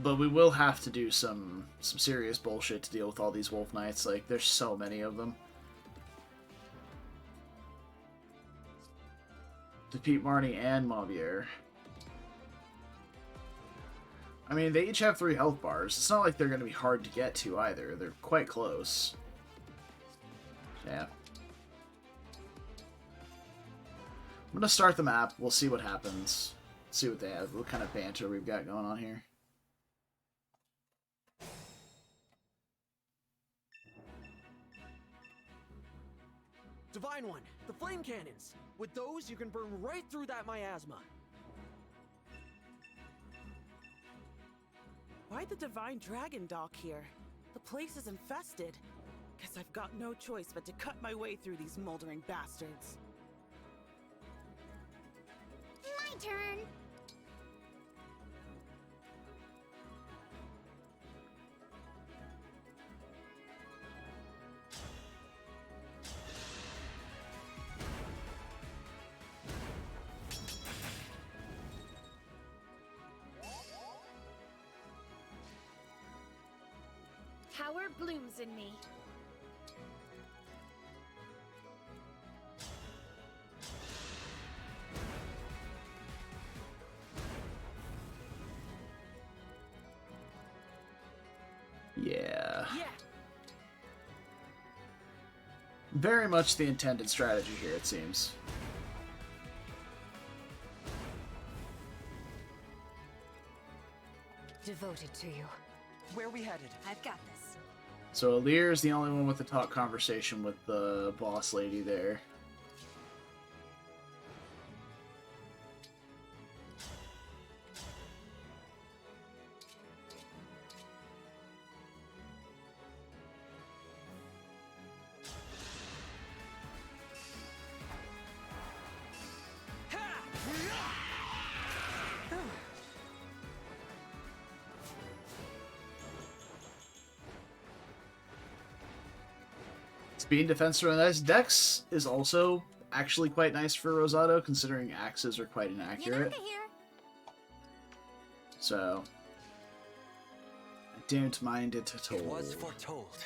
Speaker 1: But we will have to do some serious bullshit to deal with all these Wolf Knights. Like, there's so many of them. Defeat Marnie and Mavier. I mean, they each have 3 health bars. It's not like they're going to be hard to get to either. They're quite close. Yeah. I'm going to start the map. We'll see what happens. See what they have. What kind of banter we've got going on here.
Speaker 10: Divine One, the flame cannons! With those, you can burn right through that miasma.
Speaker 5: Why the Divine Dragon dock here? The place is infested. Guess I've got no choice but to cut my way through these moldering bastards.
Speaker 15: My turn!
Speaker 21: Power blooms in me.
Speaker 1: Yeah. Very much the intended strategy here, it seems.
Speaker 9: Devoted to you.
Speaker 10: Where are we headed?
Speaker 9: I've got this.
Speaker 1: So Alir is the only one with the talk conversation with the boss lady there. Speed defense are nice. Dex is also actually quite nice for Rosado, considering axes are quite inaccurate. So, I don't mind it at all.
Speaker 19: It was foretold.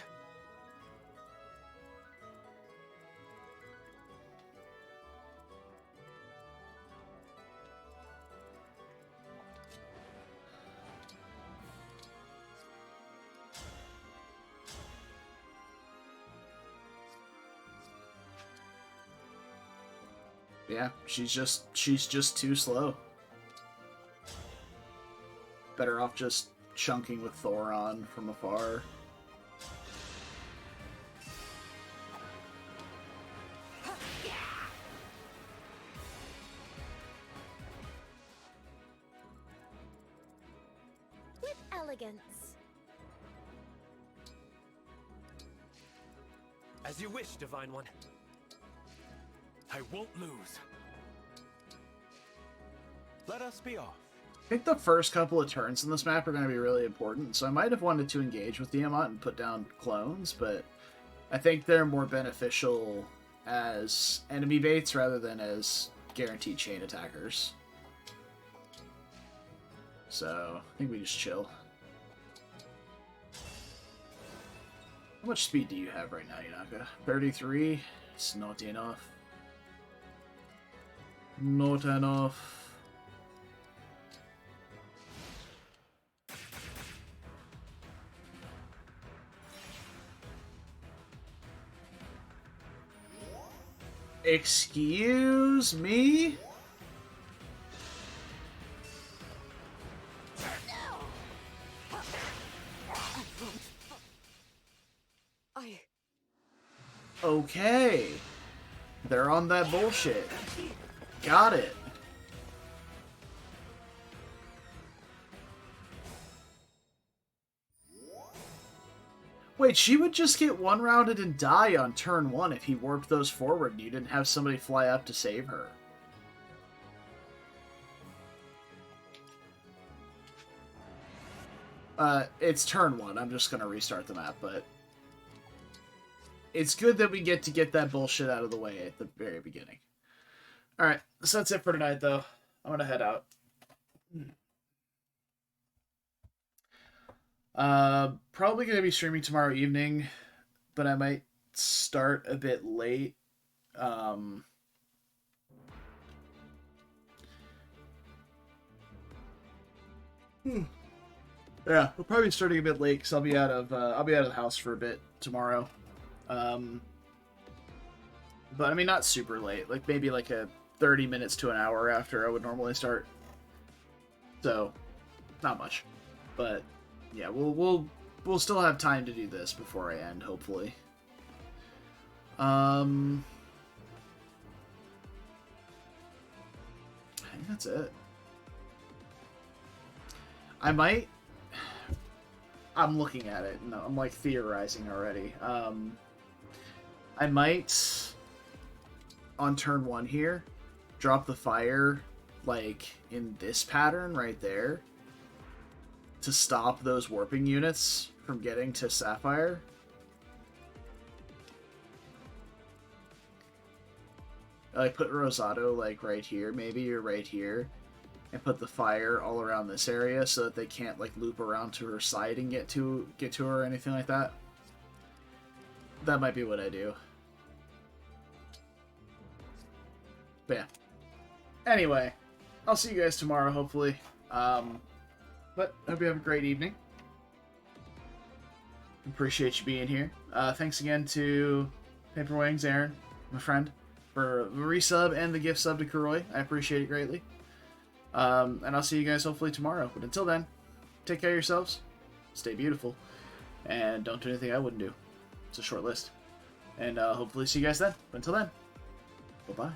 Speaker 1: Yeah, she's just too slow. Better off just chunking with Thoron from afar.
Speaker 15: With elegance.
Speaker 23: As you wish, Divine One. I won't lose.
Speaker 7: Let us be off.
Speaker 1: I think the first couple of turns in this map are going to be really important, so I might have wanted to engage with Tiamat and put down clones, but I think they're more beneficial as enemy baits rather than as guaranteed chain attackers. So, I think we just chill. How much speed do you have right now, Yanaka? 33? It's not enough. Not enough. Excuse me? Okay. They're on that bullshit. Got it. Wait, she would just get one-rounded and die on turn 1 if he warped those forward and you didn't have somebody fly up to save her. It's turn 1. I'm just gonna restart the map, but it's good that we get to get that bullshit out of the way at the very beginning. Alright, so that's it for tonight, though. I'm gonna head out. Probably going to be streaming tomorrow evening, but I might start a bit late. Yeah, we'll probably be starting a bit late because I'll be out of the house for a bit tomorrow. But I mean, not super late. Like maybe like a 30 minutes to an hour after I would normally start. So, not much, but yeah, we'll still have time to do this before I end, hopefully. I think that's it. I'm looking at it, and I'm like theorizing already. I might, on turn 1 here, drop the fire, like, in this pattern right there, to stop those warping units from getting to Sapphire. Like, put Rosado, like, right here, maybe, or right here, and put the fire all around this area so that they can't, like, loop around to her side and get to her or anything like that. That might be what I do. But yeah. Anyway, I'll see you guys tomorrow, hopefully. But hope you have a great evening. Appreciate you being here. Thanks again to Paper Wings, Aaron, my friend, for the resub and the gift sub to Kuroi. I appreciate it greatly. And I'll see you guys hopefully tomorrow. But until then, take care of yourselves, stay beautiful, and don't do anything I wouldn't do. It's a short list. And hopefully see you guys then. But until then, bye-bye.